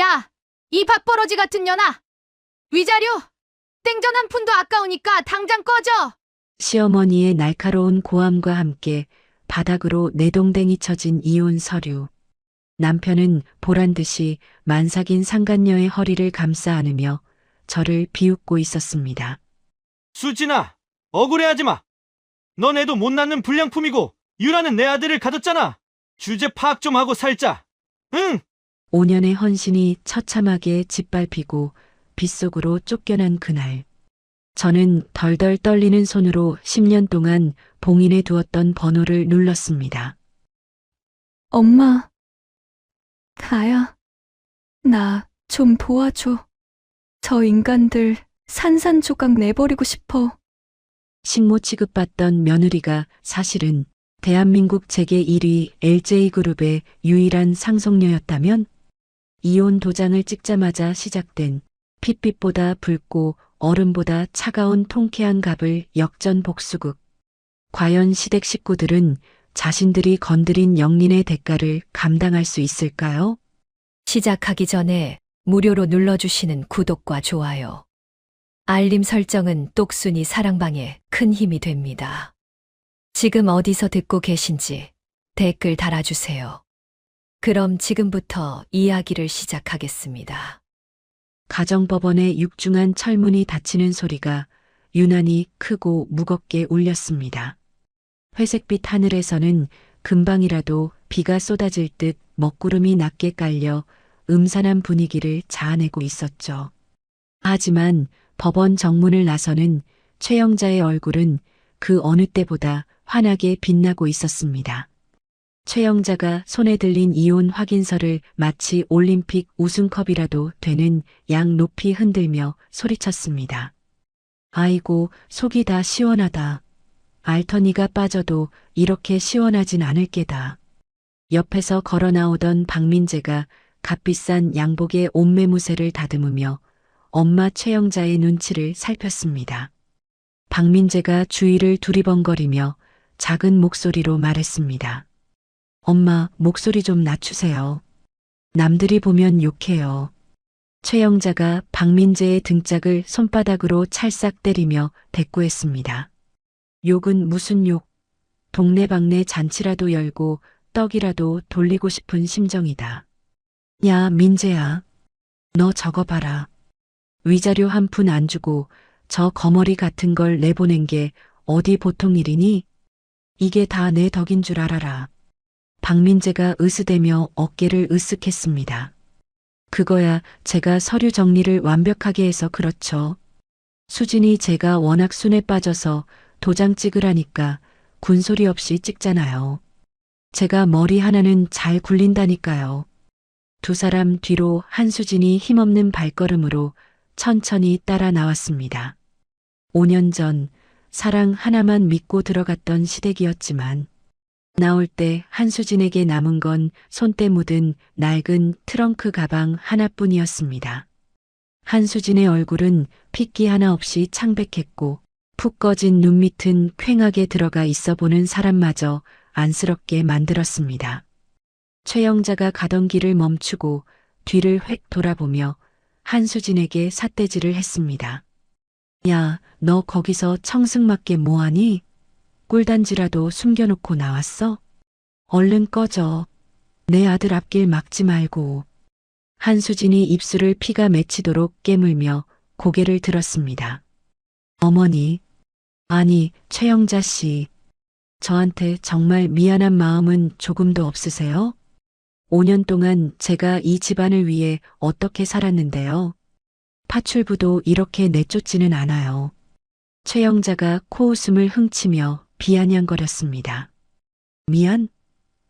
야, 이 밥버러지 같은 년아! 위자료! 땡전 한 푼도 아까우니까 당장 꺼져! 시어머니의 날카로운 고함과 함께 바닥으로 내동댕이 쳐진 이혼 서류. 남편은 보란듯이 만삭인 상간녀의 허리를 감싸 안으며 저를 비웃고 있었습니다. 수진아, 억울해하지 마. 너네도 못 낳는 불량품이고 유라는 내 아들을 가졌잖아. 주제 파악 좀 하고 살자. 응? 5년의 헌신이 처참하게 짓밟히고 빗속으로 쫓겨난 그날. 저는 덜덜 떨리는 손으로 10년 동안 봉인해 두었던 번호를 눌렀습니다. 엄마, 다야, 나 좀 도와줘. 저 인간들 산산조각 내버리고 싶어. 식모 취급받던 며느리가 사실은 대한민국 재계 1위 LJ그룹의 유일한 상속녀였다면 이혼 도장을 찍자마자 시작된 핏빛보다 붉고 얼음보다 차가운 통쾌한 갑을 역전복수극. 과연 시댁 식구들은 자신들이 건드린 영린의 대가를 감당할 수 있을까요? 시작하기 전에 무료로 눌러주시는 구독과 좋아요, 알림 설정은 똑순이 사랑방에 큰 힘이 됩니다. 지금 어디서 듣고 계신지 댓글 달아주세요. 그럼 지금부터 이야기를 시작하겠습니다. 가정법원의 육중한 철문이 닫히는 소리가 유난히 크고 무겁게 울렸습니다. 회색빛 하늘에서는 금방이라도 비가 쏟아질 듯 먹구름이 낮게 깔려 음산한 분위기를 자아내고 있었죠. 하지만 법원 정문을 나서는 최영자의 얼굴은 그 어느 때보다 환하게 빛나고 있었습니다. 최영자가 손에 들린 이혼 확인서를 마치 올림픽 우승컵이라도 되는 양 높이 흔들며 소리쳤습니다. 아이고, 속이 다 시원하다. 알터니가 빠져도 이렇게 시원하진 않을 게다. 옆에서 걸어 나오던 박민재가 값비싼 양복의 옷매무새를 다듬으며 엄마 최영자의 눈치를 살폈습니다. 박민재가 주위를 두리번거리며 작은 목소리로 말했습니다. 엄마, 목소리 좀 낮추세요. 남들이 보면 욕해요. 최영자가 박민재의 등짝을 손바닥으로 찰싹 때리며 대꾸했습니다. 욕은 무슨 욕? 동네방네 잔치라도 열고 떡이라도 돌리고 싶은 심정이다. 야, 민재야. 너 저거 봐라. 위자료 한 푼 안 주고 저 거머리 같은 걸 내보낸 게 어디 보통 일이니? 이게 다 내 덕인 줄 알아라. 박민재가 으스대며 어깨를 으쓱했습니다. 그거야 제가 서류 정리를 완벽하게 해서 그렇죠. 수진이 제가 워낙 순에 빠져서 도장 찍으라니까 군소리 없이 찍잖아요. 제가 머리 하나는 잘 굴린다니까요. 두 사람 뒤로 한수진이 힘없는 발걸음으로 천천히 따라 나왔습니다. 5년 전 사랑 하나만 믿고 들어갔던 시댁이었지만 나올 때 한수진에게 남은 건 손때 묻은 낡은 트렁크 가방 하나뿐이었습니다. 한수진의 얼굴은 핏기 하나 없이 창백했고 푹 꺼진 눈 밑은 퀭하게 들어가 있어 보는 사람마저 안쓰럽게 만들었습니다. 최영자가 가던 길을 멈추고 뒤를 획 돌아보며 한수진에게 삿대질을 했습니다. 야, 너 거기서 청승맞게 뭐하니? 꿀단지라도 숨겨놓고 나왔어? 얼른 꺼져. 내 아들 앞길 막지 말고. 한수진이 입술을 피가 맺히도록 깨물며 고개를 들었습니다. 어머니, 아니, 최영자 씨. 저한테 정말 미안한 마음은 조금도 없으세요? 5년 동안 제가 이 집안을 위해 어떻게 살았는데요. 파출부도 이렇게 내쫓지는 않아요. 최영자가 코웃음을 홱치며 비아냥거렸습니다. 미안?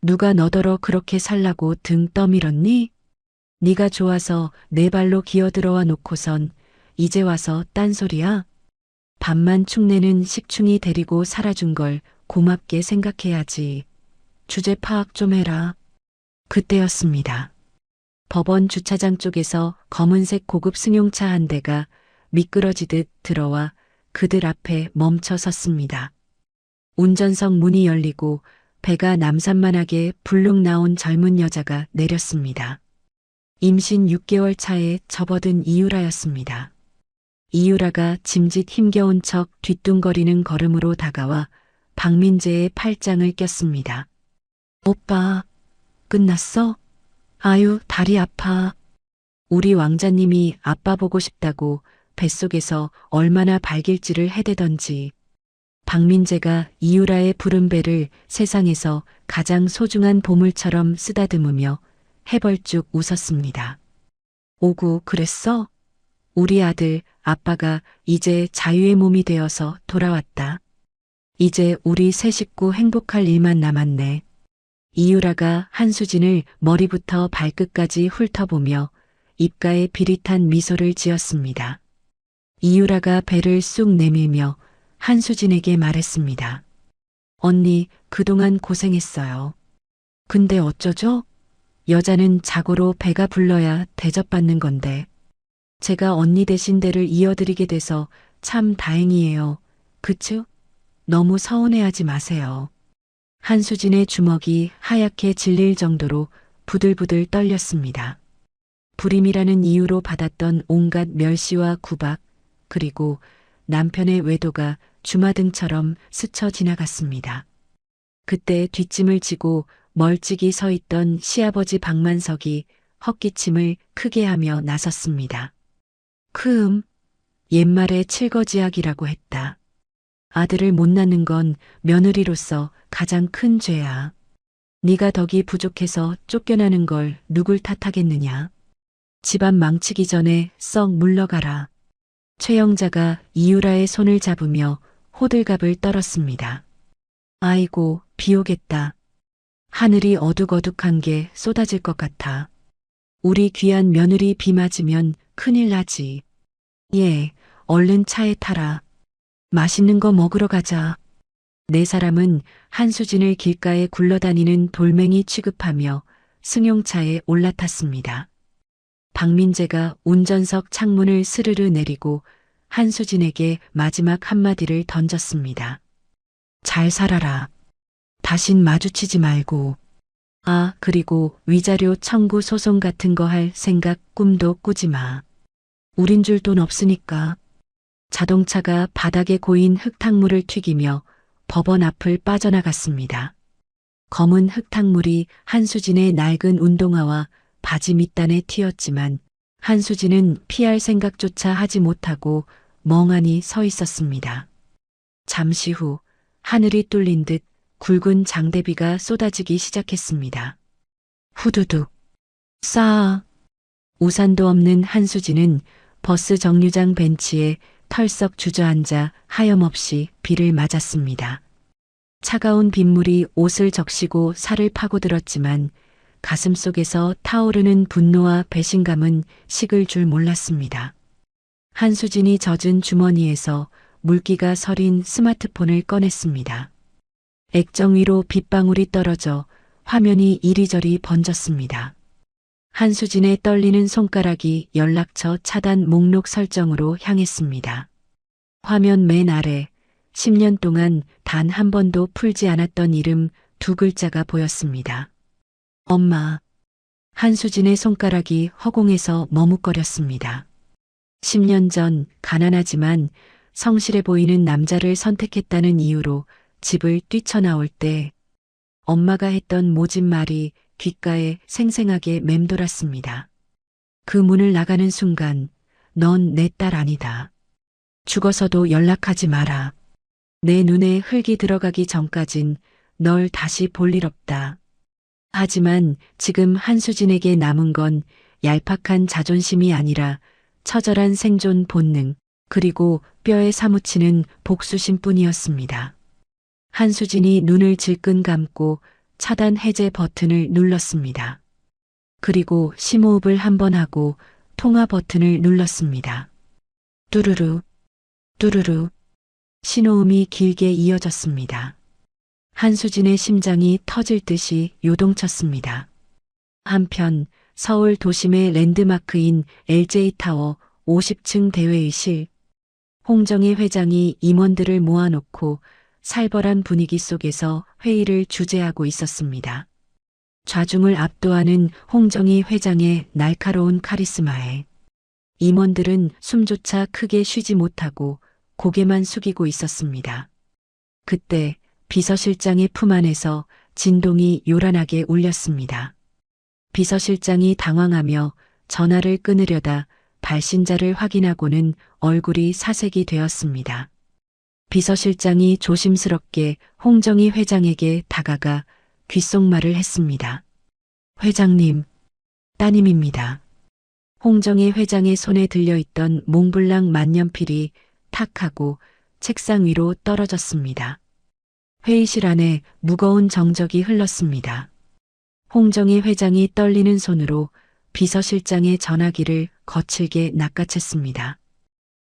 누가 너더러 그렇게 살라고 등 떠밀었니? 네가 좋아서 내 발로 기어들어와 놓고선 이제 와서 딴소리야? 밥만 축내는 식충이 데리고 살아준 걸 고맙게 생각해야지. 주제 파악 좀 해라. 그때였습니다. 법원 주차장 쪽에서 검은색 고급 승용차 한 대가 미끄러지듯 들어와 그들 앞에 멈춰 섰습니다. 운전석 문이 열리고 배가 남산만하게 불룩 나온 젊은 여자가 내렸습니다. 임신 6개월 차에 접어든 이유라였습니다. 이유라가 짐짓 힘겨운 척 뒤뚱거리는 걸음으로 다가와 박민재의 팔짱을 꼈습니다. 오빠, 끝났어? 아유, 다리 아파. 우리 왕자님이 아빠 보고 싶다고 뱃속에서 얼마나 발길질을 해대던지. 박민재가 이유라의 푸른 배를 세상에서 가장 소중한 보물처럼 쓰다듬으며 해벌쭉 웃었습니다. 오구, 그랬어? 우리 아들, 아빠가 이제 자유의 몸이 되어서 돌아왔다. 이제 우리 세 식구 행복할 일만 남았네. 이유라가 한수진을 머리부터 발끝까지 훑어보며 입가에 비릿한 미소를 지었습니다. 이유라가 배를 쑥 내밀며 한수진에게 말했습니다. 언니, 그동안 고생했어요. 근데 어쩌죠? 여자는 자고로 배가 불러야 대접받는 건데. 제가 언니 대신 대를 이어드리게 돼서 참 다행이에요. 그쵸? 너무 서운해하지 마세요. 한수진의 주먹이 하얗게 질릴 정도로 부들부들 떨렸습니다. 불임이라는 이유로 받았던 온갖 멸시와 구박, 그리고 남편의 외도가 주마등처럼 스쳐 지나갔습니다. 그때 뒷짐을 지고 멀찍이 서 있던 시아버지 박만석이 헛기침을 크게 하며 나섰습니다. 옛말에 칠거지약이라고 했다. 아들을 못 낳는 건 며느리로서 가장 큰 죄야. 네가 덕이 부족해서 쫓겨나는 걸 누굴 탓하겠느냐. 집안 망치기 전에 썩 물러가라. 최영자가 이유라의 손을 잡으며 호들갑을 떨었습니다. 아이고, 비 오겠다. 하늘이 어둑어둑한 게 쏟아질 것 같아. 우리 귀한 며느리 비 맞으면 큰일 나지. 예, 얼른 차에 타라. 맛있는 거 먹으러 가자. 네 사람은 한수진을 길가에 굴러다니는 돌멩이 취급하며 승용차에 올라탔습니다. 박민재가 운전석 창문을 스르르 내리고 한수진에게 마지막 한마디를 던졌습니다. 잘 살아라. 다신 마주치지 말고. 아, 그리고 위자료 청구 소송 같은 거 할 생각 꿈도 꾸지 마. 우린 줄 돈 없으니까. 자동차가 바닥에 고인 흙탕물을 튀기며 법원 앞을 빠져나갔습니다. 검은 흙탕물이 한수진의 낡은 운동화와 바지 밑단에 튀었지만 한수진은 피할 생각조차 하지 못하고 멍하니 서 있었습니다. 잠시 후 하늘이 뚫린 듯 굵은 장대비가 쏟아지기 시작했습니다. 후두둑. 싸. 우산도 없는 한수진은 버스 정류장 벤치에 털썩 주저앉아 하염없이 비를 맞았습니다. 차가운 빗물이 옷을 적시고 살을 파고들었지만 가슴 속에서 타오르는 분노와 배신감은 식을 줄 몰랐습니다. 한수진이 젖은 주머니에서 물기가 서린 스마트폰을 꺼냈습니다. 액정 위로 빗방울이 떨어져 화면이 이리저리 번졌습니다. 한수진의 떨리는 손가락이 연락처 차단 목록 설정으로 향했습니다. 화면 맨 아래 10년 동안 단 한 번도 풀지 않았던 이름 2글자가 보였습니다. 엄마. 한수진의 손가락이 허공에서 머뭇거렸습니다. 10년 전 가난하지만 성실해 보이는 남자를 선택했다는 이유로 집을 뛰쳐나올 때 엄마가 했던 모진 말이 귓가에 생생하게 맴돌았습니다. 그 문을 나가는 순간 넌 내 딸 아니다. 죽어서도 연락하지 마라. 내 눈에 흙이 들어가기 전까진 널 다시 볼 일 없다. 하지만 지금 한수진에게 남은 건 얄팍한 자존심이 아니라 처절한 생존 본능, 그리고 뼈에 사무치는 복수심뿐이었습니다. 한수진이 눈을 질끈 감고 차단 해제 버튼을 눌렀습니다. 그리고 심호흡을 한 번 하고 통화 버튼을 눌렀습니다. 뚜루루, 뚜루루. 신호음이 길게 이어졌습니다. 한수진의 심장이 터질 듯이 요동쳤습니다. 한편 서울 도심의 랜드마크인 LJ타워 50층 대회의실. 홍정희 회장이 임원들을 모아놓고 살벌한 분위기 속에서 회의를 주재하고 있었습니다. 좌중을 압도하는 홍정희 회장의 날카로운 카리스마에 임원들은 숨조차 크게 쉬지 못하고 고개만 숙이고 있었습니다. 그때 비서실장의 품 안에서 진동이 요란하게 울렸습니다. 비서실장이 당황하며 전화를 끊으려다 발신자를 확인하고는 얼굴이 사색이 되었습니다. 비서실장이 조심스럽게 홍정희 회장에게 다가가 귓속말을 했습니다. 회장님, 따님입니다. 홍정희 회장의 손에 들려있던 몽블랑 만년필이 탁 하고 책상 위로 떨어졌습니다. 회의실 안에 무거운 정적이 흘렀습니다. 홍정희 회장이 떨리는 손으로 비서실장의 전화기를 거칠게 낚아챘습니다.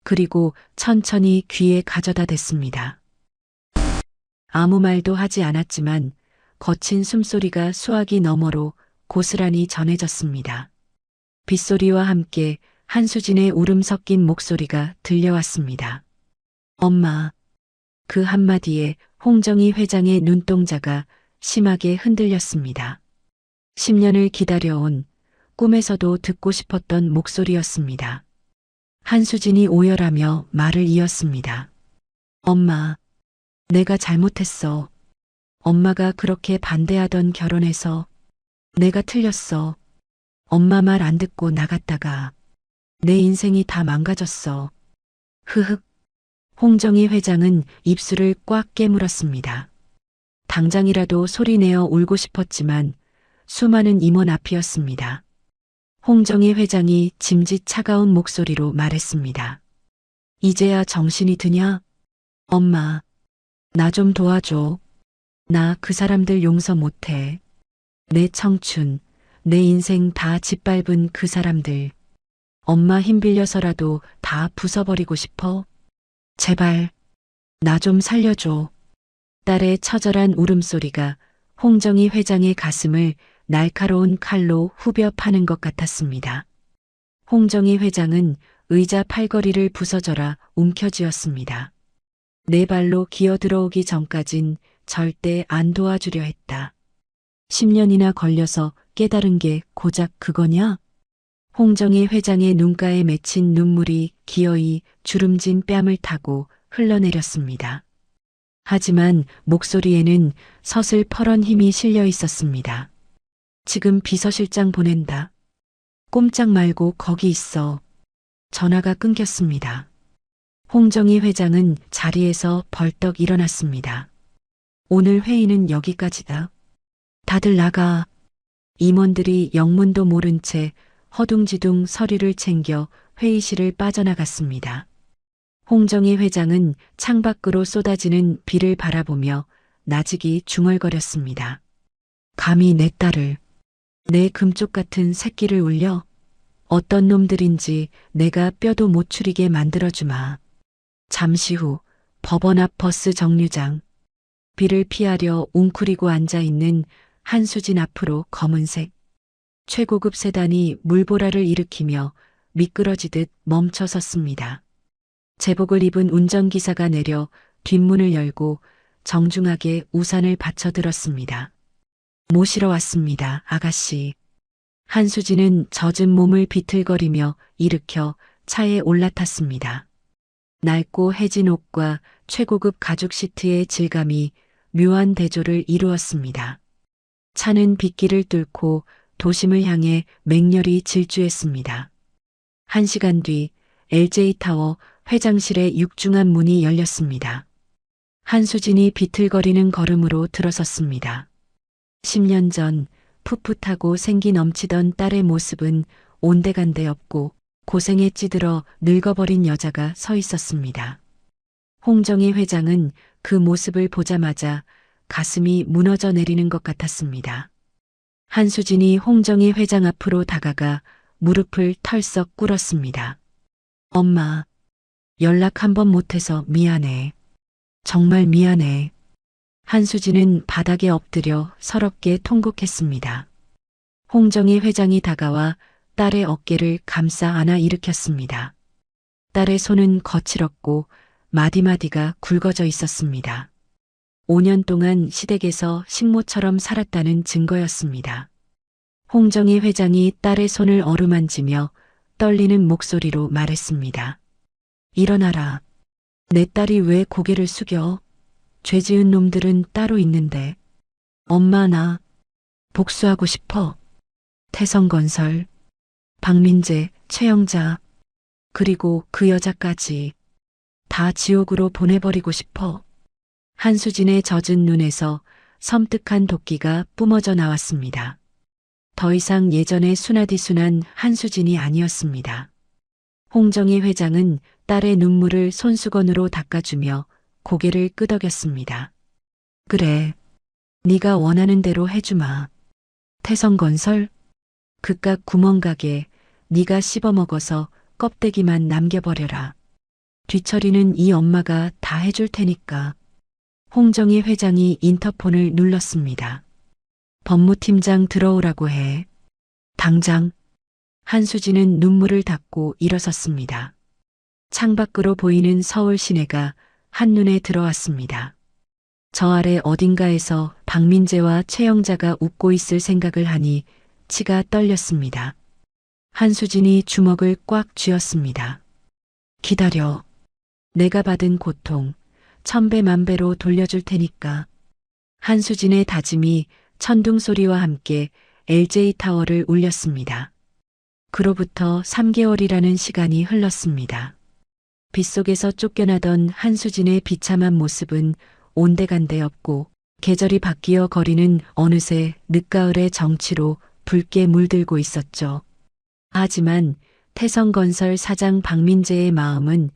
그리고 천천히 귀에 가져다 댔습니다. 아무 말도 하지 않았지만 거친 숨소리가 수화기 너머로 고스란히 전해졌습니다. 빗소리와 함께 한수진의 울음 섞인 목소리가 들려왔습니다. 엄마. 그 한마디에 홍정희 회장의 눈동자가 심하게 흔들렸습니다. 10년을 기다려온 꿈에서도 듣고 싶었던 목소리였습니다. 한수진이 오열하며 말을 이었습니다. 엄마, 내가 잘못했어. 엄마가 그렇게 반대하던 결혼에서 내가 틀렸어. 엄마 말 안 듣고 나갔다가 내 인생이 다 망가졌어. 흐흑. 홍정희 회장은 입술을 꽉 깨물었습니다. 당장이라도 소리내어 울고 싶었지만 수많은 임원 앞이었습니다. 홍정희 회장이 짐짓 차가운 목소리로 말했습니다. 이제야 정신이 드냐? 엄마, 나 좀 도와줘. 나 그 사람들 용서 못해. 내 청춘, 내 인생 다 짓밟은 그 사람들. 엄마 힘 빌려서라도 다 부숴버리고 싶어. 제발, 나 좀 살려줘. 딸의 처절한 울음소리가 홍정희 회장의 가슴을 날카로운 칼로 후벼 파는 것 같았습니다. 홍정희 회장은 의자 팔걸이를 부서져라 움켜쥐었습니다. 내 발로 기어 들어오기 전까진 절대 안 도와주려 했다. 10년이나 걸려서 깨달은 게 고작 그거냐? 홍정희 회장의 눈가에 맺힌 눈물이 기어이 주름진 뺨을 타고 흘러내렸습니다. 하지만 목소리에는 서슬퍼런 힘이 실려 있었습니다. 지금 비서실장 보낸다. 꼼짝 말고 거기 있어. 전화가 끊겼습니다. 홍정희 회장은 자리에서 벌떡 일어났습니다. 오늘 회의는 여기까지다. 다들 나가. 임원들이 영문도 모른 채 허둥지둥 서류를 챙겨 회의실을 빠져나갔습니다. 홍정희 회장은 창밖으로 쏟아지는 비를 바라보며 나직이 중얼거렸습니다. 감히 내 딸을, 내 금쪽 같은 새끼를 울려? 어떤 놈들인지 내가 뼈도 못 추리게 만들어주마. 잠시 후 법원 앞 버스 정류장. 비를 피하려 웅크리고 앉아있는 한수진 앞으로 검은색 최고급 세단이 물보라를 일으키며 미끄러지듯 멈춰 섰습니다. 제복을 입은 운전기사가 내려 뒷문을 열고 정중하게 우산을 받쳐들었습니다. 모시러 왔습니다, 아가씨. 한수진은 젖은 몸을 비틀거리며 일으켜 차에 올라탔습니다. 낡고 해진 옷과 최고급 가죽 시트의 질감이 묘한 대조를 이루었습니다. 차는 빗길을 뚫고 도심을 향해 맹렬히 질주했습니다. 1시간 뒤 LJ타워 회장실의 육중한 문이 열렸습니다. 한수진이 비틀거리는 걸음으로 들어섰습니다. 10년 전 풋풋하고 생기 넘치던 딸의 모습은 온데간데 없고 고생에 찌들어 늙어버린 여자가 서 있었습니다. 홍정희 회장은 그 모습을 보자마자 가슴이 무너져 내리는 것 같았습니다. 한수진이 홍정희 회장 앞으로 다가가 무릎을 털썩 꿇었습니다. 엄마, 연락 한 번 못해서 미안해. 정말 미안해. 한수진은 바닥에 엎드려 서럽게 통곡했습니다. 홍정희 회장이 다가와 딸의 어깨를 감싸 안아 일으켰습니다. 딸의 손은 거칠었고 마디마디가 굵어져 있었습니다. 5년 동안 시댁에서 식모처럼 살았다는 증거였습니다. 홍정희 회장이 딸의 손을 어루만지며 떨리는 목소리로 말했습니다. 일어나라. 내 딸이 왜 고개를 숙여? 죄 지은 놈들은 따로 있는데. 엄마 나 복수하고 싶어. 태성건설, 박민재, 최영자, 그리고 그 여자까지 다 지옥으로 보내버리고 싶어. 한수진의 젖은 눈에서 섬뜩한 도끼가 뿜어져 나왔습니다. 더 이상 예전의 순하디순한 한수진이 아니었습니다. 홍정희 회장은 딸의 눈물을 손수건으로 닦아주며 고개를 끄덕였습니다. 그래, 네가 원하는 대로 해주마. 태성건설, 그깟 구멍가게 네가 씹어먹어서 껍데기만 남겨버려라. 뒤처리는 이 엄마가 다 해줄 테니까. 홍정희 회장이 인터폰을 눌렀습니다. 법무팀장 들어오라고 해. 당장. 한수진은 눈물을 닦고 일어섰습니다. 창밖으로 보이는 서울 시내가 한눈에 들어왔습니다. 저 아래 어딘가에서 박민재와 최영자가 웃고 있을 생각을 하니 치가 떨렸습니다. 한수진이 주먹을 꽉 쥐었습니다. 기다려. 내가 받은 고통 천배만배로 돌려줄 테니까. 한수진의 다짐이 천둥 소리와 함께 LJ타워를 울렸습니다. 그로부터 3개월이라는 시간이 흘렀습니다. 빗속에서 쫓겨나던 한수진의 비참한 모습은 온데간데 없고 계절이 바뀌어 거리는 어느새 늦가을의 정치로 붉게 물들고 있었죠. 하지만 태성건설 사장 박민재의 마음은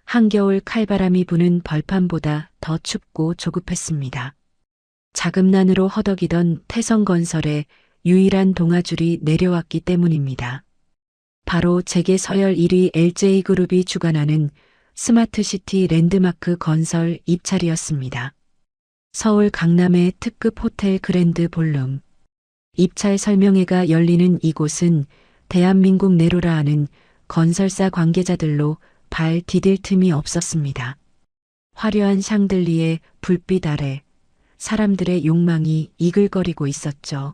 한겨울 칼바람이 부는 벌판보다 더 춥고 조급했습니다. 자금난으로 허덕이던 태성건설에 유일한 동아줄이 내려왔기 때문입니다. 바로 재계 서열 1위 LJ그룹이 주관하는 스마트시티 랜드마크 건설 입찰이었습니다. 서울 강남의 특급 호텔 그랜드 볼룸. 입찰 설명회가 열리는 이곳은 대한민국 내로라 하는 건설사 관계자들로 발 디딜 틈이 없었습니다. 화려한 샹들리에 불빛 아래 사람들의 욕망이 이글거리고 있었죠.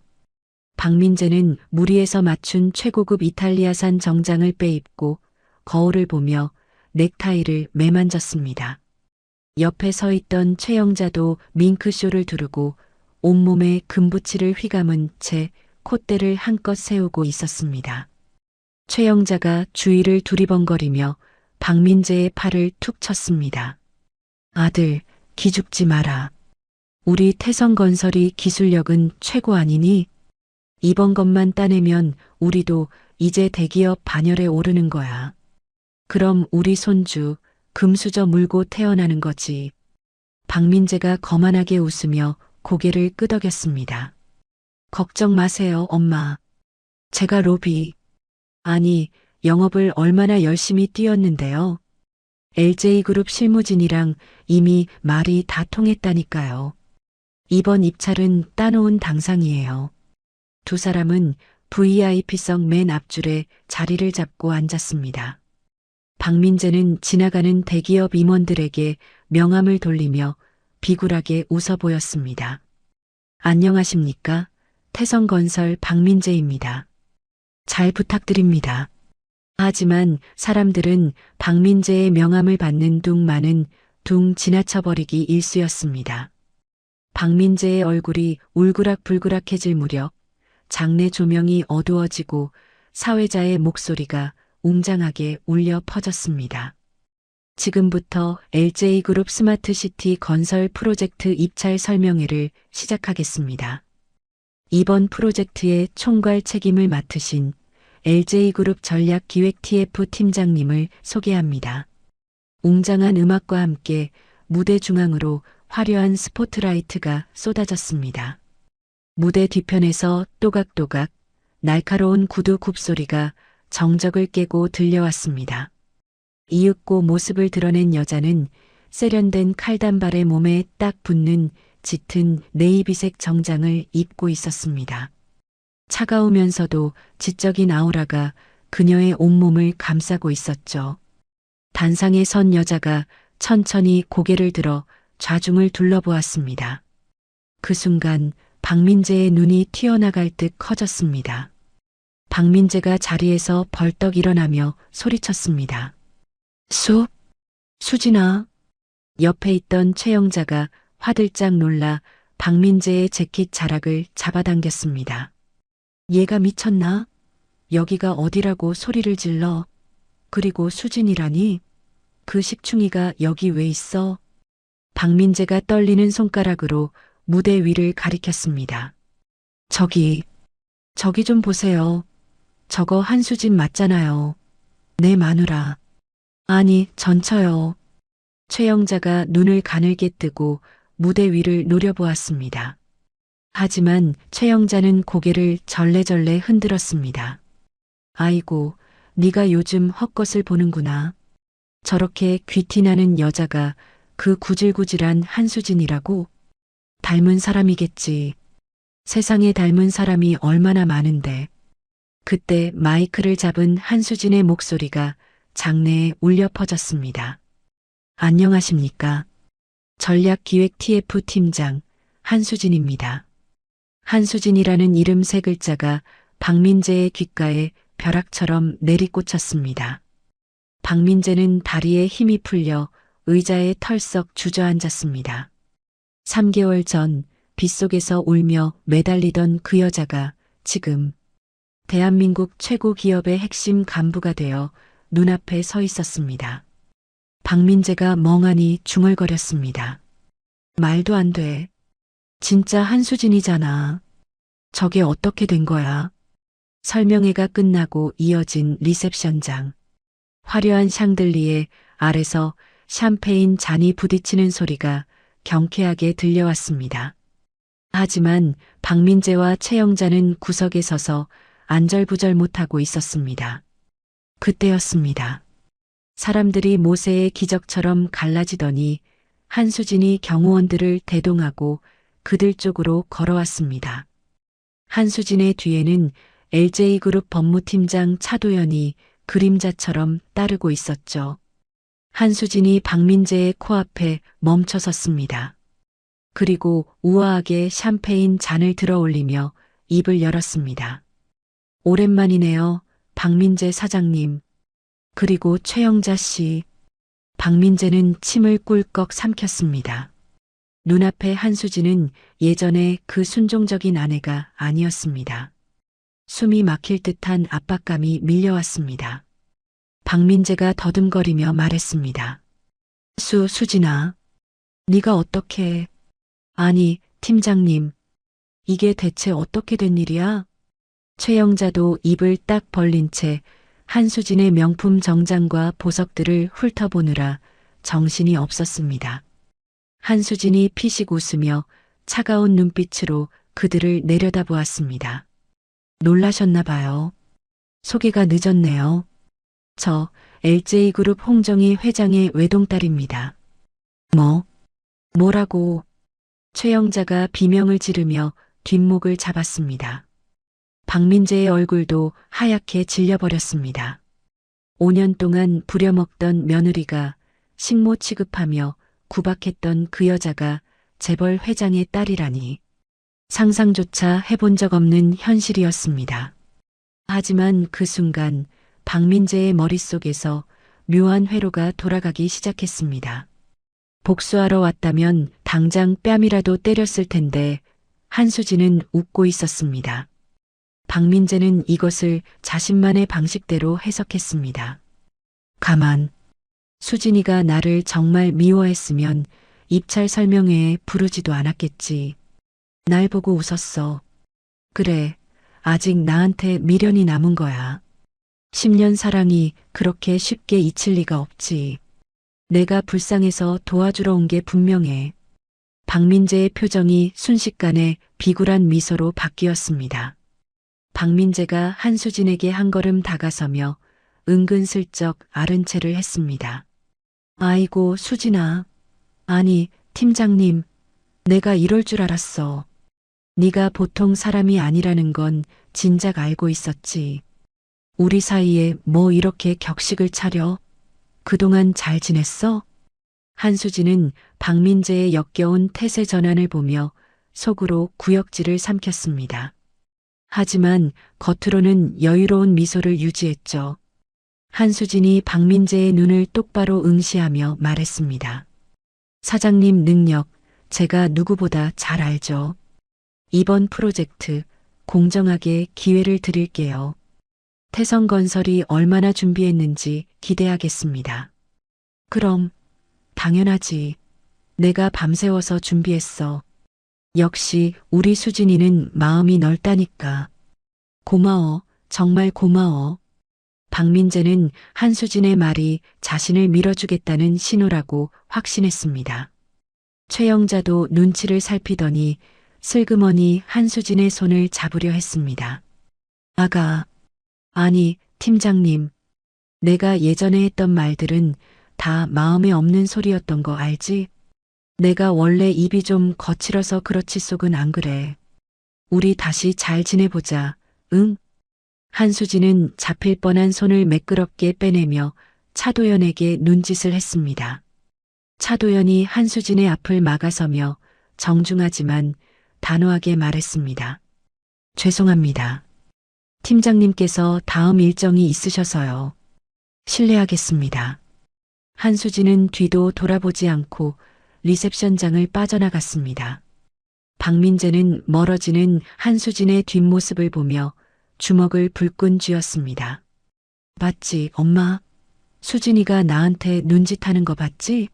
박민재는 무리에서 맞춘 최고급 이탈리아산 정장을 빼입고 거울을 보며 넥타이를 매만졌습니다. 옆에 서 있던 최영자도 밍크쇼를 두르고 온몸에 금붙이를 휘감은 채 콧대를 한껏 세우고 있었습니다. 최영자가 주위를 두리번거리며 박민재의 팔을 툭 쳤습니다. 아들, 기죽지 마라. 우리 태성건설이 기술력은 최고 아니니? 이번 것만 따내면 우리도 이제 대기업 반열에 오르는 거야. 그럼 우리 손주 금수저 물고 태어나는 거지. 박민재가 거만하게 웃으며 고개를 끄덕였습니다. 걱정 마세요, 엄마. 제가 로비, 아니, 영업을 얼마나 열심히 뛰었는데요. LJ그룹 실무진이랑 이미 말이 다 통했다니까요. 이번 입찰은 따놓은 당상이에요. 두 사람은 VIP석 맨 앞줄에 자리를 잡고 앉았습니다. 박민재는 지나가는 대기업 임원들에게 명함을 돌리며 비굴하게 웃어 보였습니다. 안녕하십니까? 태성건설 박민재입니다. 잘 부탁드립니다. 하지만 사람들은 박민재의 명함을 받는 둥만은 둥 지나쳐버리기 일쑤였습니다. 박민재의 얼굴이 울그락불그락해질 무렵 장내 조명이 어두워지고 사회자의 목소리가 웅장하게 울려 퍼졌습니다. 지금부터 LJ그룹 스마트시티 건설 프로젝트 입찰 설명회를 시작하겠습니다. 이번 프로젝트의 총괄 책임을 맡으신 LJ그룹 전략기획 TF 팀장님을 소개합니다. 웅장한 음악과 함께 무대 중앙으로 화려한 스포트라이트가 쏟아졌습니다. 무대 뒤편에서 또각또각 날카로운 구두 굽소리가 정적을 깨고 들려왔습니다. 이윽고 모습을 드러낸 여자는 세련된 칼단발의 몸에 딱 붙는 짙은 네이비색 정장을 입고 있었습니다. 차가우면서도 지적인 아우라가 그녀의 온몸을 감싸고 있었죠. 단상에 선 여자가 천천히 고개를 들어 좌중을 둘러보았습니다. 그 순간 박민재의 눈이 튀어나갈 듯 커졌습니다. 박민재가 자리에서 벌떡 일어나며 소리쳤습니다. 수진아. 옆에 있던 최영자가 화들짝 놀라 박민재의 재킷 자락을 잡아당겼습니다. 얘가 미쳤나? 여기가 어디라고 소리를 질러? 그리고 수진이라니? 그 식충이가 여기 왜 있어? 박민재가 떨리는 손가락으로 무대 위를 가리켰습니다. 저기 좀 보세요. 저거 한수진 맞잖아요. 내 마누라. 아니, 전처요. 최영자가 눈을 가늘게 뜨고 무대 위를 노려보았습니다. 하지만 최영자는 고개를 절레절레 흔들었습니다. 아이고, 네가 요즘 헛것을 보는구나. 저렇게 귀티나는 여자가 그 구질구질한 한수진이라고? 닮은 사람이겠지. 세상에 닮은 사람이 얼마나 많은데. 그때 마이크를 잡은 한수진의 목소리가 장내에 울려 퍼졌습니다. 안녕하십니까. 전략기획 TF 팀장 한수진입니다. 한수진이라는 이름 세 글자가 박민재의 귓가에 벼락처럼 내리꽂혔습니다. 박민재는 다리에 힘이 풀려 의자에 털썩 주저앉았습니다. 3개월 전 빗속에서 울며 매달리던 그 여자가 지금 대한민국 최고 기업의 핵심 간부가 되어 눈앞에 서 있었습니다. 박민재가 멍하니 중얼거렸습니다. 말도 안 돼. 진짜 한수진이잖아. 저게 어떻게 된 거야? 설명회가 끝나고 이어진 리셉션장. 화려한 샹들리에 아래서 샴페인 잔이 부딪히는 소리가 경쾌하게 들려왔습니다. 하지만 박민재와 최영자는 구석에 서서 안절부절 못하고 있었습니다. 그때였습니다. 사람들이 모세의 기적처럼 갈라지더니 한수진이 경호원들을 대동하고 그들 쪽으로 걸어왔습니다. 한수진의 뒤에는 LJ그룹 법무팀장 차도연이 그림자처럼 따르고 있었죠. 한수진이 박민재의 코앞에 멈춰 섰습니다. 그리고 우아하게 샴페인 잔을 들어 올리며 입을 열었습니다. 오랜만이네요, 박민재 사장님. 그리고 최영자 씨. 박민재는 침을 꿀꺽 삼켰습니다. 눈앞의 한수진은 예전에 그 순종적인 아내가 아니었습니다. 숨이 막힐 듯한 압박감이 밀려왔습니다. 박민재가 더듬거리며 말했습니다. 수진아. 네가 어떻게... 아니, 팀장님. 이게 대체 어떻게 된 일이야? 최영자도 입을 딱 벌린 채 한수진의 명품 정장과 보석들을 훑어보느라 정신이 없었습니다. 한수진이 피식 웃으며 차가운 눈빛으로 그들을 내려다보았습니다. 놀라셨나 봐요. 소개가 늦었네요. 저 LJ그룹 홍정희 회장의 외동딸입니다. 뭐라고? 최영자가 비명을 지르며 뒷목을 잡았습니다. 박민재의 얼굴도 하얗게 질려버렸습니다. 5년 동안 부려먹던 며느리가 식모 취급하며 구박했던 그 여자가 재벌 회장의 딸이라니 상상조차 해본 적 없는 현실이었습니다. 하지만 그 순간 박민재의 머릿속에서 묘한 회로가 돌아가기 시작했습니다. 복수하러 왔다면 당장 뺨이라도 때렸을 텐데 한수진은 웃고 있었습니다. 박민재는 이것을 자신만의 방식대로 해석했습니다. 가만. 수진이가 나를 정말 미워했으면 입찰 설명회에 부르지도 않았겠지. 날 보고 웃었어. 그래, 아직 나한테 미련이 남은 거야. 10년 사랑이 그렇게 쉽게 잊힐 리가 없지. 내가 불쌍해서 도와주러 온 게 분명해. 박민재의 표정이 순식간에 비굴한 미소로 바뀌었습니다. 박민재가 한수진에게 한 걸음 다가서며 은근슬쩍 아른 체를 했습니다. 아이고, 수진아. 아니, 팀장님. 내가 이럴 줄 알았어. 네가 보통 사람이 아니라는 건 진작 알고 있었지. 우리 사이에 뭐 이렇게 격식을 차려? 그동안 잘 지냈어? 한수진은 박민재의 역겨운 태세 전환을 보며 속으로 구역질을 삼켰습니다. 하지만 겉으로는 여유로운 미소를 유지했죠. 한수진이 박민재의 눈을 똑바로 응시하며 말했습니다. 사장님 능력, 제가 누구보다 잘 알죠. 이번 프로젝트 공정하게 기회를 드릴게요. 태성건설이 얼마나 준비했는지 기대하겠습니다. 그럼, 당연하지. 내가 밤새워서 준비했어. 역시 우리 수진이는 마음이 넓다니까. 고마워, 정말 고마워. 박민재는 한수진의 말이 자신을 밀어주겠다는 신호라고 확신했습니다. 최영자도 눈치를 살피더니 슬그머니 한수진의 손을 잡으려 했습니다. 아가, 아니, 팀장님. 내가 예전에 했던 말들은 다 마음에 없는 소리였던 거 알지? 내가 원래 입이 좀 거칠어서 그렇지 속은 안 그래. 우리 다시 잘 지내보자, 응? 한수진은 잡힐 뻔한 손을 매끄럽게 빼내며 차도연에게 눈짓을 했습니다. 차도연이 한수진의 앞을 막아서며 정중하지만 단호하게 말했습니다. 죄송합니다. 팀장님께서 다음 일정이 있으셔서요. 실례하겠습니다. 한수진은 뒤도 돌아보지 않고 리셉션장을 빠져나갔습니다. 박민재는 멀어지는 한수진의 뒷모습을 보며 주먹을 불끈 쥐었습니다. 맞지, 엄마? 수진이가 나한테 눈짓하는 거 봤지?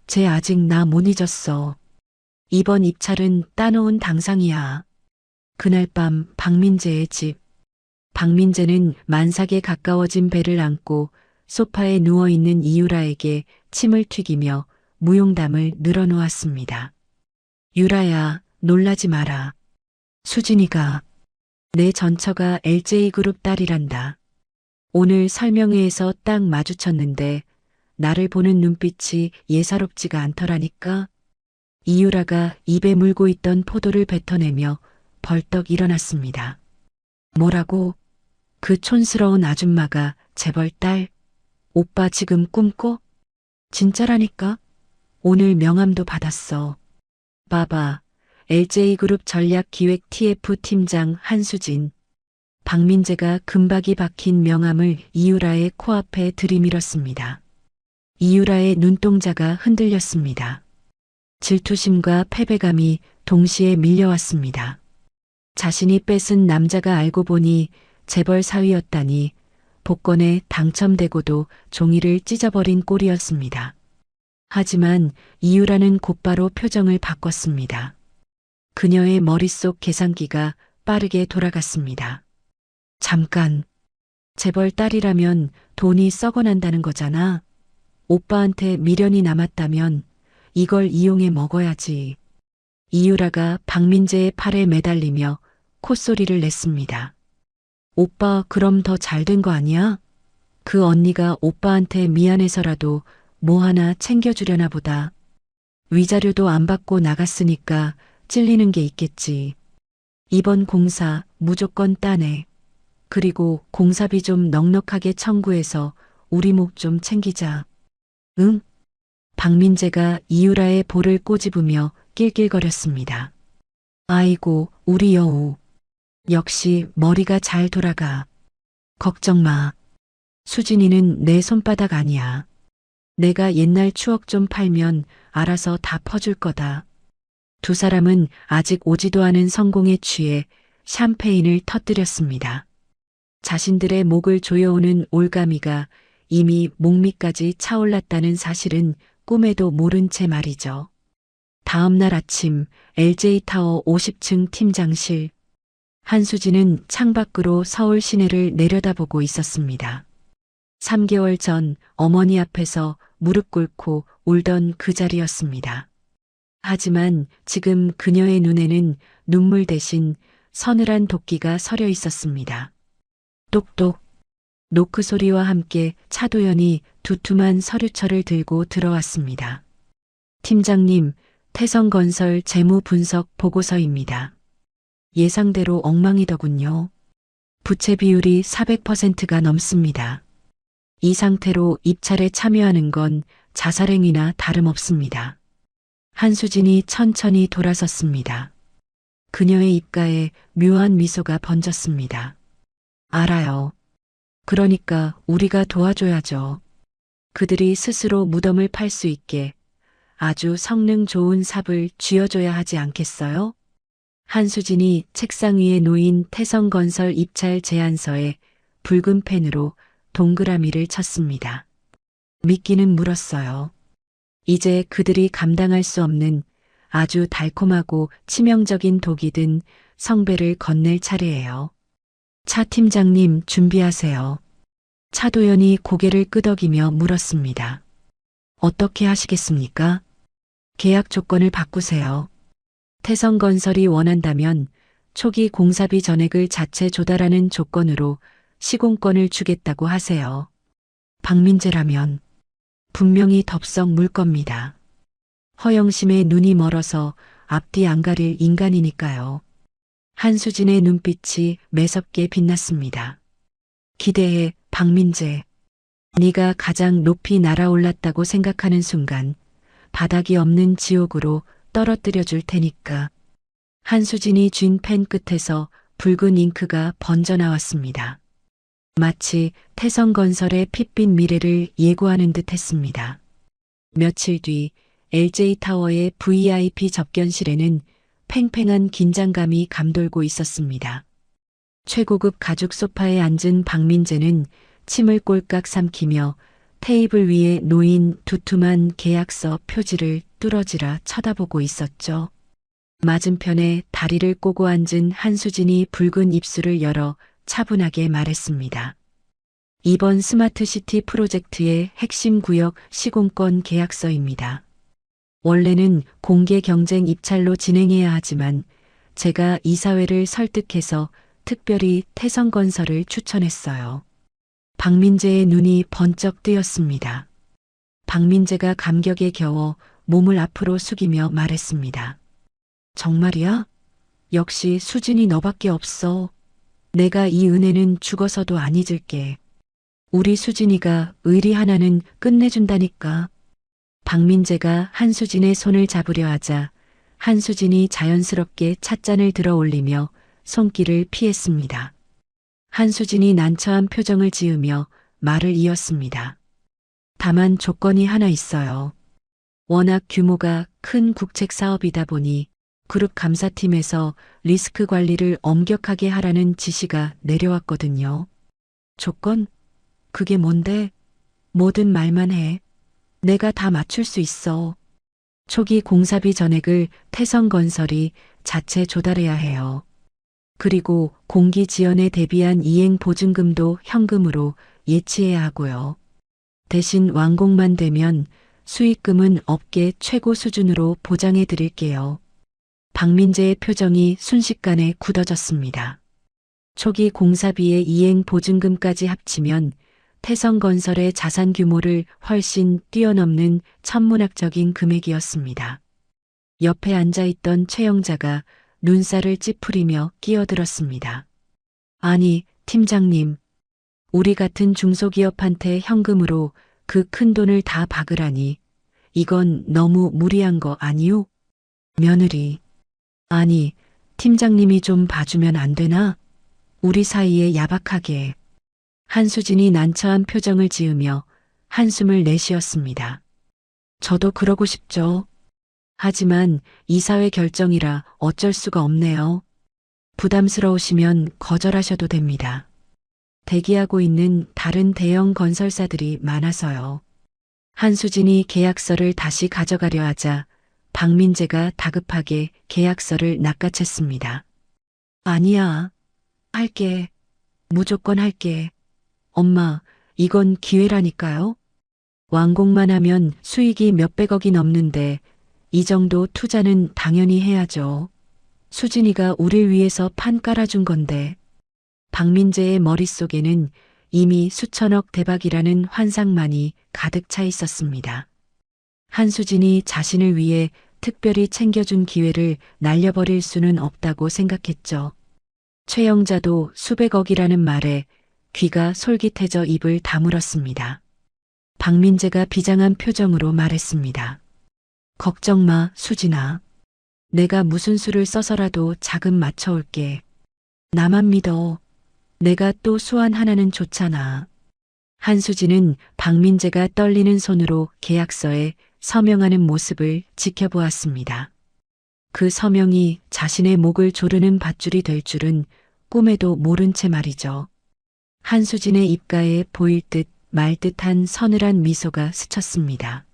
쟤 아직 나 못 잊었어. 이번 입찰은 따놓은 당상이야. 그날 밤 박민재의 집. 박민재는 만삭에 가까워진 배를 안고 소파에 누워있는 이유라에게 침을 튀기며 무용담을 늘어놓았습니다. 유라야, 놀라지 마라. 수진이가 내 전처가 LJ그룹 딸이란다. 오늘 설명회에서 딱 마주쳤는데 나를 보는 눈빛이 예사롭지가 않더라니까. 이유라가 입에 물고 있던 포도를 뱉어내며 벌떡 일어났습니다. 뭐라고? 그 촌스러운 아줌마가 재벌 딸? 오빠 지금 꿈꿔? 진짜라니까? 오늘 명함도 받았어. 봐봐. LJ그룹 전략기획 TF 팀장 한수진. 박민재가 금박이 박힌 명함을 이유라의 코앞에 들이밀었습니다. 이유라의 눈동자가 흔들렸습니다. 질투심과 패배감이 동시에 밀려왔습니다. 자신이 뺏은 남자가 알고 보니 재벌 사위였다니 복권에 당첨되고도 종이를 찢어버린 꼴이었습니다. 하지만 이유라는 곧바로 표정을 바꿨습니다. 그녀의 머릿속 계산기가 빠르게 돌아갔습니다. 잠깐, 재벌 딸이라면 돈이 썩어난다는 거잖아. 오빠한테 미련이 남았다면 이걸 이용해 먹어야지. 이유라가 박민재의 팔에 매달리며 콧소리를 냈습니다. 오빠 그럼 더 잘된 거 아니야? 그 언니가 오빠한테 미안해서라도 뭐 하나 챙겨주려나 보다. 위자료도 안 받고 나갔으니까 찔리는 게 있겠지. 이번 공사 무조건 따내. 그리고 공사비 좀 넉넉하게 청구해서 우리 목 좀 챙기자. 응? 박민재가 이유라의 볼을 꼬집으며 낄낄거렸습니다. 아이고, 우리 여우. 역시 머리가 잘 돌아가. 걱정 마. 수진이는 내 손바닥 아니야. 내가 옛날 추억 좀 팔면 알아서 다 퍼줄 거다. 두 사람은 아직 오지도 않은 성공에 취해 샴페인을 터뜨렸습니다. 자신들의 목을 조여오는 올가미가 이미 목밑까지 차올랐다는 사실은 꿈에도 모른 채 말이죠. 다음 날 아침 LJ타워 50층 팀장실. 한수진은 창밖으로 서울 시내를 내려다보고 있었습니다. 3개월 전 어머니 앞에서 무릎 꿇고 울던 그 자리였습니다. 하지만 지금 그녀의 눈에는 눈물 대신 서늘한 도끼가 서려 있었습니다. 똑똑. 노크 소리와 함께 차도연이 두툼한 서류철을 들고 들어왔습니다. 팀장님, 태성건설 재무 분석 보고서입니다. 예상대로 엉망이더군요. 부채 비율이 400%가 넘습니다. 이 상태로 입찰에 참여하는 건 자살행위나 다름없습니다. 한수진이 천천히 돌아섰습니다. 그녀의 입가에 묘한 미소가 번졌습니다. 알아요. 그러니까 우리가 도와줘야죠. 그들이 스스로 무덤을 팔 수 있게 아주 성능 좋은 삽을 쥐어줘야 하지 않겠어요? 한수진이 책상 위에 놓인 태성건설 입찰 제안서에 붉은 펜으로 동그라미를 쳤습니다. 미끼는 물었어요. 이제 그들이 감당할 수 없는 아주 달콤하고 치명적인 독이 든 성배를 건넬 차례예요. 차 팀장님 준비하세요. 차도연이 고개를 끄덕이며 물었습니다. 어떻게 하시겠습니까? 계약 조건을 바꾸세요. 태성건설이 원한다면 초기 공사비 전액을 자체 조달하는 조건으로 시공권을 주겠다고 하세요. 박민재라면 분명히 덥석 물 겁니다. 허영심의 눈이 멀어서 앞뒤 안 가릴 인간이니까요. 한수진의 눈빛이 매섭게 빛났습니다. 기대해, 박민재. 네가 가장 높이 날아올랐다고 생각하는 순간 바닥이 없는 지옥으로 떨어뜨려 줄 테니까. 한수진이 쥔 펜 끝에서 붉은 잉크가 번져 나왔습니다. 마치 태성건설의 핏빛 미래를 예고하는 듯 했습니다. 며칠 뒤 LJ타워의 VIP 접견실에는 팽팽한 긴장감이 감돌고 있었습니다. 최고급 가죽 소파에 앉은 박민재는 침을 꼴깍 삼키며 테이블 위에 놓인 두툼한 계약서 표지를 뚫어지라 쳐다보고 있었죠. 맞은편에 다리를 꼬고 앉은 한수진이 붉은 입술을 열어 차분하게 말했습니다. 이번 스마트시티 프로젝트의 핵심 구역 시공권 계약서입니다. 원래는 공개 경쟁 입찰로 진행해야 하지만 제가 이사회를 설득해서 특별히 태성건설을 추천했어요. 박민재의 눈이 번쩍 뜨였습니다. 박민재가 감격에 겨워 몸을 앞으로 숙이며 말했습니다. 정말이야? 역시 수진이 너밖에 없어. 내가 이 은혜는 죽어서도 안 잊을게. 우리 수진이가 의리 하나는 끝내준다니까. 박민재가 한수진의 손을 잡으려 하자 한수진이 자연스럽게 찻잔을 들어 올리며 손길을 피했습니다. 한수진이 난처한 표정을 지으며 말을 이었습니다. 다만 조건이 하나 있어요. 워낙 규모가 큰 국책 사업이다 보니 그룹 감사팀에서 리스크 관리를 엄격하게 하라는 지시가 내려왔거든요. 조건? 그게 뭔데? 뭐든 말만 해. 내가 다 맞출 수 있어. 초기 공사비 전액을 태성건설이 자체 조달해야 해요. 그리고 공기 지연에 대비한 이행 보증금도 현금으로 예치해야 하고요. 대신 완공만 되면 수익금은 업계 최고 수준으로 보장해 드릴게요. 박민재의 표정이 순식간에 굳어졌습니다. 초기 공사비의 이행 보증금까지 합치면 태성건설의 자산 규모를 훨씬 뛰어넘는 천문학적인 금액이었습니다. 옆에 앉아있던 최영자가 눈살을 찌푸리며 끼어들었습니다. 아니, 팀장님. 우리 같은 중소기업한테 현금으로 그 큰 돈을 다 박으라니. 이건 너무 무리한 거 아니요? 며느리. 아니, 팀장님이 좀 봐주면 안 되나? 우리 사이에 야박하게. 한수진이 난처한 표정을 지으며 한숨을 내쉬었습니다. 저도 그러고 싶죠. 하지만 이사회 결정이라 어쩔 수가 없네요. 부담스러우시면 거절하셔도 됩니다. 대기하고 있는 다른 대형 건설사들이 많아서요. 한수진이 계약서를 다시 가져가려 하자 박민재가 다급하게 계약서를 낚아챘습니다. 아니야. 할게. 무조건 할게. 엄마, 이건 기회라니까요. 완공만 하면 수익이 몇백억이 넘는데 이 정도 투자는 당연히 해야죠. 수진이가 우릴 위해서 판 깔아준 건데. 박민재의 머릿속에는 이미 수천억 대박이라는 환상만이 가득 차 있었습니다. 한수진이 자신을 위해 특별히 챙겨준 기회를 날려버릴 수는 없다고 생각했죠. 최영자도 수백억이라는 말에 귀가 솔깃해져 입을 다물었습니다. 박민재가 비장한 표정으로 말했습니다. 걱정 마, 수진아. 내가 무슨 수를 써서라도 자금 맞춰올게. 나만 믿어. 내가 또 수완 하나는 좋잖아. 한수진은 박민재가 떨리는 손으로 계약서에 서명하는 모습을 지켜보았습니다. 그 서명이 자신의 목을 조르는 밧줄이 될 줄은 꿈에도 모른 채 말이죠. 한수진의 입가에 보일 듯 말 듯한 서늘한 미소가 스쳤습니다.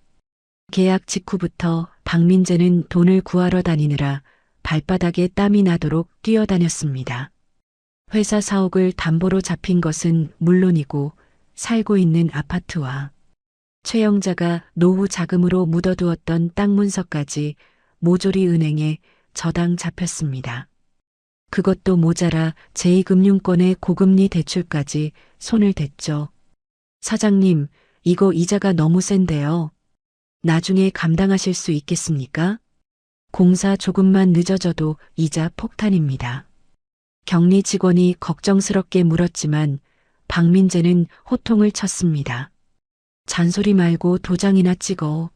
계약 직후부터 박민재는 돈을 구하러 다니느라 발바닥에 땀이 나도록 뛰어다녔습니다. 회사 사옥을 담보로 잡힌 것은 물론이고 살고 있는 아파트와 최영자가 노후 자금으로 묻어두었던 땅 문서까지 모조리 은행에 저당 잡혔습니다. 그것도 모자라 제2금융권의 고금리 대출까지 손을 댔죠. 사장님, 이거 이자가 너무 센데요. 나중에 감당하실 수 있겠습니까? 공사 조금만 늦어져도 이자 폭탄입니다. 격리 직원이 걱정스럽게 물었지만 박민재는 호통을 쳤습니다. 잔소리 말고 도장이나 찍어.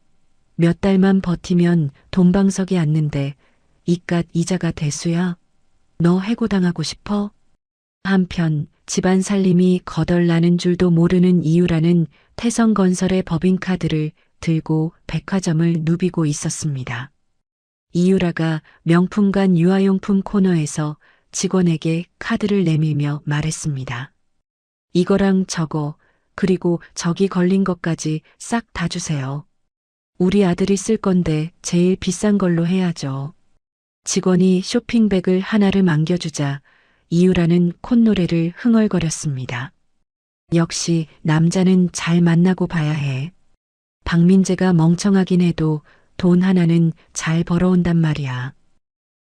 몇 달만 버티면 돈방석에 앉는데 이깟 이자가 대수야? 너 해고당하고 싶어? 한편 집안 살림이 거덜나는 줄도 모르는 이유라는 태성건설의 법인카드를 들고 백화점을 누비고 있었습니다. 이유라가 명품관 유아용품 코너에서 직원에게 카드를 내밀며 말했습니다. 이거랑 저거, 그리고 저기 걸린 것까지 싹 다 주세요. 우리 아들이 쓸 건데 제일 비싼 걸로 해야죠. 직원이 쇼핑백을 하나를 안겨주자 이유라는 콧노래를 흥얼거렸습니다. 역시 남자는 잘 만나고 봐야 해. 박민재가 멍청하긴 해도 돈 하나는 잘 벌어온단 말이야.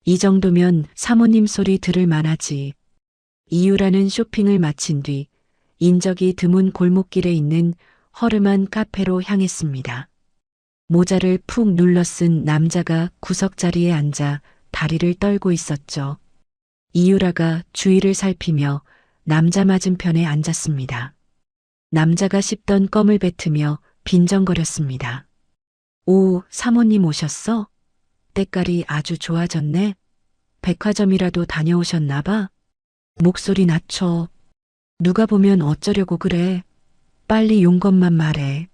이 정도면 사모님 소리 들을 만하지. 이유라는 쇼핑을 마친 뒤 인적이 드문 골목길에 있는 허름한 카페로 향했습니다. 모자를 푹 눌러 쓴 남자가 구석자리에 앉아 다리를 떨고 있었죠. 이유라가 주위를 살피며 남자 맞은편에 앉았습니다. 남자가 씹던 껌을 뱉으며 빈정거렸습니다. 오, 사모님 오셨어? 때깔이 아주 좋아졌네. 백화점이라도 다녀오셨나 봐. 목소리 낮춰. 누가 보면 어쩌려고 그래. 빨리 용건만 말해.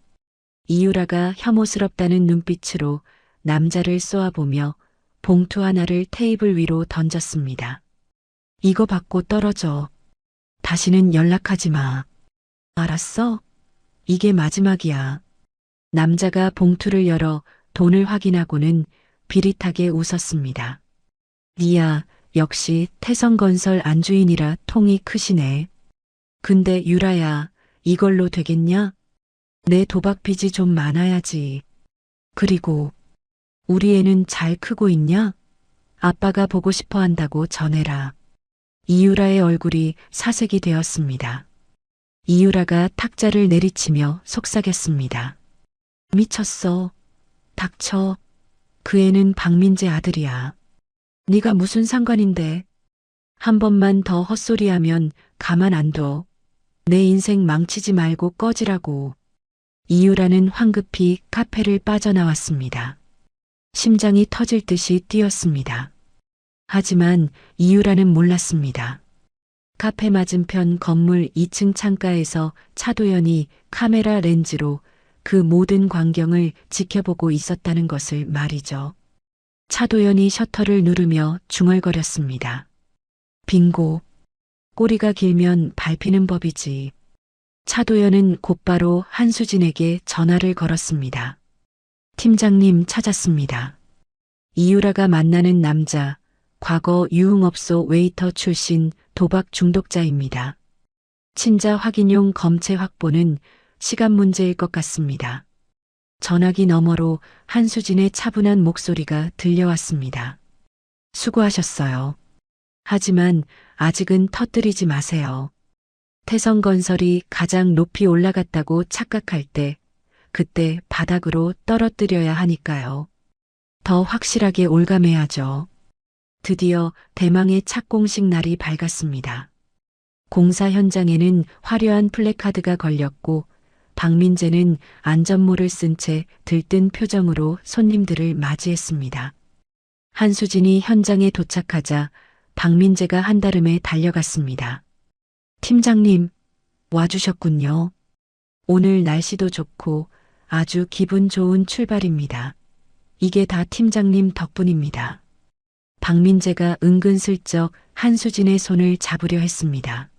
이유라가 혐오스럽다는 눈빛으로 남자를 쏘아보며 봉투 하나를 테이블 위로 던졌습니다. 이거 받고 떨어져. 다시는 연락하지 마. 알았어? 이게 마지막이야. 남자가 봉투를 열어 돈을 확인하고는 비릿하게 웃었습니다. 니야, 역시 태성건설 안주인이라 통이 크시네. 근데 유라야, 이걸로 되겠냐? 내 도박 빚이 좀 많아야지. 그리고 우리 애는 잘 크고 있냐? 아빠가 보고 싶어 한다고 전해라. 이유라의 얼굴이 사색이 되었습니다. 이유라가 탁자를 내리치며 속삭였습니다. 미쳤어. 닥쳐. 그 애는 박민재 아들이야. 네가 무슨 상관인데. 한 번만 더 헛소리하면 가만 안 둬. 내 인생 망치지 말고 꺼지라고. 이유라는 황급히 카페를 빠져나왔습니다. 심장이 터질 듯이 뛰었습니다. 하지만 이유라는 몰랐습니다. 카페 맞은편 건물 2층 창가에서 차도연이 카메라 렌즈로 그 모든 광경을 지켜보고 있었다는 것을 말이죠. 차도연이 셔터를 누르며 중얼거렸습니다. 빙고. 꼬리가 길면 밟히는 법이지. 차도연은 곧바로 한수진에게 전화를 걸었습니다. 팀장님 찾았습니다. 이유라가 만나는 남자, 과거 유흥업소 웨이터 출신 도박 중독자입니다. 친자 확인용 검체 확보는 시간 문제일 것 같습니다. 전화기 너머로 한수진의 차분한 목소리가 들려왔습니다. 수고하셨어요. 하지만 아직은 터뜨리지 마세요. 태성건설이 가장 높이 올라갔다고 착각할 때 그때 바닥으로 떨어뜨려야 하니까요. 더 확실하게 올감해야죠. 드디어 대망의 착공식 날이 밝았습니다. 공사 현장에는 화려한 플래카드가 걸렸고 박민재는 안전모를 쓴 채 들뜬 표정으로 손님들을 맞이했습니다. 한수진이 현장에 도착하자 박민재가 한달음에 달려갔습니다. 팀장님, 와주셨군요. 오늘 날씨도 좋고 아주 기분 좋은 출발입니다. 이게 다 팀장님 덕분입니다. 박민재가 은근슬쩍 한수진의 손을 잡으려 했습니다.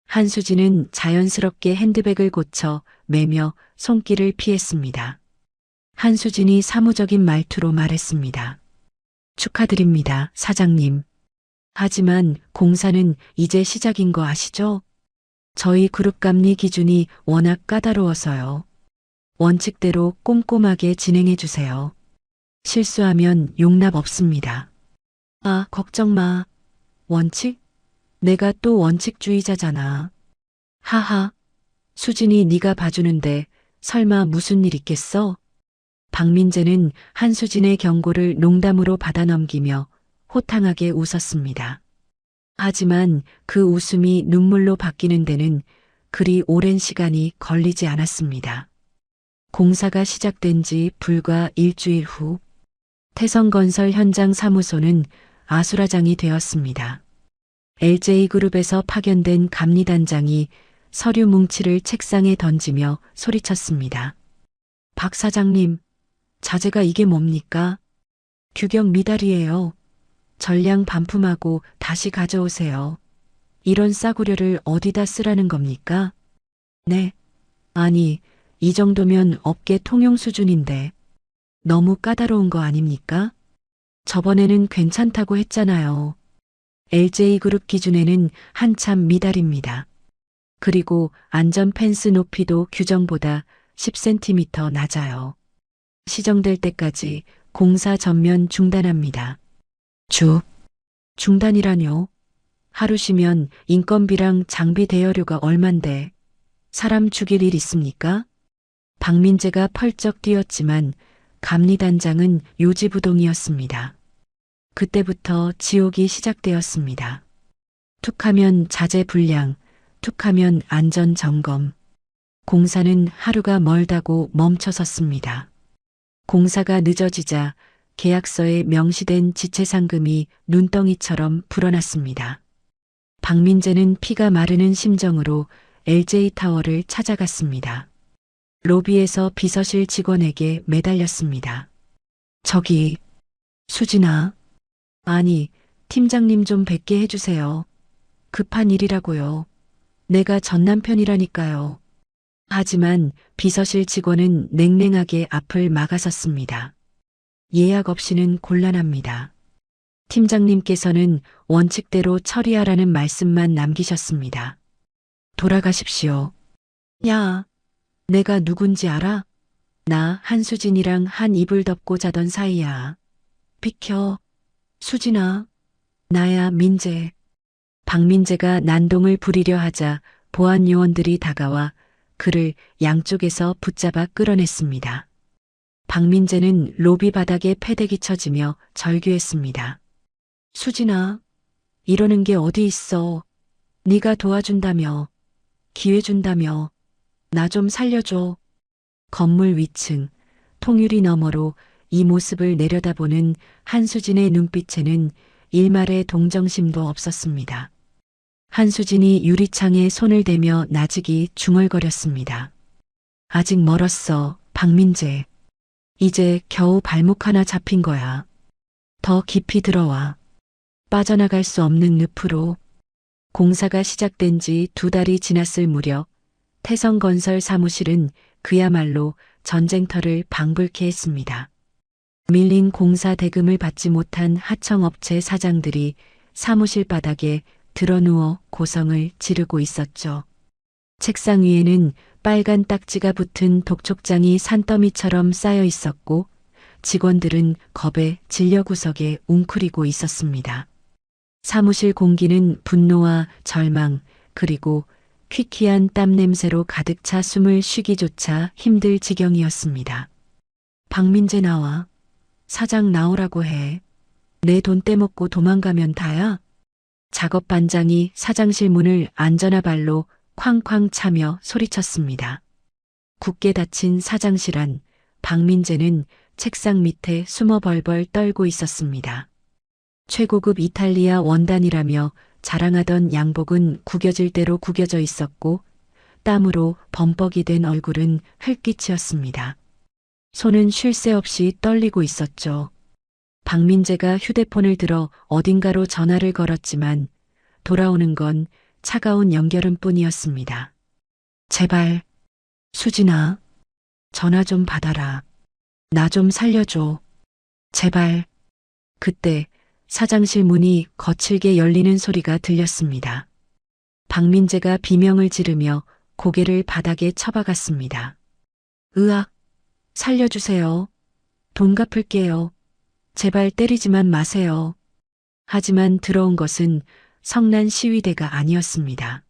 한수진은 자연스럽게 핸드백을 고쳐 매며 손길을 피했습니다. 한수진이 사무적인 말투로 말했습니다. 축하드립니다, 사장님. 하지만 공사는 이제 시작인 거 아시죠? 저희 그룹 감리 기준이 워낙 까다로워서요. 원칙대로 꼼꼼하게 진행해 주세요. 실수하면 용납 없습니다. 아, 걱정 마. 원칙? 내가 또 원칙주의자잖아. 하하. 수진이 네가 봐주는데 설마 무슨 일 있겠어? 박민재는 한수진의 경고를 농담으로 받아넘기며 호탕하게 웃었습니다. 하지만 그 웃음이 눈물로 바뀌는 데는 그리 오랜 시간이 걸리지 않았습니다. 공사가 시작된 지 불과 일주일 후 태성건설 현장 사무소는 아수라장이 되었습니다. LJ그룹에서 파견된 감리단장이 서류 뭉치를 책상에 던지며 소리쳤습니다. 박 사장님, 자재가 이게 뭡니까? 규격 미달이에요. 전량 반품하고 다시 가져오세요. 이런 싸구려를 어디다 쓰라는 겁니까? 네. 아니, 이 정도면 업계 통용 수준인데 너무 까다로운 거 아닙니까? 저번에는 괜찮다고 했잖아요. LJ그룹 기준에는 한참 미달입니다. 그리고 안전 펜스 높이도 규정보다 10cm 낮아요. 시정될 때까지 공사 전면 중단합니다. 중단이라뇨? 하루 쉬면 인건비랑 장비 대여료가 얼만데 사람 죽일 일 있습니까? 박민재가 펄쩍 뛰었지만 감리단장은 요지부동이었습니다. 그때부터 지옥이 시작되었습니다. 툭하면 자재 불량, 툭하면 안전 점검. 공사는 하루가 멀다고 멈춰섰습니다. 공사가 늦어지자 계약서에 명시된 지체상금이 눈덩이처럼 불어났습니다. 박민재는 피가 마르는 심정으로 LJ타워를 찾아갔습니다. 로비에서 비서실 직원에게 매달렸습니다. 저기, 수진아. 아니, 팀장님 좀 뵙게 해주세요. 급한 일이라고요. 내가 전 남편이라니까요. 하지만 비서실 직원은 냉랭하게 앞을 막아섰습니다. 예약 없이는 곤란합니다. 팀장님께서는 원칙대로 처리하라는 말씀만 남기셨습니다. 돌아가십시오. 야, 내가 누군지 알아? 나 한수진이랑 한 이불 덮고 자던 사이야. 비켜. 수진아. 나야 민재. 박민재가 난동을 부리려 하자 보안 요원들이 다가와 그를 양쪽에서 붙잡아 끌어냈습니다. 박민재는 로비 바닥에 패대기 쳐지며 절규했습니다. 수진아, 이러는 게 어디 있어. 네가 도와준다며, 기회 준다며, 나 좀 살려줘. 건물 위층, 통유리 너머로 이 모습을 내려다보는 한수진의 눈빛에는 일말의 동정심도 없었습니다. 한수진이 유리창에 손을 대며 나직이 중얼거렸습니다. 아직 멀었어, 박민재. 이제 겨우 발목 하나 잡힌 거야. 더 깊이 들어와. 빠져나갈 수 없는 늪으로. 공사가 시작된 지 2달이 지났을 무렵 태성건설 사무실은 그야말로 전쟁터를 방불케 했습니다. 밀린 공사 대금을 받지 못한 하청업체 사장들이 사무실 바닥에 드러누워 고성을 지르고 있었죠. 책상 위에는 빨간 딱지가 붙은 독촉장이 산더미처럼 쌓여 있었고 직원들은 겁에 진려구석에 웅크리고 있었습니다. 사무실 공기는 분노와 절망 그리고 퀴퀴한 땀 냄새로 가득 차 숨을 쉬기조차 힘들 지경이었습니다. 박민재 나와. 사장 나오라고 해. 내 돈 떼먹고 도망가면 다야. 작업 반장이 사장실 문을 안전하발로 쾅쾅 차며 소리쳤습니다. 굳게 닫힌 사장실 안 박민재는 책상 밑에 숨어 벌벌 떨고 있었습니다. 최고급 이탈리아 원단이라며 자랑하던 양복은 구겨질 대로 구겨져 있었고 땀으로 범벅이 된 얼굴은 흘깃이었습니다. 손은 쉴 새 없이 떨리고 있었죠. 박민재가 휴대폰을 들어 어딘가로 전화를 걸었지만 돌아오는 건 차가운 연결음뿐이었습니다. 제발, 수진아, 전화 좀 받아라. 나 좀 살려줘. 제발. 그때 사장실 문이 거칠게 열리는 소리가 들렸습니다. 박민재가 비명을 지르며 고개를 바닥에 쳐박았습니다. 으악, 살려주세요. 돈 갚을게요. 제발 때리지만 마세요. 하지만 들어온 것은 성난 시위대가 아니었습니다.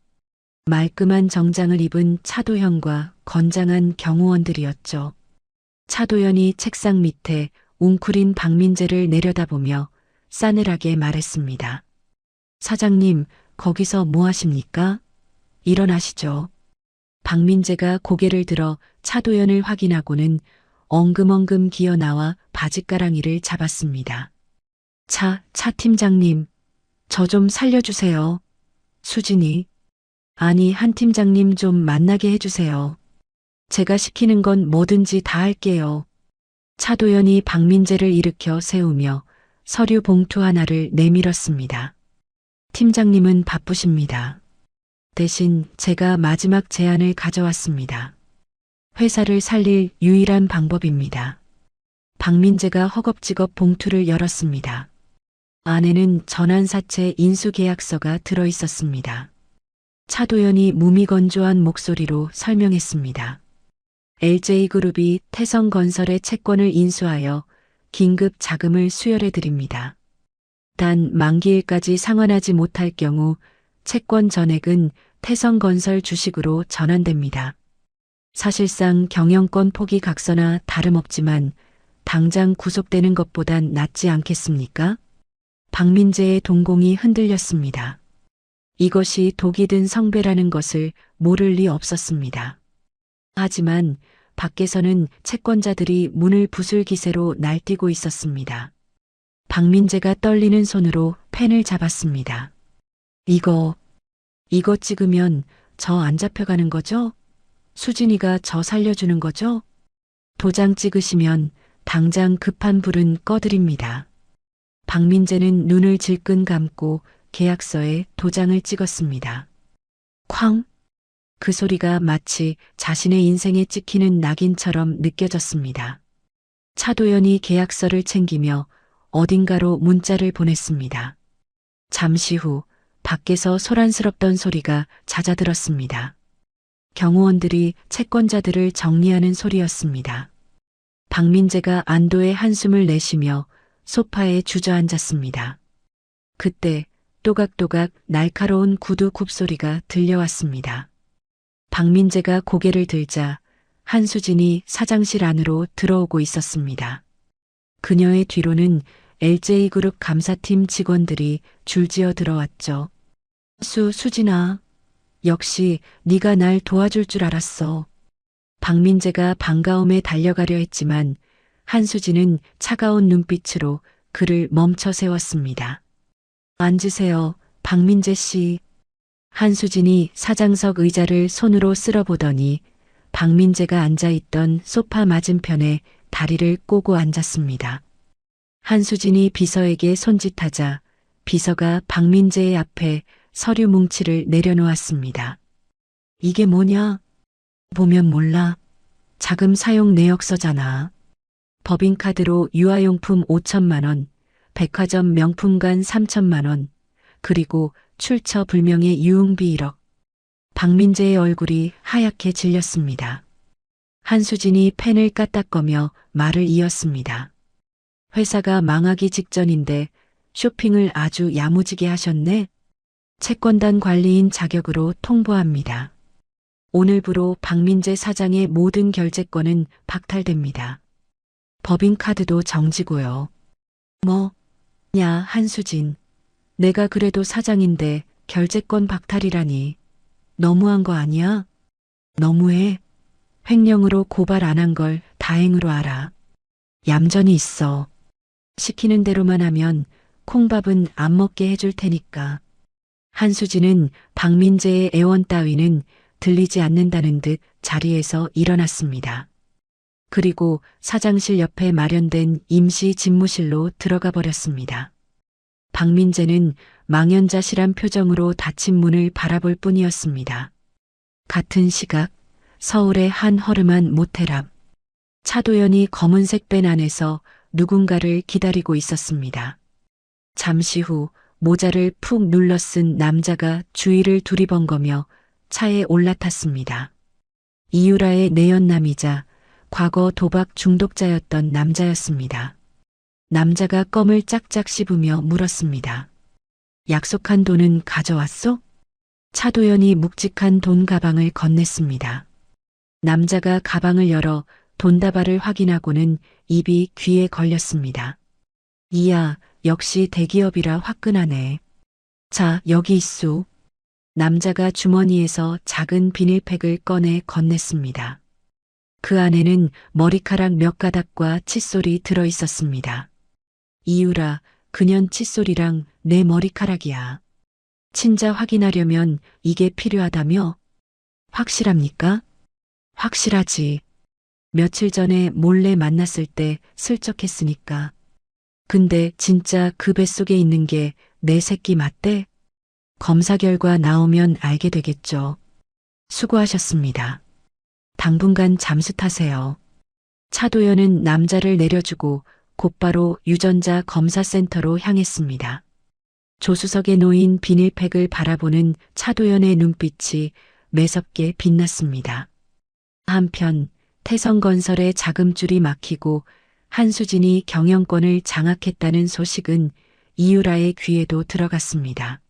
말끔한 정장을 입은 차도현과 건장한 경호원들이었죠. 차도현이 책상 밑에 웅크린 박민재를 내려다보며 싸늘하게 말했습니다. 사장님, 거기서 뭐 하십니까? 일어나시죠. 박민재가 고개를 들어 차도현을 확인하고는 엉금엉금 기어 나와 바짓가랑이를 잡았습니다. 차 팀장님, 저 좀 살려주세요. 수진이. 아니, 한 팀장님 좀 만나게 해주세요. 제가 시키는 건 뭐든지 다 할게요. 차도현이 박민재를 일으켜 세우며 서류 봉투 하나를 내밀었습니다. 팀장님은 바쁘십니다. 대신 제가 마지막 제안을 가져왔습니다. 회사를 살릴 유일한 방법입니다. 박민재가 허겁지겁 봉투를 열었습니다. 안에는 전환사채 인수계약서가 들어 있었습니다. 차도현이 무미건조한 목소리로 설명했습니다. LJ그룹이 태성건설의 채권을 인수하여 긴급 자금을 수혈해 드립니다. 단 만기일까지 상환하지 못할 경우 채권 전액은 태성건설 주식으로 전환됩니다. 사실상 경영권 포기 각서나 다름없지만 당장 구속되는 것보단 낫지 않겠습니까? 박민재의 동공이 흔들렸습니다. 이것이 독이 든 성배라는 것을 모를 리 없었습니다. 하지만 밖에서는 채권자들이 문을 부술 기세로 날뛰고 있었습니다. 박민재가 떨리는 손으로 펜을 잡았습니다. 이거 찍으면 저 안 잡혀가는 거죠? 수진이가 저 살려주는 거죠? 도장 찍으시면 당장 급한 불은 꺼드립니다. 박민재는 눈을 질끈 감고 계약서에 도장을 찍었습니다. 쾅! 그 소리가 마치 자신의 인생에 찍히는 낙인처럼 느껴졌습니다. 차도현이 계약서를 챙기며 어딘가로 문자를 보냈습니다. 잠시 후 밖에서 소란스럽던 소리가 잦아들었습니다. 경호원들이 채권자들을 정리하는 소리였습니다. 박민재가 안도의 한숨을 내쉬며 소파에 주저앉았습니다. 그때 또각또각 날카로운 구두 굽소리가 들려왔습니다. 박민재가 고개를 들자 한수진이 사장실 안으로 들어오고 있었습니다. 그녀의 뒤로는 LJ그룹 감사팀 직원들이 줄지어 들어왔죠. 수진아, 역시 네가 날 도와줄 줄 알았어. 박민재가 반가움에 달려가려 했지만 한수진은 차가운 눈빛으로 그를 멈춰 세웠습니다. 앉으세요, 박민재 씨. 한수진이 사장석 의자를 손으로 쓸어보더니 박민재가 앉아있던 소파 맞은편에 다리를 꼬고 앉았습니다. 한수진이 비서에게 손짓하자 비서가 박민재의 앞에 서류 뭉치를 내려놓았습니다. 이게 뭐냐? 보면 몰라. 자금 사용 내역서잖아. 법인카드로 유아용품 5천만 원, 백화점 명품관 3천만 원, 그리고 출처 불명의 유흥비 1억. 박민재의 얼굴이 하얗게 질렸습니다. 한수진이 펜을 까딱거며 말을 이었습니다. 회사가 망하기 직전인데 쇼핑을 아주 야무지게 하셨네. 채권단 관리인 자격으로 통보합니다. 오늘부로 박민재 사장의 모든 결제권은 박탈됩니다. 법인카드도 정지고요. 뭐냐, 한수진. 내가 그래도 사장인데 결제권 박탈이라니. 너무한 거 아니야? 너무해. 횡령으로 고발 안 한 걸 다행으로 알아. 얌전히 있어. 시키는 대로만 하면 콩밥은 안 먹게 해줄 테니까. 한수진은 박민재의 애원 따위는 들리지 않는다는 듯 자리에서 일어났습니다. 그리고 사장실 옆에 마련된 임시 집무실로 들어가 버렸습니다. 박민재는 망연자실한 표정으로 닫힌 문을 바라볼 뿐이었습니다. 같은 시각 서울의 한 허름한 모텔 앞 차도연이 검은색 밴 안에서 누군가를 기다리고 있었습니다. 잠시 후 모자를 푹 눌러 쓴 남자가 주위를 두리번거며 차에 올라탔습니다. 이유라의 내연남이자 과거 도박 중독자였던 남자였습니다. 남자가 껌을 짝짝 씹으며 물었습니다. 약속한 돈은 가져왔소? 차도연이 묵직한 돈 가방을 건넸습니다. 남자가 가방을 열어 돈다발을 확인하고는 입이 귀에 걸렸습니다. 이야, 역시 대기업이라 화끈하네. 자, 여기 있소. 남자가 주머니에서 작은 비닐팩을 꺼내 건넸습니다. 그 안에는 머리카락 몇 가닥과 칫솔이 들어 있었습니다. 이유라, 그년 칫솔이랑 내 머리카락이야. 친자 확인하려면 이게 필요하다며? 확실합니까? 확실하지. 며칠 전에 몰래 만났을 때 슬쩍 했으니까. 근데 진짜 그 뱃속에 있는 게 내 새끼 맞대? 검사 결과 나오면 알게 되겠죠. 수고하셨습니다. 당분간 잠수 타세요. 차도연은 남자를 내려주고 곧바로 유전자 검사센터로 향했습니다. 조수석에 놓인 비닐팩을 바라보는 차도연의 눈빛이 매섭게 빛났습니다. 한편 태성건설의 자금줄이 막히고 한수진이 경영권을 장악했다는 소식은 이유라의 귀에도 들어갔습니다.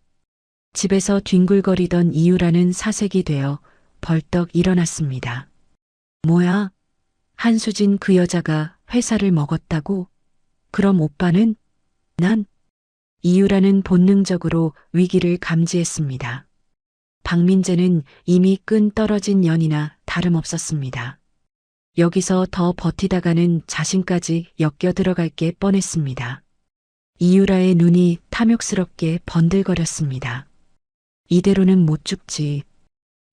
집에서 뒹굴거리던 이유라는 사색이 되어 벌떡 일어났습니다. 뭐야? 한수진 그 여자가 회사를 먹었다고? 그럼 오빠는? 난? 이유라는 본능적으로 위기를 감지했습니다. 박민재는 이미 끈 떨어진 연이나 다름없었습니다. 여기서 더 버티다가는 자신까지 엮여 들어갈 게 뻔했습니다. 이유라의 눈이 탐욕스럽게 번들거렸습니다. 이대로는 못 죽지.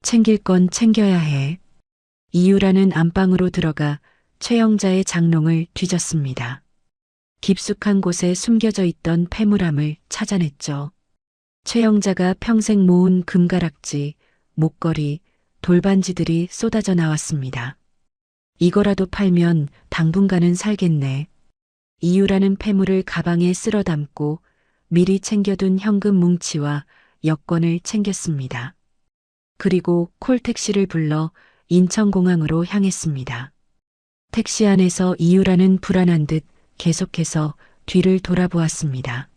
챙길 건 챙겨야 해. 이유라는 안방으로 들어가 최영자의 장롱을 뒤졌습니다. 깊숙한 곳에 숨겨져 있던 폐물함을 찾아냈죠. 최영자가 평생 모은 금가락지, 목걸이, 돌반지들이 쏟아져 나왔습니다. 이거라도 팔면 당분간은 살겠네. 이유라는 폐물을 가방에 쓸어 담고 미리 챙겨둔 현금 뭉치와 여권을 챙겼습니다. 그리고 콜택시를 불러 인천공항으로 향했습니다. 택시 안에서 이유라는 불안한 듯 계속해서 뒤를 돌아보았습니다.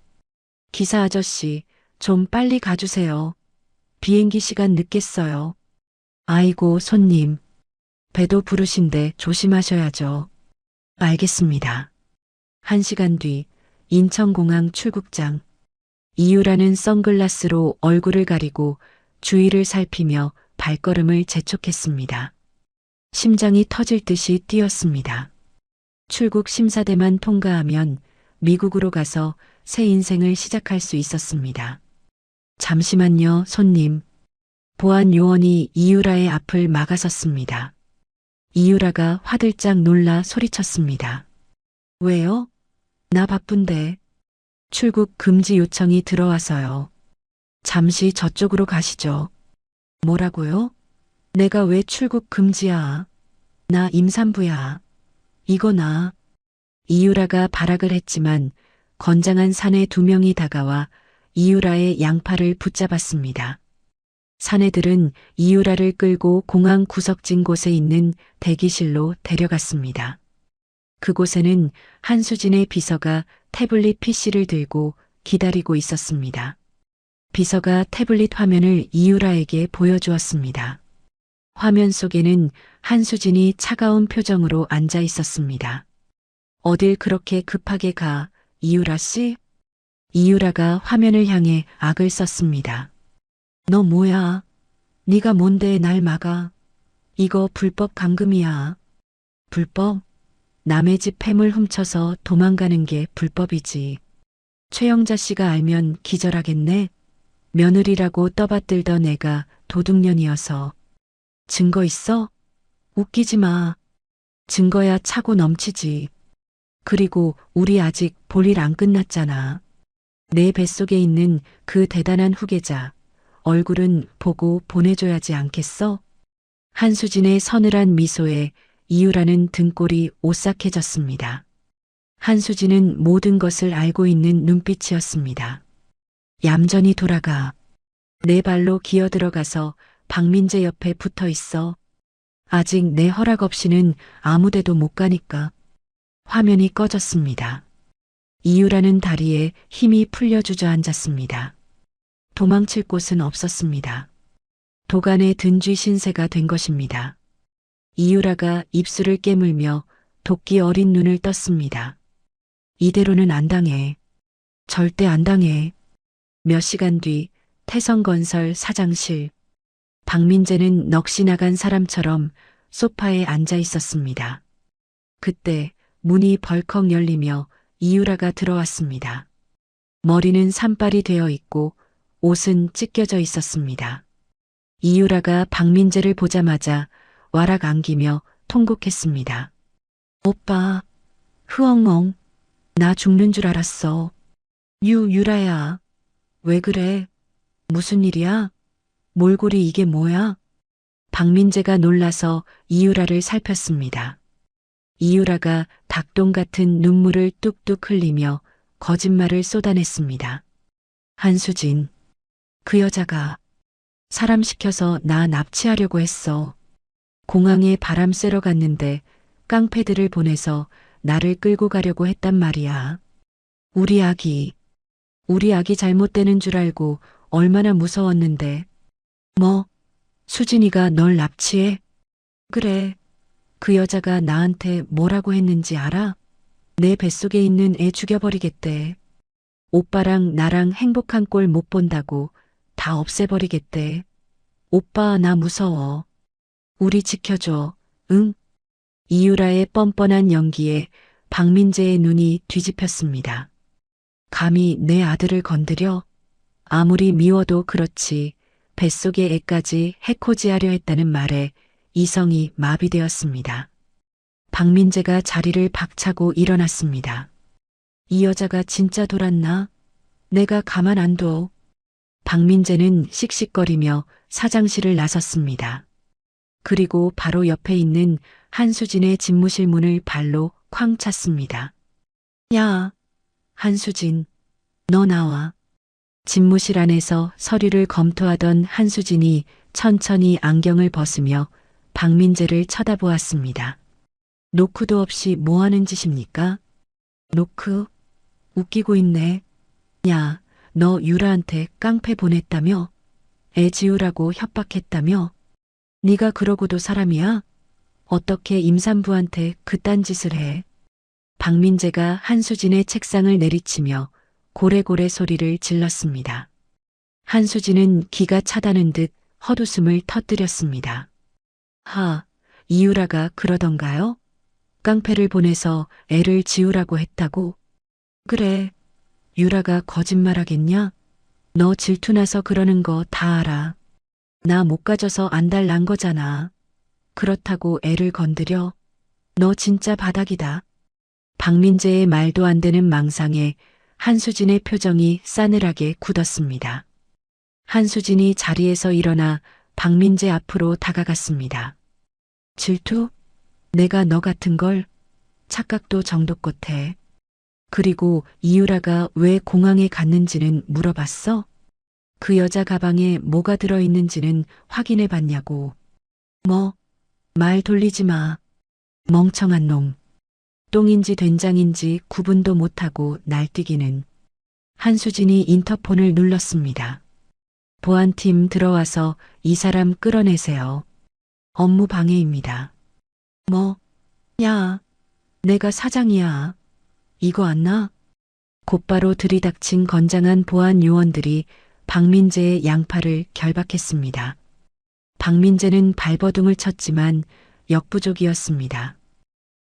기사 아저씨, 좀 빨리 가주세요. 비행기 시간 늦겠어요. 아이고, 손님. 배도 부르신데 조심하셔야죠. 알겠습니다. 1시간 뒤 인천공항 출국장. 이유라는 선글라스로 얼굴을 가리고 주위를 살피며 발걸음을 재촉했습니다. 심장이 터질 듯이 뛰었습니다. 출국 심사대만 통과하면 미국으로 가서 새 인생을 시작할 수 있었습니다. 잠시만요, 손님. 보안 요원이 이유라의 앞을 막아섰습니다. 이유라가 화들짝 놀라 소리쳤습니다. 왜요? 나 바쁜데. 출국 금지 요청이 들어와서요. 잠시 저쪽으로 가시죠. 뭐라고요? 내가 왜 출국 금지야? 나 임산부야. 이거 나. 이유라가 발악을 했지만 건장한 사내 2명이 다가와 이유라의 양팔을 붙잡았습니다. 사내들은 이유라를 끌고 공항 구석진 곳에 있는 대기실로 데려갔습니다. 그곳에는 한수진의 비서가 태블릿 PC를 들고 기다리고 있었습니다. 비서가 태블릿 화면을 이유라에게 보여주었습니다. 화면 속에는 한수진이 차가운 표정으로 앉아 있었습니다. 어딜 그렇게 급하게 가, 이유라 씨? 이유라가 화면을 향해 악을 썼습니다. 너 뭐야? 네가 뭔데 날 막아? 이거 불법 감금이야. 불법? 남의 집 폐물 훔쳐서 도망가는 게 불법이지. 최영자 씨가 알면 기절하겠네. 며느리라고 떠받들던 애가 도둑년이어서. 증거 있어? 웃기지 마. 증거야 차고 넘치지. 그리고 우리 아직 볼일 안 끝났잖아. 내 뱃속에 있는 그 대단한 후계자. 얼굴은 보고 보내줘야지 않겠어? 한수진의 서늘한 미소에 이유라는 등골이 오싹해졌습니다. 한수진은 모든 것을 알고 있는 눈빛이었습니다. 얌전히 돌아가. 내 발로 기어 들어가서 박민재 옆에 붙어 있어. 아직 내 허락 없이는 아무데도 못 가니까. 화면이 꺼졌습니다. 이유라는 다리에 힘이 풀려 주저앉았습니다. 도망칠 곳은 없었습니다. 도간의 든쥐 신세가 된 것입니다. 이유라가 입술을 깨물며 도끼 어린 눈을 떴습니다. 이대로는 안 당해. 절대 안 당해. 몇 시간 뒤 태성건설 사장실. 박민재는 넋이 나간 사람처럼 소파에 앉아 있었습니다. 그때 문이 벌컥 열리며 이유라가 들어왔습니다. 머리는 산발이 되어 있고 옷은 찢겨져 있었습니다. 이유라가 박민재를 보자마자 와락 안기며 통곡했습니다. 오빠, 흐엉엉, 나 죽는 줄 알았어. 유라야, 왜 그래? 무슨 일이야? 몰골이 이게 뭐야? 박민재가 놀라서 이유라를 살폈습니다. 이유라가 닭똥 같은 눈물을 뚝뚝 흘리며 거짓말을 쏟아냈습니다. 한수진, 그 여자가 사람 시켜서 나 납치하려고 했어. 공항에 바람 쐬러 갔는데 깡패들을 보내서 나를 끌고 가려고 했단 말이야. 우리 아기 잘못되는 줄 알고 얼마나 무서웠는데. 뭐, 수진이가 널 납치해? 그래. 그 여자가 나한테 뭐라고 했는지 알아? 내 뱃속에 있는 애 죽여버리겠대. 오빠랑 나랑 행복한 꼴 못 본다고 다 없애버리겠대. 오빠, 나 무서워. 우리 지켜줘. 응? 이유라의 뻔뻔한 연기에 박민재의 눈이 뒤집혔습니다. 감히 내 아들을 건드려? 아무리 미워도 그렇지 뱃속의 애까지 해코지하려 했다는 말에 이성이 마비되었습니다. 박민재가 자리를 박차고 일어났습니다. 이 여자가 진짜 돌았나? 내가 가만 안 둬. 박민재는 씩씩거리며 사장실을 나섰습니다. 그리고 바로 옆에 있는 한수진의 집무실 문을 발로 쾅 찼습니다. 야, 한수진, 너 나와. 집무실 안에서 서류를 검토하던 한수진이 천천히 안경을 벗으며 박민재를 쳐다보았습니다. 노크도 없이 뭐 하는 짓입니까? 노크? 웃기고 있네. 야, 너 유라한테 깡패 보냈다며? 애 지우라고 협박했다며? 네가 그러고도 사람이야? 어떻게 임산부한테 그딴 짓을 해? 박민재가 한수진의 책상을 내리치며 고래고래 소리를 질렀습니다. 한수진은 기가 차다는 듯 헛웃음을 터뜨렸습니다. 이유라가 그러던가요? 깡패를 보내서 애를 지우라고 했다고? 그래, 유라가 거짓말하겠냐? 너 질투나서 그러는 거 다 알아. 나 못 가져서 안달난 거잖아. 그렇다고 애를 건드려? 너 진짜 바닥이다. 박민재의 말도 안 되는 망상에 한수진의 표정이 싸늘하게 굳었습니다. 한수진이 자리에서 일어나 박민재 앞으로 다가갔습니다. 질투? 내가 너 같은 걸? 착각도 정도껏 해. 그리고 이유라가 왜 공항에 갔는지는 물어봤어? 그 여자 가방에 뭐가 들어있는지는 확인해 봤냐고. 뭐, 말 돌리지 마. 멍청한 놈. 똥인지 된장인지 구분도 못하고 날뛰기는. 한수진이 인터폰을 눌렀습니다. 보안팀 들어와서 이 사람 끌어내세요. 업무 방해입니다. 뭐, 야, 내가 사장이야. 이거 안 나? 곧바로 들이닥친 건장한 보안 요원들이 박민재의 양팔을 결박했습니다. 박민재는 발버둥을 쳤지만 역부족이었습니다.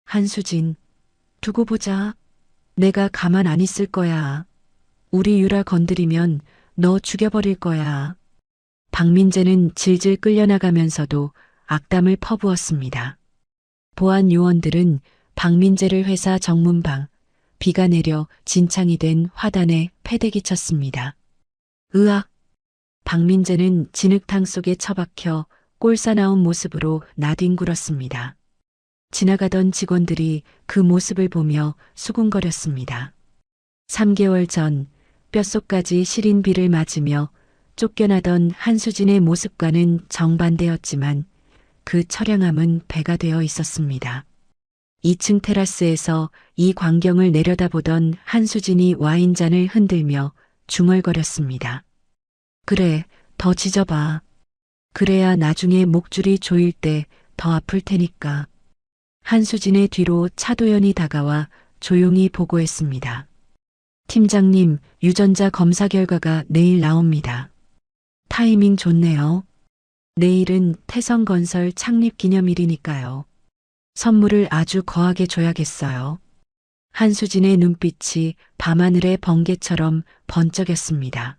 한수진, 두고 보자. 내가 가만 안 있을 거야. 우리 유라 건드리면 너 죽여버릴 거야. 박민재는 질질 끌려나가면서도 악담을 퍼부었습니다. 보안 요원들은 박민재를 회사 정문방, 비가 내려 진창이 된 화단에 패대기 쳤습니다. 으악! 박민재는 진흙탕 속에 처박혀 꼴사나온 모습으로 나뒹굴었습니다. 지나가던 직원들이 그 모습을 보며 수군거렸습니다. 3개월 전 뼛속까지 시린 비를 맞으며 쫓겨나던 한수진의 모습과는 정반대였지만 그 처량함은 배가 되어 있었습니다. 2층 테라스에서 이 광경을 내려다보던 한수진이 와인잔을 흔들며 중얼거렸습니다. 그래, 더 지져봐. 그래야 나중에 목줄이 조일 때 더 아플 테니까. 한수진의 뒤로 차도연이 다가와 조용히 보고했습니다. 팀장님, 유전자 검사 결과가 내일 나옵니다. 타이밍 좋네요. 내일은 태성건설 창립 기념일이니까요. 선물을 아주 거하게 줘야겠어요. 한수진의 눈빛이 밤하늘의 번개처럼 번쩍였습니다.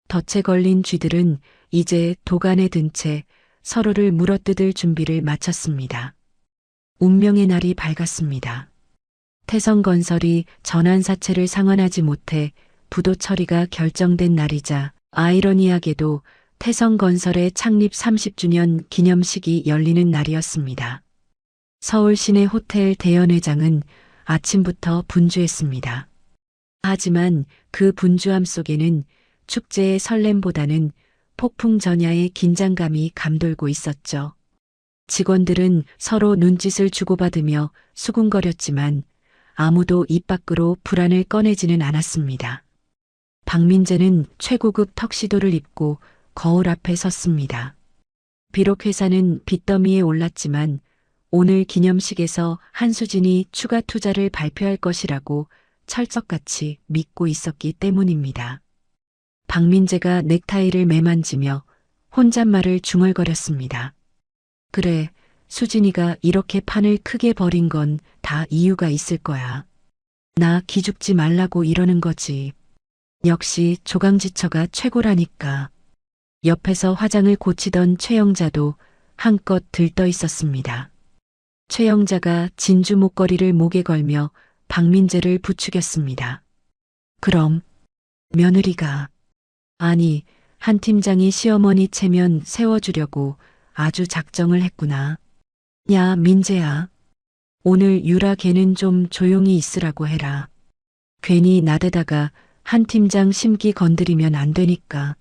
덫에 걸린 쥐들은 이제 도간에 든 채 서로를 물어뜯을 준비를 마쳤습니다. 운명의 날이 밝았습니다. 태성건설이 전환사채를 상환하지 못해 부도 처리가 결정된 날이자 아이러니하게도 태성건설의 창립 30주년 기념식이 열리는 날이었습니다. 서울 시내 호텔 대연회장은 아침부터 분주했습니다. 하지만 그 분주함 속에는 축제의 설렘보다는 폭풍 전야의 긴장감이 감돌고 있었죠. 직원들은 서로 눈짓을 주고받으며 수군거렸지만 아무도 입 밖으로 불안을 꺼내지는 않았습니다. 박민재는 최고급 턱시도를 입고 거울 앞에 섰습니다. 비록 회사는 빚더미에 올랐지만 오늘 기념식에서 한수진이 추가 투자를 발표할 것이라고 철석같이 믿고 있었기 때문입니다. 박민재가 넥타이를 매만지며 혼잣말을 중얼거렸습니다. 그래, 수진이가 이렇게 판을 크게 벌인 건 다 이유가 있을 거야. 나 기죽지 말라고 이러는 거지. 역시 조강지처가 최고라니까. 옆에서 화장을 고치던 최영자도 한껏 들떠 있었습니다. 최영자가 진주 목걸이를 목에 걸며 박민재를 부추겼습니다. 그럼 며느리가 아니 한 팀장이 시어머니 체면 세워주려고 아주 작정을 했구나. 야 민재야. 오늘 유라 걔는 좀 조용히 있으라고 해라. 괜히 나대다가 한 팀장 심기 건드리면 안 되니까.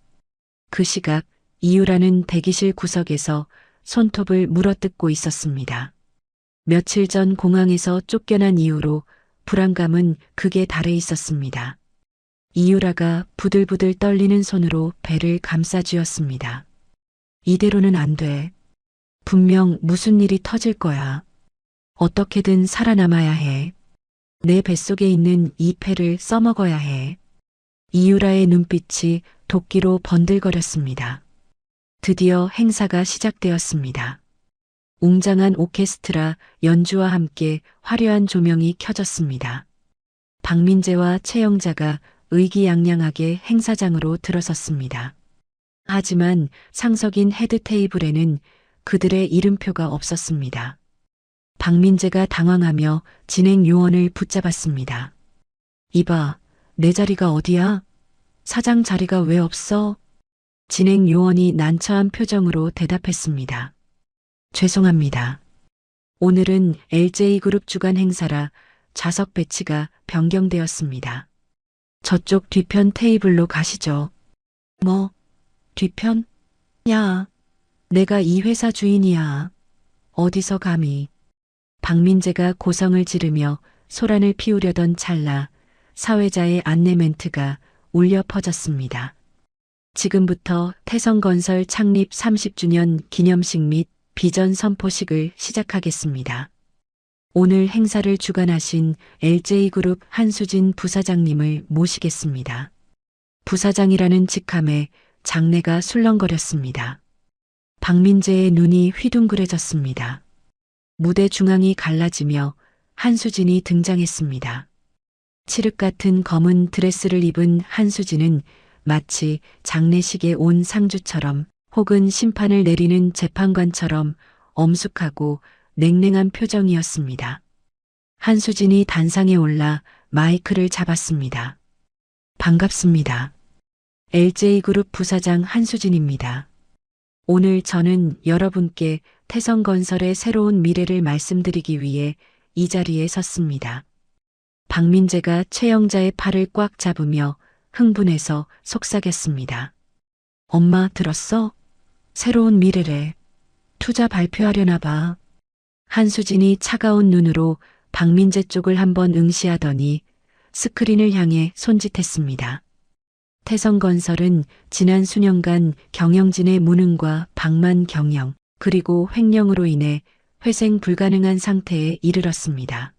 그 시각 이유라는 대기실 구석에서 손톱을 물어뜯고 있었습니다. 며칠 전 공항에서 쫓겨난 이후로 불안감은 극에 달해 있었습니다. 이유라가 부들부들 떨리는 손으로 배를 감싸쥐었습니다. 이대로는 안 돼. 분명 무슨 일이 터질 거야. 어떻게든 살아남아야 해. 내 뱃속에 있는 이 패를 써먹어야 해. 이유라의 눈빛이 도끼로 번들거렸습니다. 드디어 행사가 시작되었습니다. 웅장한 오케스트라 연주와 함께 화려한 조명이 켜졌습니다. 박민재와 최영자가 의기양양하게 행사장으로 들어섰습니다. 하지만 상석인 헤드 테이블에는 그들의 이름표가 없었습니다. 박민재가 당황하며 진행 요원을 붙잡았습니다. 이봐, 내 자리가 어디야? 사장 자리가 왜 없어? 진행 요원이 난처한 표정으로 대답했습니다. 죄송합니다. 오늘은 LJ그룹 주간 행사라 좌석 배치가 변경되었습니다. 저쪽 뒤편 테이블로 가시죠. 뭐? 뒤편? 야, 내가 이 회사 주인이야. 어디서 감히. 박민재가 고성을 지르며 소란을 피우려던 찰나 사회자의 안내 멘트가 울려 퍼졌습니다. 지금부터 태성건설 창립 30주년 기념식 및 비전 선포식을 시작하겠습니다. 오늘 행사를 주관하신 LJ그룹 한수진 부사장님을 모시겠습니다. 부사장이라는 직함에 장내가 술렁거렸습니다. 박민재의 눈이 휘둥그레졌습니다. 무대 중앙이 갈라지며 한수진이 등장했습니다. 칠흑 같은 검은 드레스를 입은 한수진은 마치 장례식에 온 상주처럼 혹은 심판을 내리는 재판관처럼 엄숙하고 냉랭한 표정이었습니다. 한수진이 단상에 올라 마이크를 잡았습니다. 반갑습니다. LJ그룹 부사장 한수진입니다. 오늘 저는 여러분께 태성건설의 새로운 미래를 말씀드리기 위해 이 자리에 섰습니다. 박민재가 최영자의 팔을 꽉 잡으며 흥분해서 속삭였습니다. 엄마 들었어? 새로운 미래래. 투자 발표하려나 봐. 한수진이 차가운 눈으로 박민재 쪽을 한번 응시하더니 스크린을 향해 손짓했습니다. 태성건설은 지난 수년간 경영진의 무능과 방만 경영 그리고 횡령으로 인해 회생 불가능한 상태에 이르렀습니다.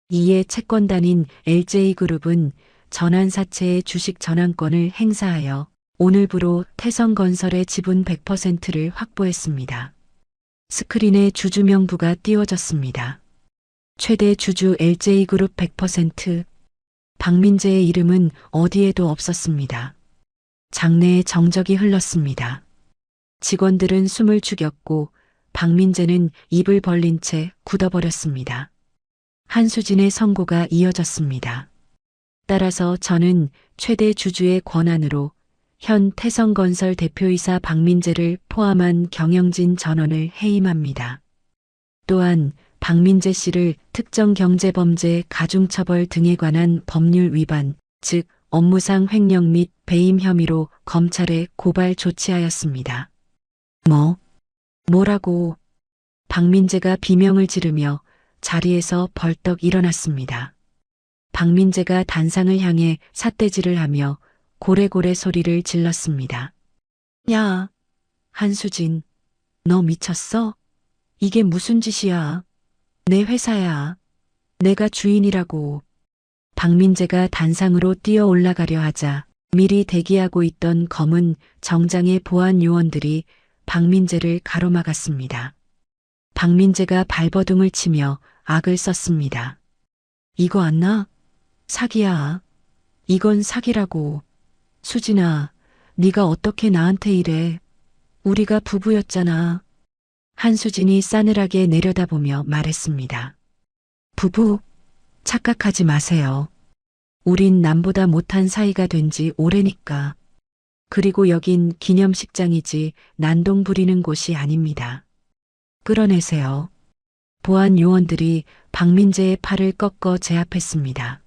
이에 채권단인 LJ그룹은 전환사채의 주식 전환권을 행사하여 오늘부로 태성건설의 지분 100%를 확보했습니다. 스크린에 주주 명부가 띄워졌습니다. 최대 주주 LJ그룹 100%. 박민재의 이름은 어디에도 없었습니다. 장내에 정적이 흘렀습니다. 직원들은 숨을 죽였고 박민재는 입을 벌린 채 굳어버렸습니다. 한수진의 선고가 이어졌습니다. 따라서 저는 최대 주주의 권한으로 현 태성건설 대표이사 박민재를 포함한 경영진 전원을 해임합니다. 또한 박민재 씨를 특정경제범죄 가중처벌 등에 관한 법률 위반, 즉 업무상 횡령 및 배임 혐의로 검찰에 고발 조치하였습니다. 뭐라고? 박민재가 비명을 지르며 자리에서 벌떡 일어났습니다. 박민재가 단상을 향해 삿대질을 하며 고래고래 소리를 질렀습니다. 야, 한수진, 너 미쳤어? 이게 무슨 짓이야? 내 회사야. 내가 주인이라고. 박민재가 단상으로 뛰어 올라가려 하자 미리 대기하고 있던 검은 정장의 보안 요원들이 박민재를 가로막았습니다. 박민재가 발버둥을 치며 악을 썼습니다. 이거 안 나? 사기야. 이건 사기라고. 수진아, 네가 어떻게 나한테 이래? 우리가 부부였잖아. 한수진이 싸늘하게 내려다보며 말했습니다. 부부? 착각하지 마세요. 우린 남보다 못한 사이가 된 지 오래니까. 그리고 여긴 기념식장이지 난동 부리는 곳이 아닙니다. 끌어내세요. 보안 요원들이 박민재의 팔을 꺾어 제압했습니다.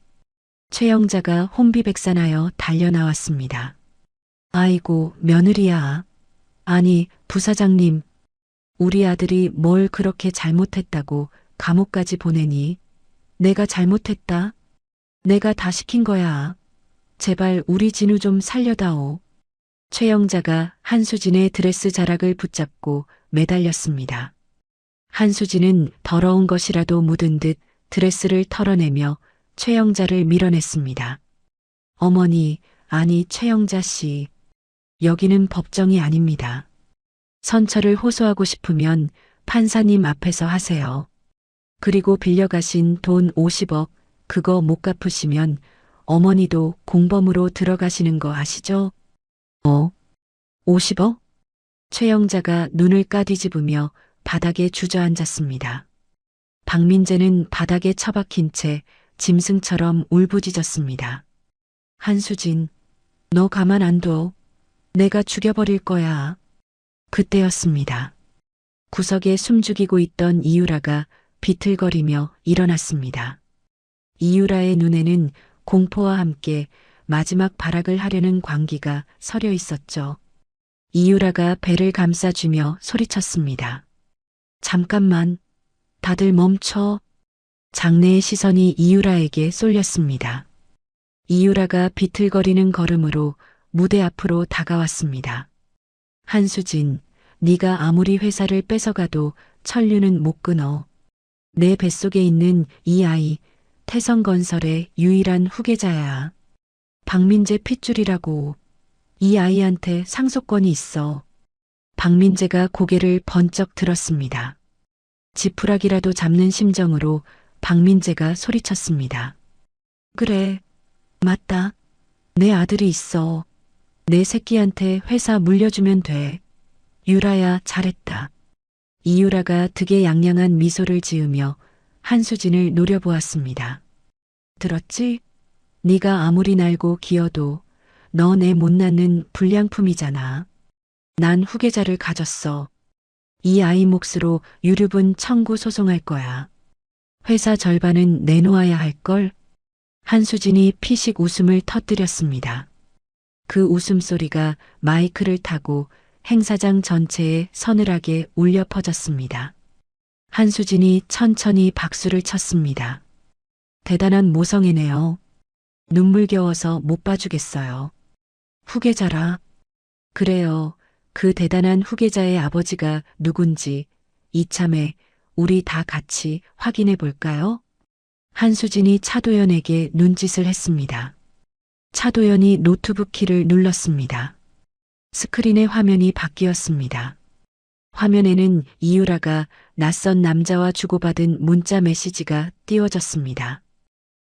최영자가 혼비백산하여 달려나왔습니다. 아이고, 며느리야. 아니, 부사장님. 우리 아들이 뭘 그렇게 잘못했다고 감옥까지 보내니? 내가 잘못했다. 내가 다 시킨 거야. 제발 우리 진우 좀 살려다오. 최영자가 한수진의 드레스 자락을 붙잡고 매달렸습니다. 한수진은 더러운 것이라도 묻은 듯 드레스를 털어내며 최영자를 밀어냈습니다. 어머니, 아니 최영자 씨. 여기는 법정이 아닙니다. 선처를 호소하고 싶으면 판사님 앞에서 하세요. 그리고 빌려가신 돈 50억, 그거 못 갚으시면 어머니도 공범으로 들어가시는 거 아시죠? 50억? 최영자가 눈을 까뒤집으며 바닥에 주저앉았습니다. 박민재는 바닥에 처박힌 채 짐승처럼 울부짖었습니다. 한수진, 너 가만 안 둬. 내가 죽여버릴 거야. 그때였습니다. 구석에 숨죽이고 있던 이유라가 비틀거리며 일어났습니다. 이유라의 눈에는 공포와 함께 마지막 발악을 하려는 광기가 서려 있었죠. 이유라가 배를 감싸주며 소리쳤습니다. 잠깐만, 다들 멈춰. 장내의 시선이 이유라에게 쏠렸습니다. 이유라가 비틀거리는 걸음으로 무대 앞으로 다가왔습니다. 한수진, 네가 아무리 회사를 뺏어가도 천류는 못 끊어. 내 뱃속에 있는 이 아이, 태성건설의 유일한 후계자야. 박민재 핏줄이라고. 이 아이한테 상속권이 있어. 박민재가 고개를 번쩍 들었습니다. 지푸라기라도 잡는 심정으로 박민재가 소리쳤습니다. 그래, 맞다. 내 아들이 있어. 내 새끼한테 회사 물려주면 돼. 유라야, 잘했다. 이유라가 득에 양양한 미소를 지으며 한수진을 노려보았습니다. 들었지? 네가 아무리 날고 기어도 너 내 못 낳는 불량품이잖아. 난 후계자를 가졌어. 이 아이 몫으로 유류분 청구 소송할 거야. 회사 절반은 내놓아야 할걸? 한수진이 피식 웃음을 터뜨렸습니다. 그 웃음소리가 마이크를 타고 행사장 전체에 서늘하게 울려 퍼졌습니다. 한수진이 천천히 박수를 쳤습니다. 대단한 모성이네요. 눈물겨워서 못 봐주겠어요. 후계자라. 그래요. 그 대단한 후계자의 아버지가 누군지 이참에 우리 다 같이 확인해 볼까요? 한수진이 차도연에게 눈짓을 했습니다. 차도연이 노트북 키를 눌렀습니다. 스크린의 화면이 바뀌었습니다. 화면에는 이유라가 낯선 남자와 주고받은 문자 메시지가 띄워졌습니다.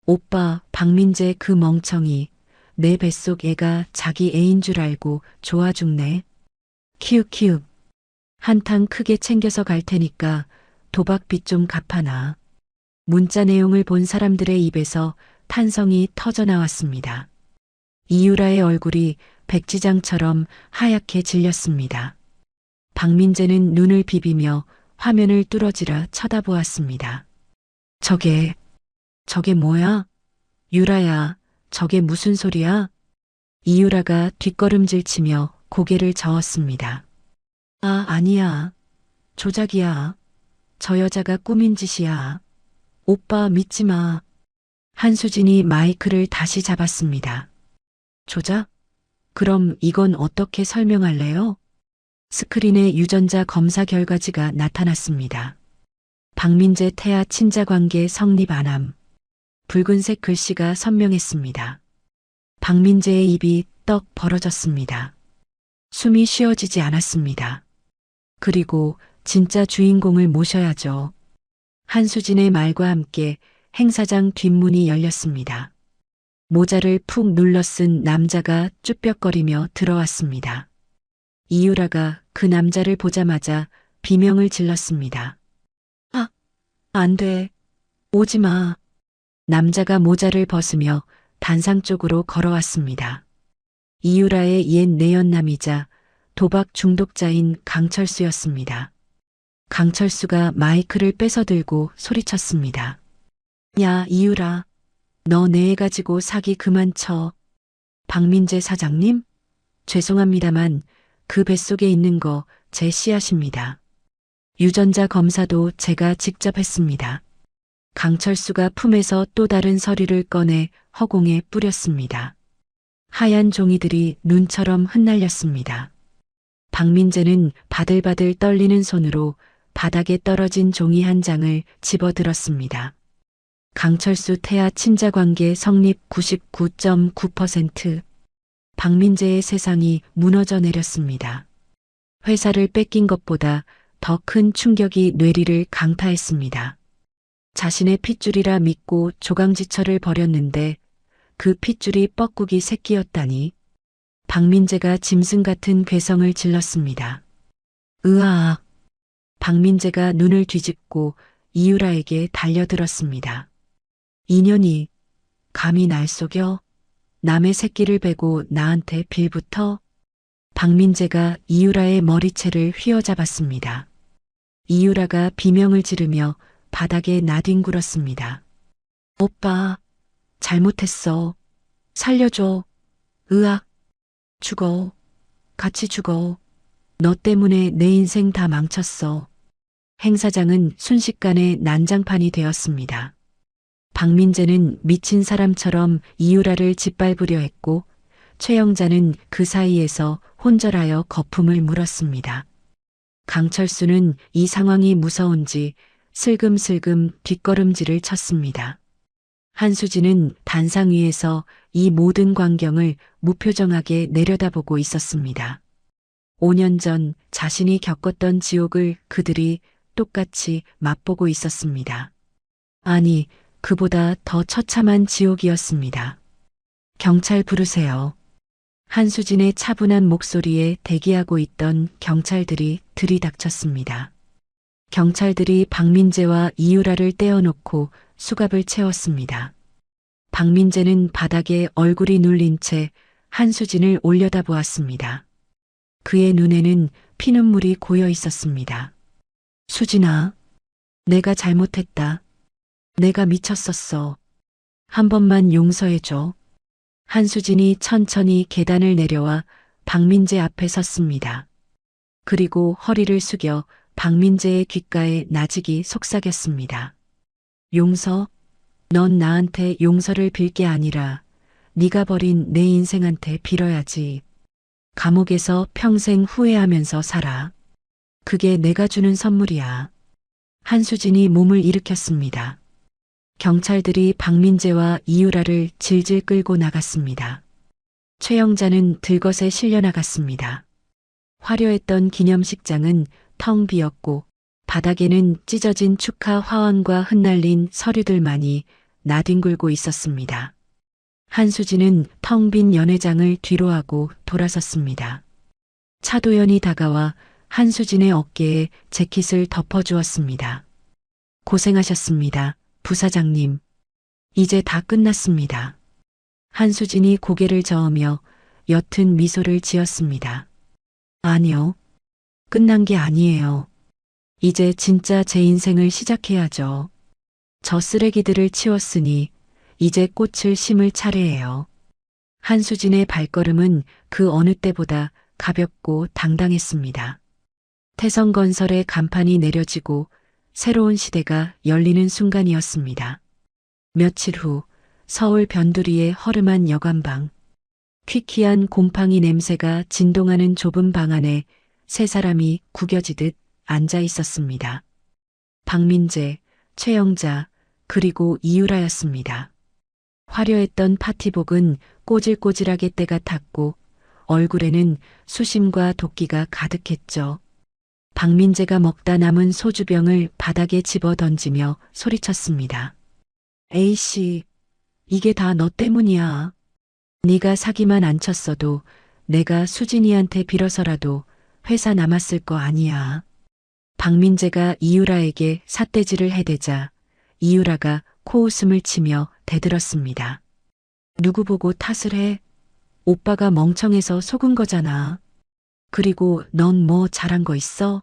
오빠, 박민재 그 멍청이 내 뱃속 애가 자기 애인 줄 알고 좋아 죽네. 키읔키읔. 한탕 크게 챙겨서 갈 테니까 도박빚 좀 갚아놔. 문자 내용을 본 사람들의 입에서 탄성이 터져 나왔습니다. 이유라의 얼굴이 백지장처럼 하얗게 질렸습니다. 박민재는 눈을 비비며 화면을 뚫어지라 쳐다보았습니다. 저게 뭐야? 유라야, 저게 무슨 소리야? 이유라가 뒷걸음질 치며 고개를 저었습니다. 아니야. 조작이야. 저 여자가 꾸민 짓이야. 오빠 믿지 마. 한수진이 마이크를 다시 잡았습니다. 조작? 그럼 이건 어떻게 설명할래요? 스크린에 유전자 검사 결과지가 나타났습니다. 박민재 태아 친자 관계 성립 안함. 붉은색 글씨가 선명했습니다. 박민재의 입이 떡 벌어졌습니다. 숨이 쉬어지지 않았습니다. 그리고 진짜 주인공을 모셔야죠. 한수진의 말과 함께 행사장 뒷문이 열렸습니다. 모자를 푹 눌러 쓴 남자가 쭈뼛거리며 들어왔습니다. 이유라가 그 남자를 보자마자 비명을 질렀습니다. 안 돼. 오지 마. 남자가 모자를 벗으며 단상 쪽으로 걸어왔습니다. 이유라의 옛 내연남이자 도박 중독자인 강철수였습니다. 강철수가 마이크를 뺏어들고 소리쳤습니다. 야, 이유라. 너 내 애 가지고 사기 그만 쳐. 박민재 사장님? 죄송합니다만 그 뱃속에 있는 거 제 씨앗입니다. 유전자 검사도 제가 직접 했습니다. 강철수가 품에서 또 다른 서류를 꺼내 허공에 뿌렸습니다. 하얀 종이들이 눈처럼 흩날렸습니다. 박민재는 바들바들 떨리는 손으로 바닥에 떨어진 종이 한 장을 집어들었습니다. 강철수 태아 친자관계 성립 99.9%. 박민재의 세상이 무너져 내렸습니다. 회사를 뺏긴 것보다 더 큰 충격이 뇌리를 강타했습니다. 자신의 핏줄이라 믿고 조강지처를 벌였는데 그 핏줄이 뻐꾸기 새끼였다니. 박민재가 짐승 같은 괴성을 질렀습니다. 으아악. 박민재가 눈을 뒤집고 이유라에게 달려들었습니다. 인연이 감히 날 속여? 남의 새끼를 베고 나한테 빌붙어? 박민재가 이유라의 머리채를 휘어잡았습니다. 이유라가 비명을 지르며 바닥에 나뒹굴었습니다. 오빠, 잘못했어. 살려줘. 으악. 죽어. 같이 죽어. 너 때문에 내 인생 다 망쳤어. 행사장은 순식간에 난장판이 되었습니다. 박민재는 미친 사람처럼 이유라를 짓밟으려 했고 최영자는 그 사이에서 혼절하여 거품을 물었습니다. 강철수는 이 상황이 무서운지 슬금슬금 뒷걸음질을 쳤습니다. 한수진은 단상 위에서 이 모든 광경을 무표정하게 내려다보고 있었습니다. 5년 전 자신이 겪었던 지옥을 그들이 똑같이 맛보고 있었습니다. 아니, 그보다 더 처참한 지옥이었습니다. 경찰 부르세요. 한수진의 차분한 목소리에 대기하고 있던 경찰들이 들이닥쳤습니다. 경찰들이 박민재와 이유라를 떼어놓고 수갑을 채웠습니다. 박민재는 바닥에 얼굴이 눌린 채 한수진을 올려다보았습니다. 그의 눈에는 피눈물이 고여 있었습니다. 수진아, 내가 잘못했다. 내가 미쳤었어. 한 번만 용서해줘. 한수진이 천천히 계단을 내려와 박민재 앞에 섰습니다. 그리고 허리를 숙여 박민재의 귓가에 나직이 속삭였습니다. 용서? 넌 나한테 용서를 빌 게 아니라 네가 버린 내 인생한테 빌어야지. 감옥에서 평생 후회하면서 살아. 그게 내가 주는 선물이야. 한수진이 몸을 일으켰습니다. 경찰들이 박민재와 이유라를 질질 끌고 나갔습니다. 최영자는 들것에 실려 나갔습니다. 화려했던 기념식장은 텅 비었고 바닥에는 찢어진 축하 화환과 흩날린 서류들만이 나뒹굴고 있었습니다. 한수진은 텅 빈 연회장을 뒤로하고 돌아섰습니다. 차도연이 다가와 한수진의 어깨에 재킷을 덮어주었습니다. 고생하셨습니다, 부사장님. 이제 다 끝났습니다. 한수진이 고개를 저으며 옅은 미소를 지었습니다. 아니요. 끝난 게 아니에요. 이제 진짜 제 인생을 시작해야죠. 저 쓰레기들을 치웠으니 이제 꽃을 심을 차례예요. 한수진의 발걸음은 그 어느 때보다 가볍고 당당했습니다. 태성건설의 간판이 내려지고 새로운 시대가 열리는 순간이었습니다. 며칠 후 서울 변두리의 허름한 여관방. 퀴퀴한 곰팡이 냄새가 진동하는 좁은 방 안에 세 사람이 구겨지듯 앉아 있었습니다. 박민재, 최영자, 그리고 이유라였습니다. 화려했던 파티복은 꼬질꼬질하게 때가 탔고 얼굴에는 수심과 도끼가 가득했죠. 박민재가 먹다 남은 소주병을 바닥에 집어 던지며 소리쳤습니다. 에이씨, 이게 다 너 때문이야. 네가 사기만 안 쳤어도 내가 수진이한테 빌어서라도 회사 남았을 거 아니야. 박민재가 이유라에게 삿대질을 해대자 이유라가 코웃음을 치며 대들었습니다. 누구 보고 탓을 해? 오빠가 멍청해서 속은 거잖아. 그리고 넌 뭐 잘한 거 있어?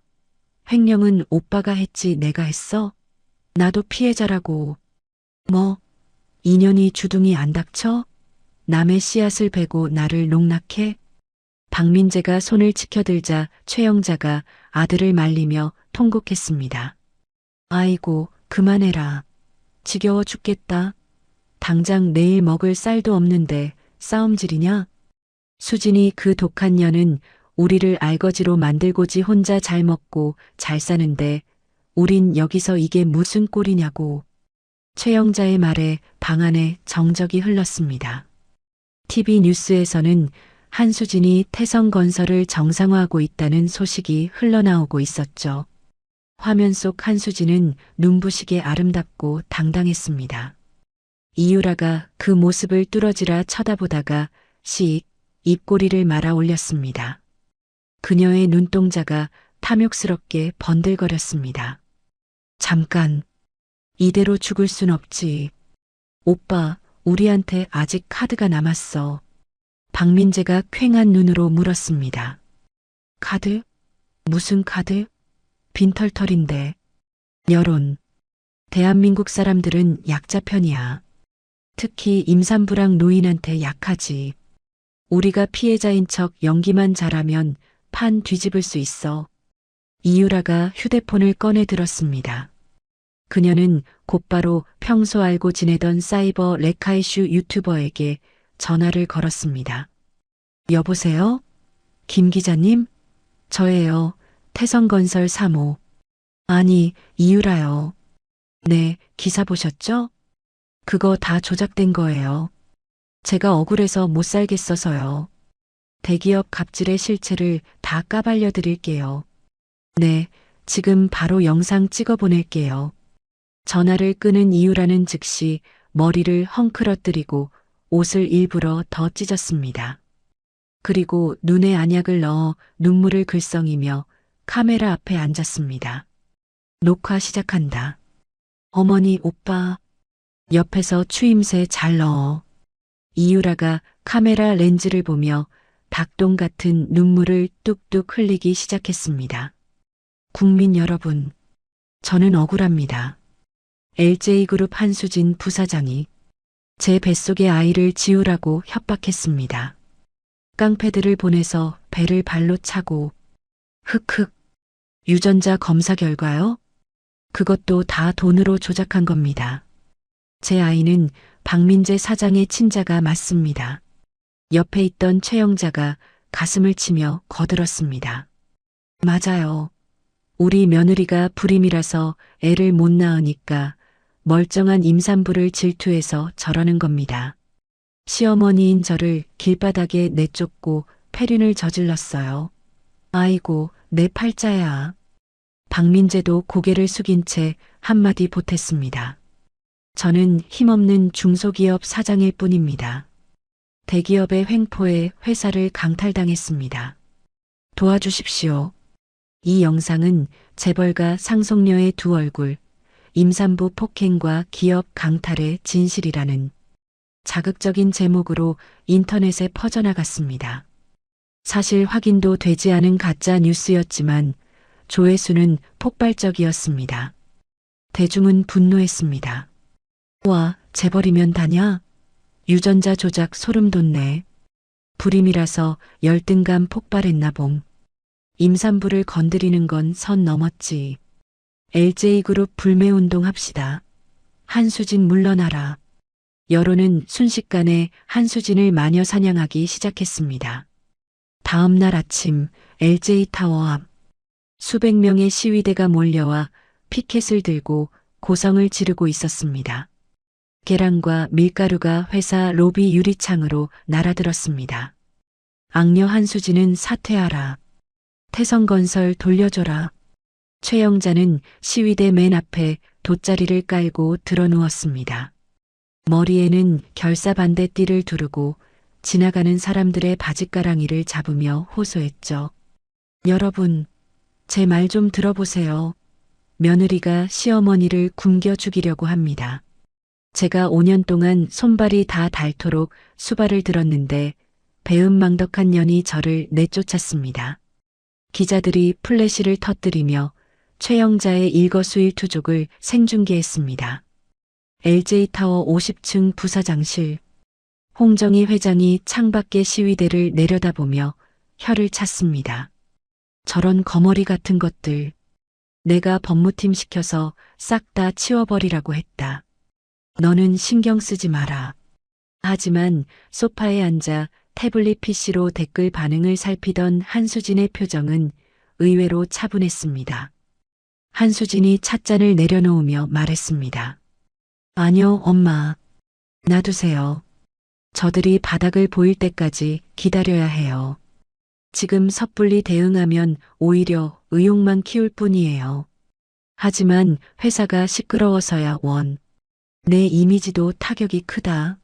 횡령은 오빠가 했지 내가 했어? 나도 피해자라고. 뭐, 인연이 주둥이 안 닥쳐? 남의 씨앗을 베고 나를 농락해? 박민재가 손을 치켜들자 최영자가 아들을 말리며 통곡했습니다. 아이고, 그만해라. 지겨워 죽겠다. 당장 내일 먹을 쌀도 없는데 싸움질이냐? 수진이 그 독한 년은 우리를 알거지로 만들고지 혼자 잘 먹고 잘 사는데 우린 여기서 이게 무슨 꼴이냐고. 최영자의 말에 방 안에 정적이 흘렀습니다. TV 뉴스에서는 한수진이 태성건설을 정상화하고 있다는 소식이 흘러나오고 있었죠. 화면 속 한수진은 눈부시게 아름답고 당당했습니다. 이유라가 그 모습을 뚫어지라 쳐다보다가 씩 입꼬리를 말아 올렸습니다. 그녀의 눈동자가 탐욕스럽게 번들거렸습니다. 잠깐, 이대로 죽을 순 없지. 오빠, 우리한테 아직 카드가 남았어. 박민재가 퀭한 눈으로 물었습니다. 카드? 무슨 카드? 빈털털인데. 여론. 대한민국 사람들은 약자 편이야. 특히 임산부랑 노인한테 약하지. 우리가 피해자인 척 연기만 잘하면 판 뒤집을 수 있어. 이유라가 휴대폰을 꺼내 들었습니다. 그녀는 곧바로 평소 알고 지내던 사이버 레카이슈 유튜버에게 전화를 걸었습니다. 여보세요? 김 기자님? 저예요. 태성건설 3호. 아니, 이유라요. 네, 기사 보셨죠? 그거 다 조작된 거예요. 제가 억울해서 못 살겠어서요. 대기업 갑질의 실체를 다 까발려 드릴게요. 네, 지금 바로 영상 찍어 보낼게요. 전화를 끄는 이유라는 즉시 머리를 헝클어뜨리고 옷을 일부러 더 찢었습니다. 그리고 눈에 안약을 넣어 눈물을 글썽이며 카메라 앞에 앉았습니다. 녹화 시작한다. 어머니, 오빠. 옆에서 추임새 잘 넣어. 이유라가 카메라 렌즈를 보며 닭똥 같은 눈물을 뚝뚝 흘리기 시작했습니다. 국민 여러분, 저는 억울합니다. LJ그룹 한수진 부사장이 제 뱃속의 아이를 지우라고 협박했습니다. 깡패들을 보내서 배를 발로 차고 흑흑. 유전자 검사 결과요? 그것도 다 돈으로 조작한 겁니다. 제 아이는 박민재 사장의 친자가 맞습니다. 옆에 있던 최영자가 가슴을 치며 거들었습니다. 맞아요. 우리 며느리가 불임이라서 애를 못 낳으니까 멀쩡한 임산부를 질투해서 저러는 겁니다. 시어머니인 저를 길바닥에 내쫓고 폐륜을 저질렀어요. 아이고, 내 팔자야. 박민재도 고개를 숙인 채 한마디 보탰습니다. 저는 힘없는 중소기업 사장일 뿐입니다. 대기업의 횡포에 회사를 강탈당했습니다. 도와주십시오. 이 영상은 재벌가 상속녀의 두 얼굴, 임산부 폭행과 기업 강탈의 진실이라는 자극적인 제목으로 인터넷에 퍼져나갔습니다. 사실 확인도 되지 않은 가짜 뉴스였지만 조회수는 폭발적이었습니다. 대중은 분노했습니다. 와, 재벌이면 다냐? 유전자 조작 소름 돋네. 불임이라서 열등감 폭발했나 봄. 임산부를 건드리는 건 선 넘었지. LJ그룹 불매운동 합시다. 한수진 물러나라. 여론은 순식간에 한수진을 마녀 사냥하기 시작했습니다. 다음 날 아침 LJ타워 앞 수백 명의 시위대가 몰려와 피켓을 들고 고성을 지르고 있었습니다. 계란과 밀가루가 회사 로비 유리창으로 날아들었습니다. 악녀 한수진은 사퇴하라. 태성건설 돌려줘라. 최영자는 시위대 맨 앞에 돗자리를 깔고 드러누웠습니다. 머리에는 결사반대띠를 두르고 지나가는 사람들의 바짓가랑이를 잡으며 호소했죠. 여러분, 제 말 좀 들어보세요. 며느리가 시어머니를 굶겨 죽이려고 합니다. 제가 5년 동안 손발이 다 닳도록 수발을 들었는데 배은망덕한 년이 저를 내쫓았습니다. 기자들이 플래시를 터뜨리며 최영자의 일거수일투족을 생중계했습니다. LJ타워 50층 부사장실. 홍정희 회장이 창밖의 시위대를 내려다보며 혀를 찼습니다. 저런 거머리 같은 것들. 내가 법무팀 시켜서 싹 다 치워버리라고 했다. 너는 신경 쓰지 마라. 하지만 소파에 앉아 태블릿 PC로 댓글 반응을 살피던 한수진의 표정은 의외로 차분했습니다. 한수진이 찻잔을 내려놓으며 말했습니다. 아니요, 엄마. 놔두세요. 저들이 바닥을 보일 때까지 기다려야 해요. 지금 섣불리 대응하면 오히려 의욕만 키울 뿐이에요. 하지만 회사가 시끄러워서야 원. 내 이미지도 타격이 크다.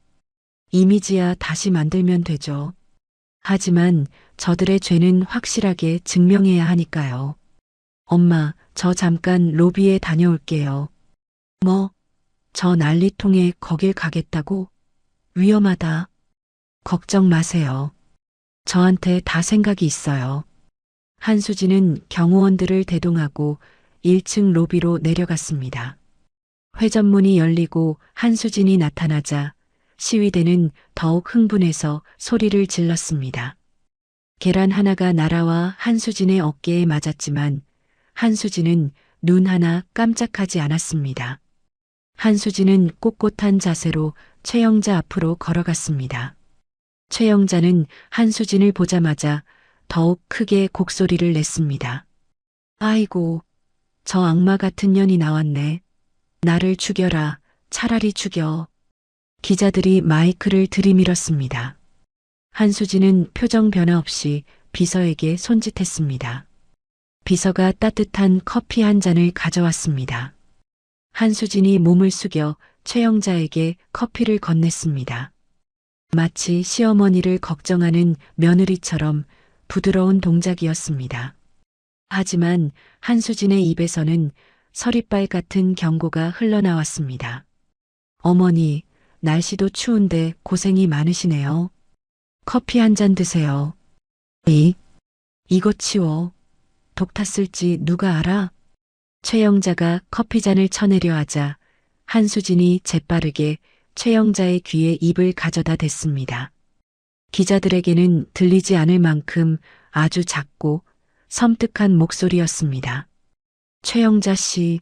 이미지야 다시 만들면 되죠. 하지만 저들의 죄는 확실하게 증명해야 하니까요. 엄마, 저 잠깐 로비에 다녀올게요. 뭐? 저 난리통에 거길 가겠다고? 위험하다. 걱정 마세요. 저한테 다 생각이 있어요. 한수진은 경호원들을 대동하고 1층 로비로 내려갔습니다. 회전문이 열리고 한수진이 나타나자 시위대는 더욱 흥분해서 소리를 질렀습니다. 계란 하나가 날아와 한수진의 어깨에 맞았지만 한수진은 눈 하나 깜짝하지 않았습니다. 한수진은 꼿꼿한 자세로 최영자 앞으로 걸어갔습니다. 최영자는 한수진을 보자마자 더욱 크게 곡소리를 냈습니다. 아이고, 저 악마 같은 년이 나왔네. 나를 죽여라. 차라리 죽여. 기자들이 마이크를 들이밀었습니다. 한수진은 표정 변화 없이 비서에게 손짓했습니다. 비서가 따뜻한 커피 한 잔을 가져왔습니다. 한수진이 몸을 숙여 최영자에게 커피를 건넸습니다. 마치 시어머니를 걱정하는 며느리처럼 부드러운 동작이었습니다. 하지만 한수진의 입에서는 서리빨 같은 경고가 흘러나왔습니다. 어머니, 날씨도 추운데 고생이 많으시네요. 커피 한 잔 드세요. 이거 치워. 독 탔을지 누가 알아? 최영자가 커피잔을 쳐내려 하자 한수진이 재빠르게 최영자의 귀에 입을 가져다 댔습니다. 기자들에게는 들리지 않을 만큼 아주 작고 섬뜩한 목소리였습니다. 최영자 씨,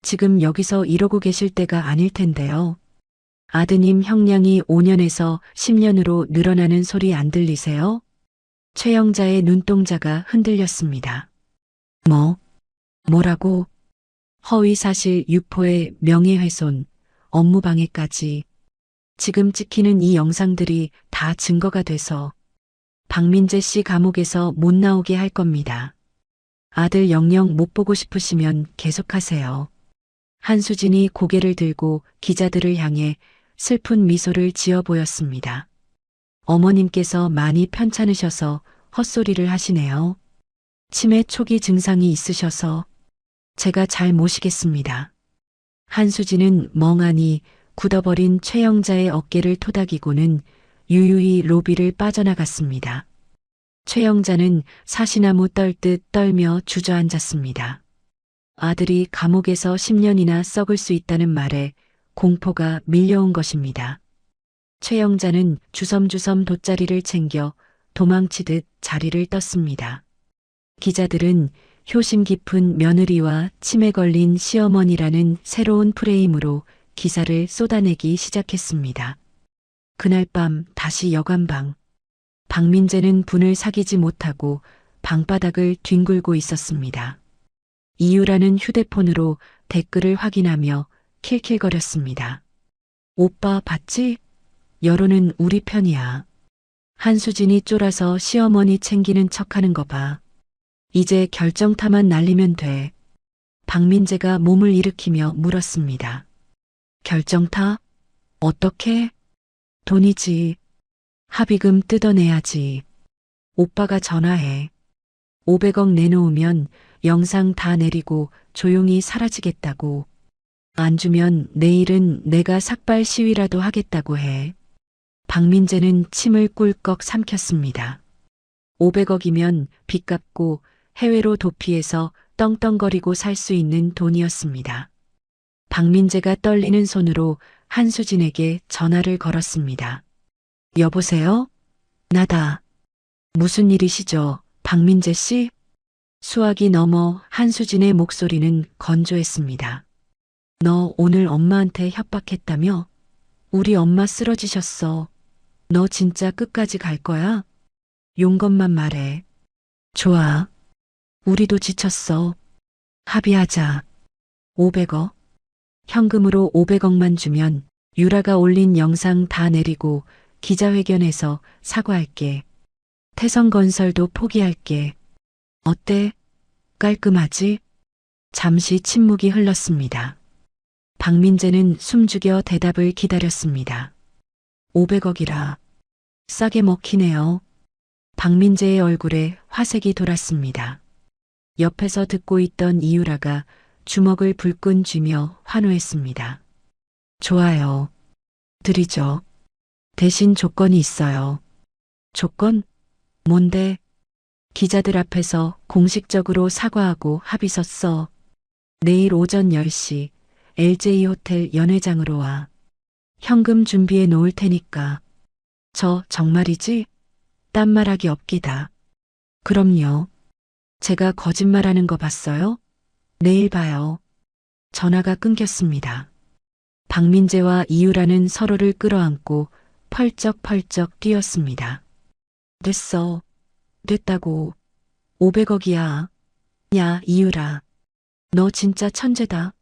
지금 여기서 이러고 계실 때가 아닐 텐데요. 아드님 형량이 5년에서 10년으로 늘어나는 소리 안 들리세요? 최영자의 눈동자가 흔들렸습니다. 뭐라고? 허위사실 유포에 명예훼손, 업무방해까지. 지금 찍히는 이 영상들이 다 증거가 돼서 박민재 씨 감옥에서 못 나오게 할 겁니다. 아들 영영 못 보고 싶으시면 계속하세요. 한수진이 고개를 들고 기자들을 향해 슬픈 미소를 지어 보였습니다. 어머님께서 많이 편찮으셔서 헛소리를 하시네요. 치매 초기 증상이 있으셔서 제가 잘 모시겠습니다. 한수진은 멍하니 굳어버린 최영자의 어깨를 토닥이고는 유유히 로비를 빠져나갔습니다. 최영자는 사시나무 떨듯 떨며 주저앉았습니다. 아들이 감옥에서 10년이나 썩을 수 있다는 말에 공포가 밀려온 것입니다. 최영자는 주섬주섬 돗자리를 챙겨 도망치듯 자리를 떴습니다. 기자들은 효심 깊은 며느리와 치매 걸린 시어머니라는 새로운 프레임으로 기사를 쏟아내기 시작했습니다. 그날 밤 다시 여관방. 박민재는 분을 사귀지 못하고 방바닥을 뒹굴고 있었습니다. 이유라는 휴대폰으로 댓글을 확인하며 킬킬거렸습니다. 오빠 봤지? 여론은 우리 편이야. 한수진이 쫄아서 시어머니 챙기는 척하는 거 봐. 이제 결정타만 날리면 돼. 박민재가 몸을 일으키며 물었습니다. 결정타? 어떻게? 돈이지. 합의금 뜯어내야지. 오빠가 전화해. 500억 내놓으면 영상 다 내리고 조용히 사라지겠다고. 안 주면 내일은 내가 삭발 시위라도 하겠다고 해. 박민재는 침을 꿀꺽 삼켰습니다. 500억이면 빚 갚고 해외로 도피해서 떵떵거리고 살 수 있는 돈이었습니다. 박민재가 떨리는 손으로 한수진에게 전화를 걸었습니다. 여보세요? 나다. 무슨 일이시죠, 박민재 씨? 수화기 넘어 한수진의 목소리는 건조했습니다. 너 오늘 엄마한테 협박했다며? 우리 엄마 쓰러지셨어. 너 진짜 끝까지 갈 거야? 용건만 말해. 좋아. 우리도 지쳤어. 합의하자. 500억? 현금으로 500억만 주면 유라가 올린 영상 다 내리고 기자회견에서 사과할게. 태성건설도 포기할게. 어때? 깔끔하지? 잠시 침묵이 흘렀습니다. 박민재는 숨죽여 대답을 기다렸습니다. 500억이라. 싸게 먹히네요. 박민재의 얼굴에 화색이 돌았습니다. 옆에서 듣고 있던 이유라가 주먹을 불끈 쥐며 환호했습니다. 좋아요. 드리죠. 대신 조건이 있어요. 조건? 뭔데? 기자들 앞에서 공식적으로 사과하고 합의서 써. 내일 오전 10시 LJ호텔 연회장으로 와. 현금 준비해 놓을 테니까. 저 정말이지? 딴말하기 없기다. 그럼요. 제가 거짓말하는 거 봤어요? 내일 봐요. 전화가 끊겼습니다. 박민재와 이유라는 서로를 끌어안고 펄쩍펄쩍 뛰었습니다. 됐어. 됐다고. 500억이야. 야, 이유라. 너 진짜 천재다.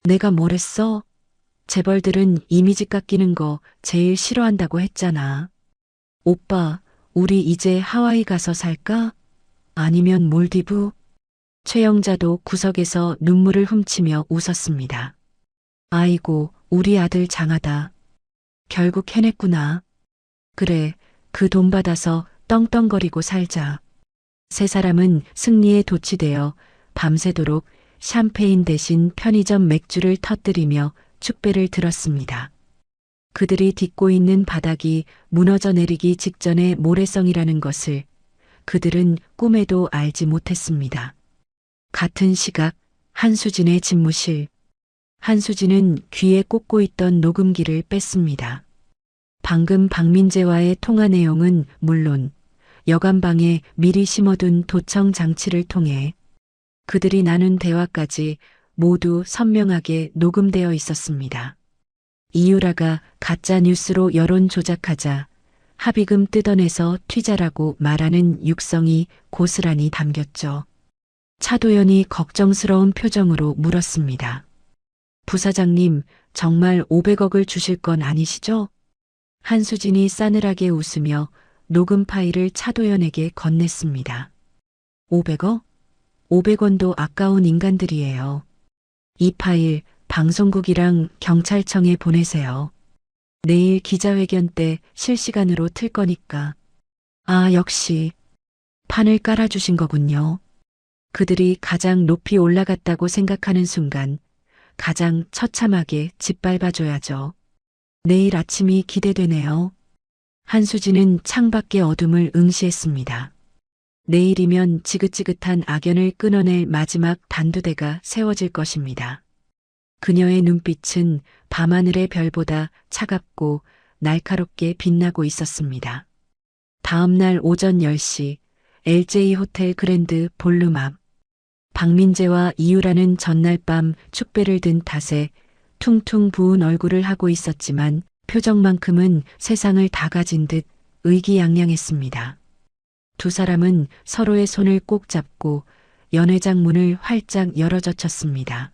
내가 뭘 했어? 재벌들은 이미지 깎이는 거 제일 싫어한다고 했잖아. 오빠, 우리 이제 하와이 가서 살까? 아니면 몰디브? 최영자도 구석에서 눈물을 훔치며 웃었습니다. 아이고, 우리 아들 장하다. 결국 해냈구나. 그래, 그 돈 받아서 떵떵거리고 살자. 세 사람은 승리에 도취되어 밤새도록 샴페인 대신 편의점 맥주를 터뜨리며 축배를 들었습니다. 그들이 딛고 있는 바닥이 무너져 내리기 직전의 모래성이라는 것을 그들은 꿈에도 알지 못했습니다. 같은 시각 한수진의 집무실. 한수진은 귀에 꽂고 있던 녹음기를 뺐습니다. 방금 박민재와의 통화 내용은 물론 여관방에 미리 심어둔 도청 장치를 통해 그들이 나눈 대화까지 모두 선명하게 녹음되어 있었습니다. 이유라가 가짜 뉴스로 여론 조작하자 합의금 뜯어내서 튀자라고 말하는 육성이 고스란히 담겼죠. 차도연이 걱정스러운 표정으로 물었습니다. 부사장님, 정말 500억을 주실 건 아니시죠? 한수진이 싸늘하게 웃으며 녹음 파일을 차도연에게 건넸습니다. 500억? 500원도 아까운 인간들이에요. 이 파일 방송국이랑 경찰청에 보내세요. 내일 기자회견 때 실시간으로 틀 거니까. 아, 역시 판을 깔아주신 거군요. 그들이 가장 높이 올라갔다고 생각하는 순간 가장 처참하게 짓밟아줘야죠. 내일 아침이 기대되네요. 한수진은 창밖의 어둠을 응시했습니다. 내일이면 지긋지긋한 악연을 끊어낼 마지막 단두대가 세워질 것입니다. 그녀의 눈빛은 밤하늘의 별보다 차갑고 날카롭게 빛나고 있었습니다. 다음 날 오전 10시 LJ 호텔 그랜드 볼룸 앞. 박민재와 이유라는 전날 밤 축배를 든 탓에 퉁퉁 부은 얼굴을 하고 있었지만 표정만큼은 세상을 다 가진 듯 의기양양했습니다. 두 사람은 서로의 손을 꼭 잡고 연회장 문을 활짝 열어젖혔습니다.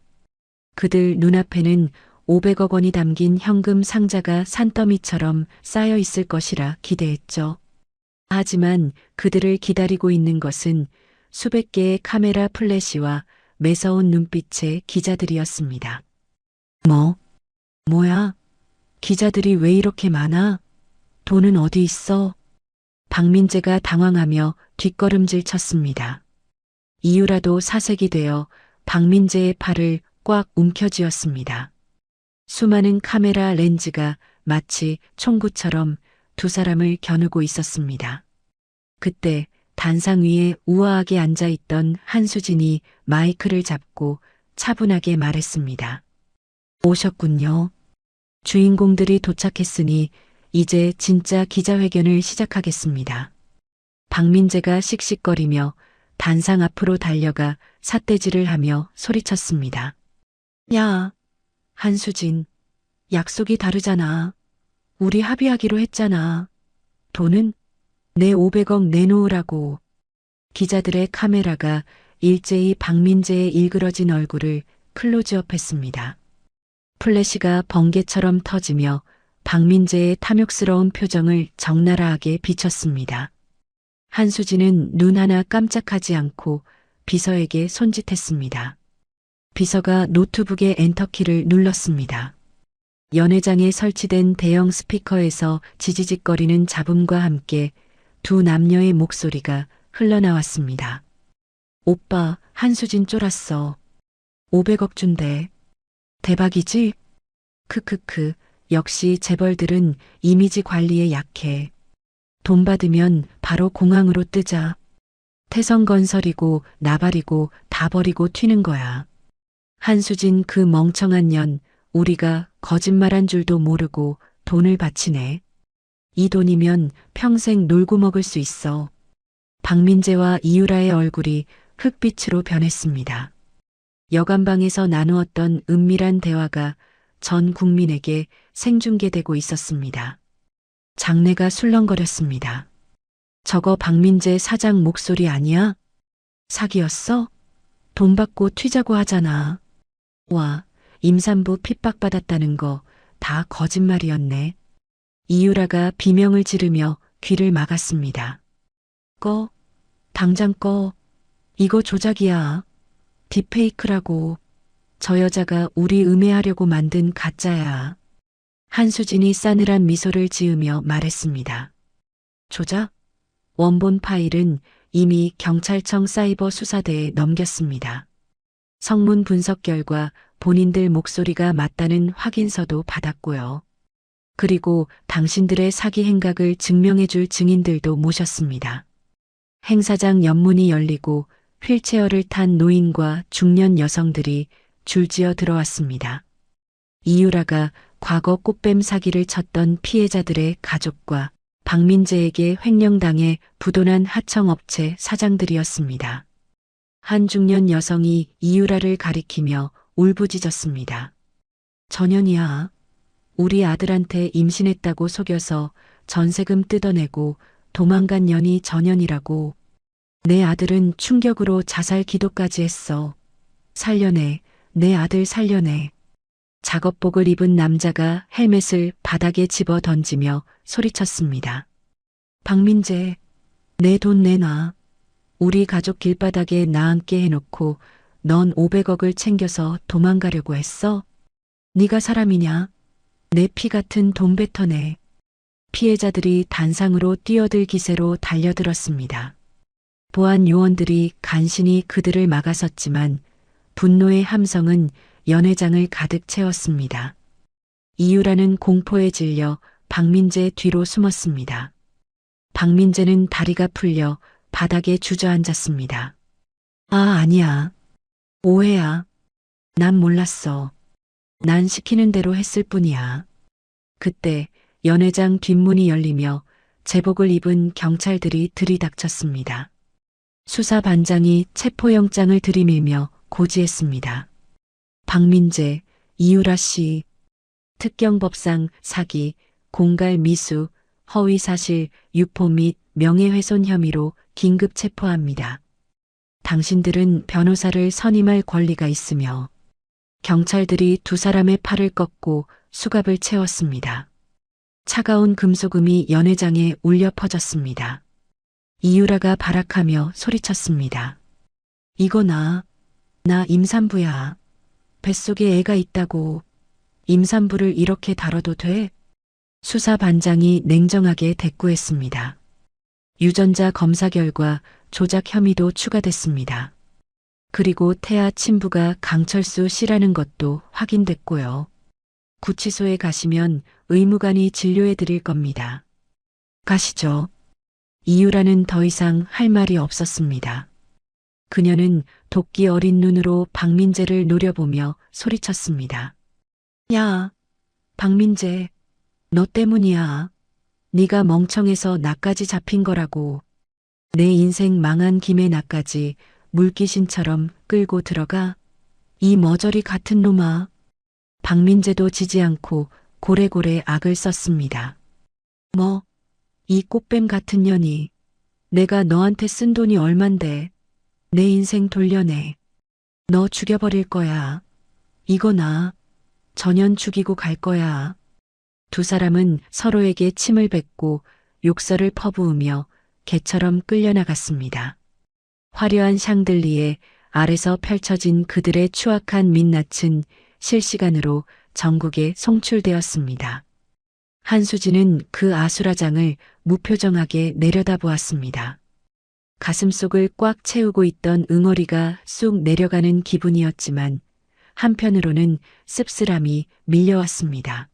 그들 눈앞에는 500억 원이 담긴 현금 상자가 산더미처럼 쌓여 있을 것이라 기대했죠. 하지만 그들을 기다리고 있는 것은 수백 개의 카메라 플래시와 매서운 눈빛의 기자들이었습니다. 뭐야? 기자들이 왜 이렇게 많아? 돈은 어디 있어? 박민재가 당황하며 뒷걸음질 쳤습니다. 이유라도 사색이 되어 박민재의 팔을 꽉 움켜쥐었습니다. 수많은 카메라 렌즈가 마치 총구처럼 두 사람을 겨누고 있었습니다. 그때 단상 위에 우아하게 앉아있던 한수진이 마이크를 잡고 차분하게 말했습니다. 오셨군요. 주인공들이 도착했으니 이제 진짜 기자회견을 시작하겠습니다. 박민재가 씩씩거리며 단상 앞으로 달려가 삿대질을 하며 소리쳤습니다. 야, 한수진, 약속이 다르잖아. 우리 합의하기로 했잖아. 돈은 내 500억 내놓으라고. 기자들의 카메라가 일제히 박민재의 일그러진 얼굴을 클로즈업했습니다. 플래시가 번개처럼 터지며 박민재의 탐욕스러운 표정을 적나라하게 비췄습니다. 한수진은 눈 하나 깜짝하지 않고 비서에게 손짓했습니다. 비서가 노트북의 엔터키를 눌렀습니다. 연회장에 설치된 대형 스피커에서 지지직거리는 잡음과 함께 두 남녀의 목소리가 흘러나왔습니다. 오빠, 한수진 쫄았어. 500억 준대. 대박이지? 크크크, 역시 재벌들은 이미지 관리에 약해. 돈 받으면 바로 공항으로 뜨자. 태성건설이고 나발이고 다 버리고 튀는 거야. 한수진 그 멍청한 년, 우리가 거짓말한 줄도 모르고 돈을 바치네. 이 돈이면 평생 놀고 먹을 수 있어. 박민재와 이유라의 얼굴이 흑빛으로 변했습니다. 여관방에서 나누었던 은밀한 대화가 전 국민에게 생중계되고 있었습니다. 장내가 술렁거렸습니다. 저거 박민재 사장 목소리 아니야? 사기였어? 돈 받고 튀자고 하잖아. 와, 임산부 핍박받았다는 거 다 거짓말이었네. 이유라가 비명을 지르며 귀를 막았습니다. 꺼. 당장 꺼. 이거 조작이야. 딥페이크라고. 저 여자가 우리 음해하려고 만든 가짜야. 한수진이 싸늘한 미소를 지으며 말했습니다. 조작? 원본 파일은 이미 경찰청 사이버 수사대에 넘겼습니다. 성문 분석 결과 본인들 목소리가 맞다는 확인서도 받았고요. 그리고 당신들의 사기 행각을 증명해줄 증인들도 모셨습니다. 행사장 옆문이 열리고 휠체어를 탄 노인과 중년 여성들이 줄지어 들어왔습니다. 이유라가 과거 꽃뱀 사기를 쳤던 피해자들의 가족과 박민재에게 횡령당해 부도난 하청업체 사장들이었습니다. 한 중년 여성이 이유라를 가리키며 울부짖었습니다. 전현이야. 우리 아들한테 임신했다고 속여서 전세금 뜯어내고 도망간 년이 전현이라고. 내 아들은 충격으로 자살 기도까지 했어. 살려내. 내 아들 살려내. 작업복을 입은 남자가 헬멧을 바닥에 집어 던지며 소리쳤습니다. 박민재, 내 돈 내놔. 우리 가족 길바닥에 나앉게 해놓고 넌 500억을 챙겨서 도망가려고 했어? 네가 사람이냐? 내 피 같은 돈 뱉어내. 피해자들이 단상으로 뛰어들 기세로 달려들었습니다. 보안 요원들이 간신히 그들을 막아섰지만 분노의 함성은 연회장을 가득 채웠습니다. 이유라는 공포에 질려 박민재 뒤로 숨었습니다. 박민재는 다리가 풀려 바닥에 주저앉았습니다. 아, 아니야. 오해야. 난 몰랐어. 난 시키는 대로 했을 뿐이야. 그때 연회장 뒷문이 열리며 제복을 입은 경찰들이 들이닥쳤습니다. 수사반장이 체포영장을 들이밀며 고지했습니다. 박민재, 이유라 씨, 특경법상 사기, 공갈 미수, 허위사실, 유포 및 명예훼손 혐의로 긴급 체포합니다. 당신들은 변호사를 선임할 권리가 있으며 경찰들이 두 사람의 팔을 꺾고 수갑을 채웠습니다. 차가운 금속음이 연회장에 울려 퍼졌습니다. 이유라가 발악하며 소리쳤습니다. 이거 나 임산부야. 뱃속에 애가 있다고. 임산부를 이렇게 다뤄도 돼? 수사반장이 냉정하게 대꾸했습니다. 유전자 검사 결과 조작 혐의도 추가됐습니다. 그리고 태아 친부가 강철수 씨라는 것도 확인됐고요. 구치소에 가시면 의무관이 진료해 드릴 겁니다. 가시죠. 이유라는 더 이상 할 말이 없었습니다. 그녀는 도끼 어린 눈으로 박민재를 노려보며 소리쳤습니다. 야, 박민재, 너 때문이야. 네가 멍청해서 나까지 잡힌 거라고. 내 인생 망한 김에 나까지 물귀신처럼 끌고 들어가. 이 머저리 같은 놈아. 박민재도 지지 않고 고래고래 악을 썼습니다. 뭐, 이 꽃뱀 같은 년이. 내가 너한테 쓴 돈이 얼만데. 내 인생 돌려내. 너 죽여버릴 거야. 이거 나. 전현 죽이고 갈 거야. 두 사람은 서로에게 침을 뱉고 욕설을 퍼부으며 개처럼 끌려나갔습니다. 화려한 샹들리에 아래서 펼쳐진 그들의 추악한 민낯은 실시간으로 전국에 송출되었습니다. 한수진은 그 아수라장을 무표정하게 내려다보았습니다. 가슴속을 꽉 채우고 있던 응어리가 쑥 내려가는 기분이었지만 한편으로는 씁쓸함이 밀려왔습니다.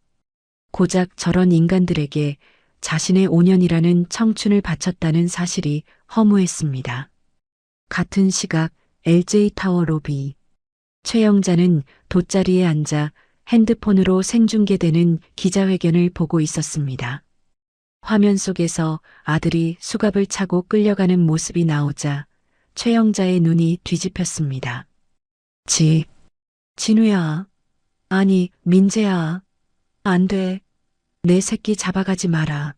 고작 저런 인간들에게 자신의 5년이라는 청춘을 바쳤다는 사실이 허무했습니다. 같은 시각 LJ타워 로비. 최영자는 돗자리에 앉아 핸드폰으로 생중계되는 기자회견을 보고 있었습니다. 화면 속에서 아들이 수갑을 차고 끌려가는 모습이 나오자 최영자의 눈이 뒤집혔습니다. 진우야. 아니, 민재야. 안 돼. 내 새끼 잡아가지 마라.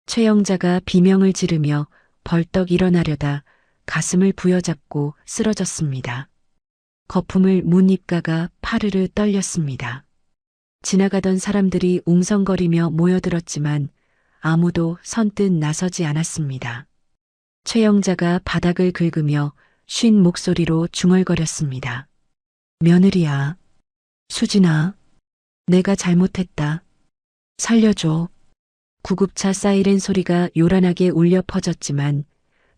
최영자가 비명을 지르며 벌떡 일어나려다 가슴을 부여잡고 쓰러졌습니다. 거품을 문 입가가 파르르 떨렸습니다. 지나가던 사람들이 웅성거리며 모여들었지만 아무도 선뜻 나서지 않았습니다. 최영자가 바닥을 긁으며 쉰 목소리로 중얼거렸습니다. 며느리야, 수진아, 내가 잘못했다. 살려줘. 구급차 사이렌 소리가 요란하게 울려 퍼졌지만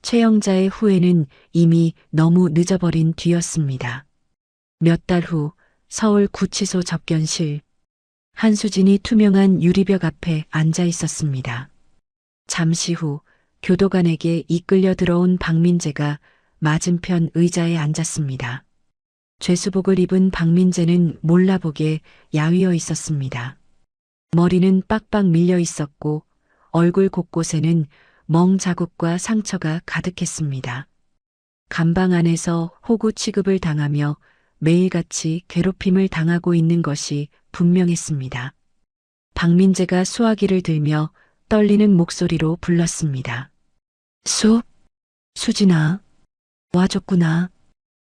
최영자의 후회는 이미 너무 늦어버린 뒤였습니다. 몇 달 후 서울 구치소 접견실. 한수진이 투명한 유리벽 앞에 앉아 있었습니다. 잠시 후 교도관에게 이끌려 들어온 박민재가 맞은편 의자에 앉았습니다. 죄수복을 입은 박민재는 몰라보게 야위어 있었습니다. 머리는 빡빡 밀려 있었고 얼굴 곳곳에는 멍 자국과 상처가 가득했습니다. 감방 안에서 호구 취급을 당하며 매일같이 괴롭힘을 당하고 있는 것이 분명했습니다. 박민재가 수화기를 들며 떨리는 목소리로 불렀습니다. 수진아, 와줬구나.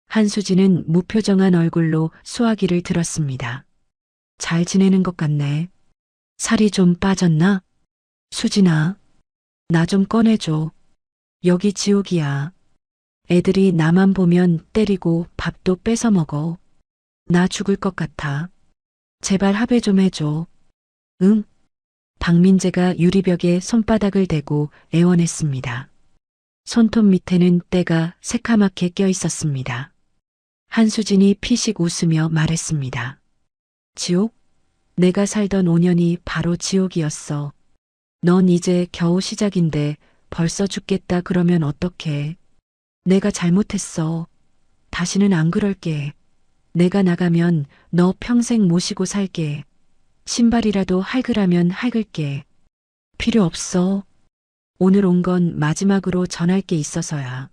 한수진은 무표정한 얼굴로 수화기를 들었습니다. 잘 지내는 것 같네. 살이 좀 빠졌나? 수진아, 나 좀 꺼내줘. 여기 지옥이야. 애들이 나만 보면 때리고 밥도 뺏어 먹어. 나 죽을 것 같아. 제발 합의 좀 해줘. 응? 박민재가 유리벽에 손바닥을 대고 애원했습니다. 손톱 밑에는 때가 새카맣게 껴 있었습니다. 한수진이 피식 웃으며 말했습니다. 지옥? 내가 살던 5년이 바로 지옥이었어. 넌 이제 겨우 시작인데 벌써 죽겠다 그러면 어떡해. 내가 잘못했어. 다시는 안 그럴게. 내가 나가면 너 평생 모시고 살게. 신발이라도 할그라면 할글게. 필요 없어. 오늘 온 건 마지막으로 전할 게 있어서야.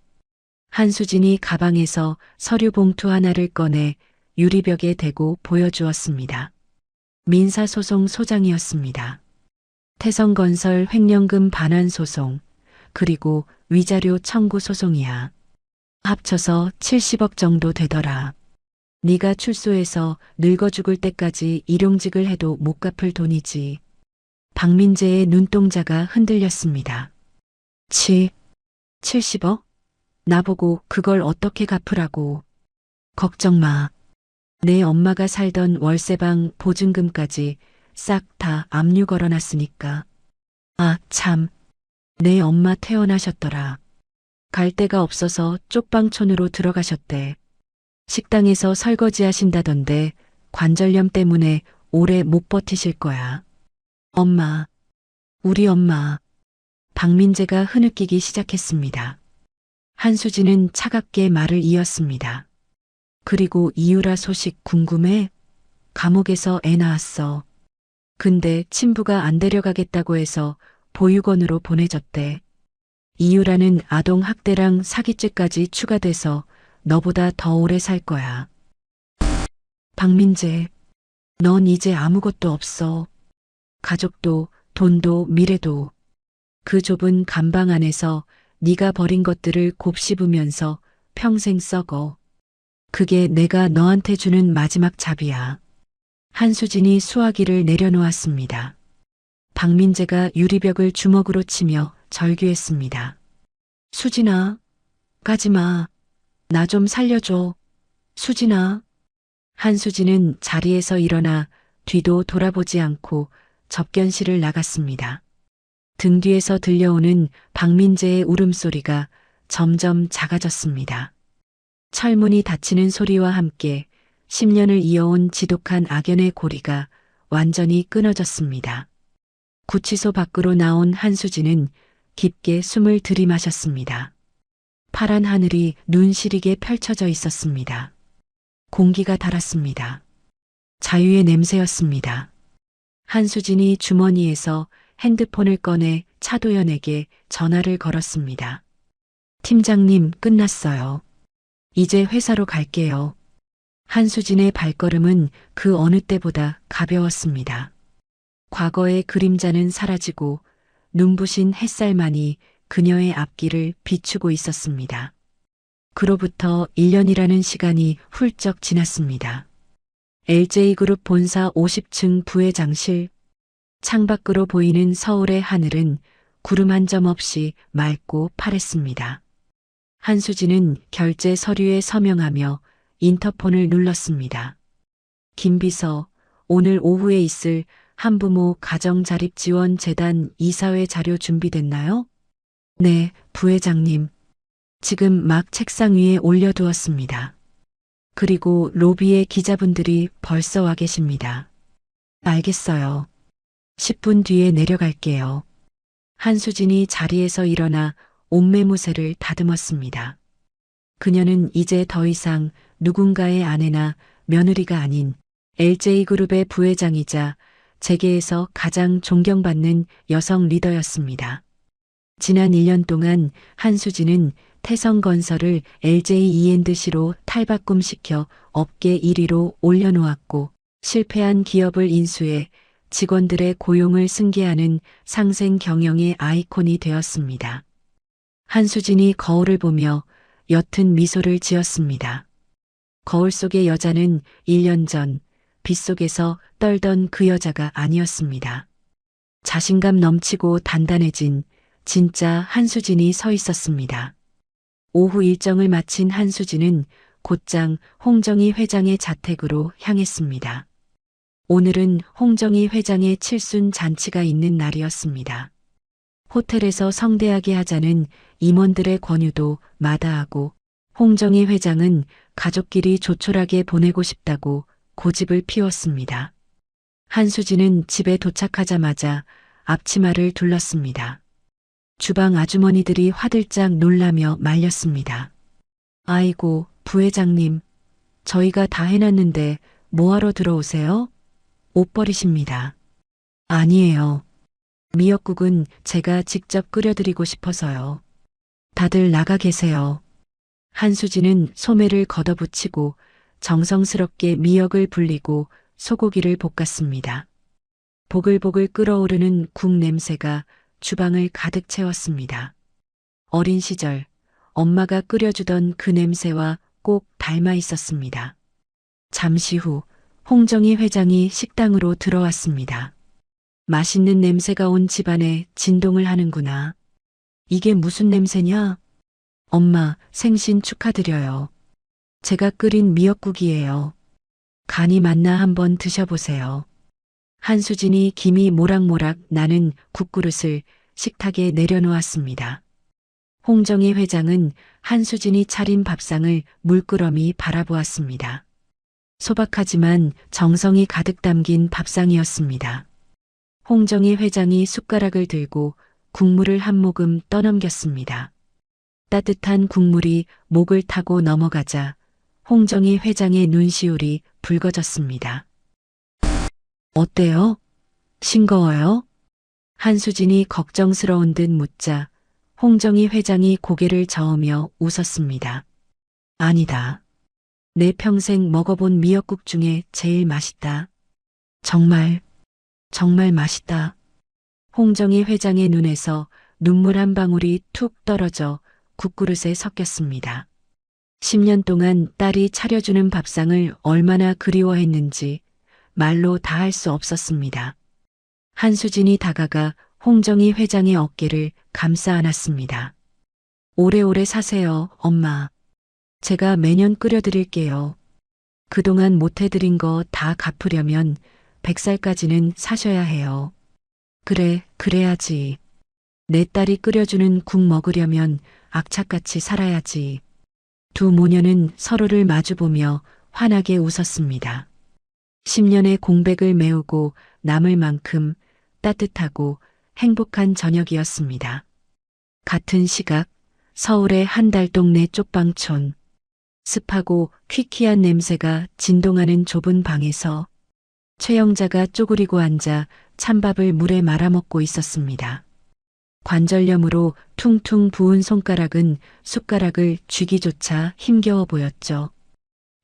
한수진이 가방에서 서류 봉투 하나를 꺼내 유리벽에 대고 보여주었습니다. 민사소송 소장이었습니다. 태성건설 횡령금 반환 소송, 그리고 위자료 청구 소송이야. 합쳐서 70억 정도 되더라. 네가 출소해서 늙어 죽을 때까지 일용직을 해도 못 갚을 돈이지. 박민재의 눈동자가 흔들렸습니다. 70억? 나보고 그걸 어떻게 갚으라고. 걱정 마. 내 엄마가 살던 월세방 보증금까지 싹 다 압류 걸어놨으니까. 아, 참. 내 엄마 퇴원하셨더라. 갈 데가 없어서 쪽방촌으로 들어가셨대. 식당에서 설거지 하신다던데 관절염 때문에 오래 못 버티실 거야. 엄마, 우리 엄마. 박민재가 흐느끼기 시작했습니다. 한수진은 차갑게 말을 이었습니다. 그리고 이유라 소식 궁금해? 감옥에서 애 낳았어. 근데 친부가 안 데려가겠다고 해서 보육원으로 보내줬대. 이유라는 아동 학대랑 사기죄까지 추가돼서 너보다 더 오래 살 거야. 박민재, 넌 이제 아무것도 없어. 가족도, 돈도, 미래도. 그 좁은 감방 안에서 네가 버린 것들을 곱씹으면서 평생 썩어. 그게 내가 너한테 주는 마지막 잡이야. 한수진이 수화기를 내려놓았습니다. 박민재가 유리벽을 주먹으로 치며 절규했습니다. 수진아, 가지마. 나 좀 살려줘. 수진아. 한수진은 자리에서 일어나 뒤도 돌아보지 않고 접견실을 나갔습니다. 등 뒤에서 들려오는 박민재의 울음소리가 점점 작아졌습니다. 철문이 닫히는 소리와 함께 10년을 이어온 지독한 악연의 고리가 완전히 끊어졌습니다. 구치소 밖으로 나온 한수진은 깊게 숨을 들이마셨습니다. 파란 하늘이 눈 시리게 펼쳐져 있었습니다. 공기가 달았습니다. 자유의 냄새였습니다. 한수진이 주머니에서 핸드폰을 꺼내 차도연에게 전화를 걸었습니다. 팀장님, 끝났어요. 이제 회사로 갈게요. 한수진의 발걸음은 그 어느 때보다 가벼웠습니다. 과거의 그림자는 사라지고 눈부신 햇살만이 그녀의 앞길을 비추고 있었습니다. 그로부터 1년이라는 시간이 훌쩍 지났습니다. LJ그룹 본사 50층 부회장실. 창밖으로 보이는 서울의 하늘은 구름 한 점 없이 맑고 파랬습니다. 한수진은 결제 서류에 서명하며 인터폰을 눌렀습니다. 김비서, 오늘 오후에 있을 한부모 가정자립지원재단 이사회 자료 준비됐나요? 네, 부회장님. 지금 막 책상 위에 올려두었습니다. 그리고 로비에 기자분들이 벌써 와 계십니다. 알겠어요. 10분 뒤에 내려갈게요. 한수진이 자리에서 일어나 옷매무새를 다듬었습니다. 그녀는 이제 더 이상 누군가의 아내나 며느리가 아닌 LJ그룹의 부회장이자 재계에서 가장 존경받는 여성 리더였습니다. 지난 1년 동안 한수진은 태성건설을 LJE&C로 탈바꿈시켜 업계 1위로 올려놓았고 실패한 기업을 인수해 직원들의 고용을 승계하는 상생 경영의 아이콘이 되었습니다. 한수진이 거울을 보며 옅은 미소를 지었습니다. 거울 속의 여자는 1년 전 빗속에서 떨던 그 여자가 아니었습니다. 자신감 넘치고 단단해진 진짜 한수진이 서 있었습니다. 오후 일정을 마친 한수진은 곧장 홍정희 회장의 자택으로 향했습니다. 오늘은 홍정희 회장의 칠순 잔치가 있는 날이었습니다. 호텔에서 성대하게 하자는 임원들의 권유도 마다하고 홍정희 회장은 가족끼리 조촐하게 보내고 싶다고 고집을 피웠습니다. 한수진은 집에 도착하자마자 앞치마를 둘렀습니다. 주방 아주머니들이 화들짝 놀라며 말렸습니다. 아이고, 부회장님, 저희가 다 해놨는데 뭐하러 들어오세요? 옷 버리십니다. 아니에요. 미역국은 제가 직접 끓여드리고 싶어서요. 다들 나가 계세요. 한수진은 소매를 걷어붙이고 정성스럽게 미역을 불리고 소고기를 볶았습니다. 보글보글 끓어오르는 국 냄새가 주방을 가득 채웠습니다. 어린 시절 엄마가 끓여주던 그 냄새와 꼭 닮아 있었습니다. 잠시 후 홍정희 회장이 식당으로 들어왔습니다. 맛있는 냄새가 온 집안에 진동을 하는구나. 이게 무슨 냄새냐? 엄마, 생신 축하드려요. 제가 끓인 미역국이에요. 간이 맞나 한번 드셔보세요. 한수진이 김이 모락모락 나는 국그릇을 식탁에 내려놓았습니다. 홍정희 회장은 한수진이 차린 밥상을 물끄러미 바라보았습니다. 소박하지만 정성이 가득 담긴 밥상이었습니다. 홍정희 회장이 숟가락을 들고 국물을 한 모금 떠넘겼습니다. 따뜻한 국물이 목을 타고 넘어가자 홍정희 회장의 눈시울이 붉어졌습니다. 어때요? 싱거워요? 한수진이 걱정스러운 듯 묻자 홍정희 회장이 고개를 저으며 웃었습니다. 아니다. 내 평생 먹어본 미역국 중에 제일 맛있다. 정말 맛있다. 홍정희 회장의 눈에서 눈물 한 방울이 툭 떨어져 국그릇에 섞였습니다. 10년 동안 딸이 차려주는 밥상을 얼마나 그리워했는지 말로 다 할 수 없었습니다. 한수진이 다가가 홍정희 회장의 어깨를 감싸 안았습니다. 오래오래 사세요, 엄마. 제가 매년 끓여드릴게요. 그동안 못해드린 거 다 갚으려면 100살까지는 사셔야 해요. 그래, 그래야지. 내 딸이 끓여주는 국 먹으려면 악착같이 살아야지. 두 모녀는 서로를 마주보며 환하게 웃었습니다. 10년의 공백을 메우고 남을 만큼 따뜻하고 행복한 저녁이었습니다. 같은 시각 서울의 한 달 동네 쪽방촌. 습하고 퀴퀴한 냄새가 진동하는 좁은 방에서 최영자가 쪼그리고 앉아 찬밥을 물에 말아먹고 있었습니다. 관절염으로 퉁퉁 부은 손가락은 숟가락을 쥐기조차 힘겨워 보였죠.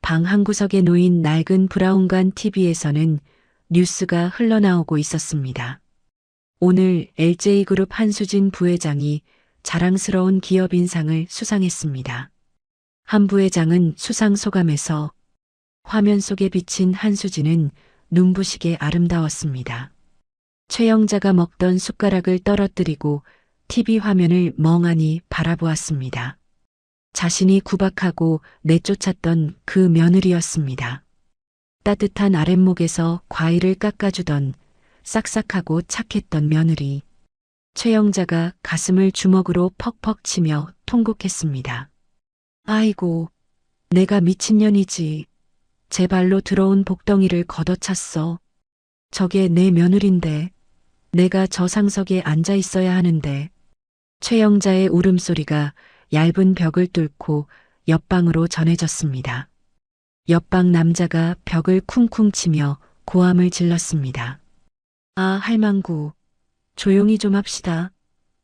방 한구석에 놓인 낡은 브라운관 TV에서는 뉴스가 흘러나오고 있었습니다. 오늘 LJ그룹 한수진 부회장이 자랑스러운 기업 인상을 수상했습니다. 한 부회장은 수상 소감에서 화면 속에 비친 한수진은 눈부시게 아름다웠습니다. 최영자가 먹던 숟가락을 떨어뜨리고 TV 화면을 멍하니 바라보았습니다. 자신이 구박하고 내쫓았던 그 며느리였습니다. 따뜻한 아랫목에서 과일을 깎아주던 싹싹하고 착했던 며느리. 최영자가 가슴을 주먹으로 퍽퍽 치며 통곡했습니다. 아이고, 내가 미친년이지. 제 발로 들어온 복덩이를 걷어찼어. 저게 내 며느린데. 내가 저 상석에 앉아 있어야 하는데. 최영자의 울음소리가 얇은 벽을 뚫고 옆방으로 전해졌습니다. 옆방 남자가 벽을 쿵쿵 치며 고함을 질렀습니다. 아, 할망구. 조용히 좀 합시다.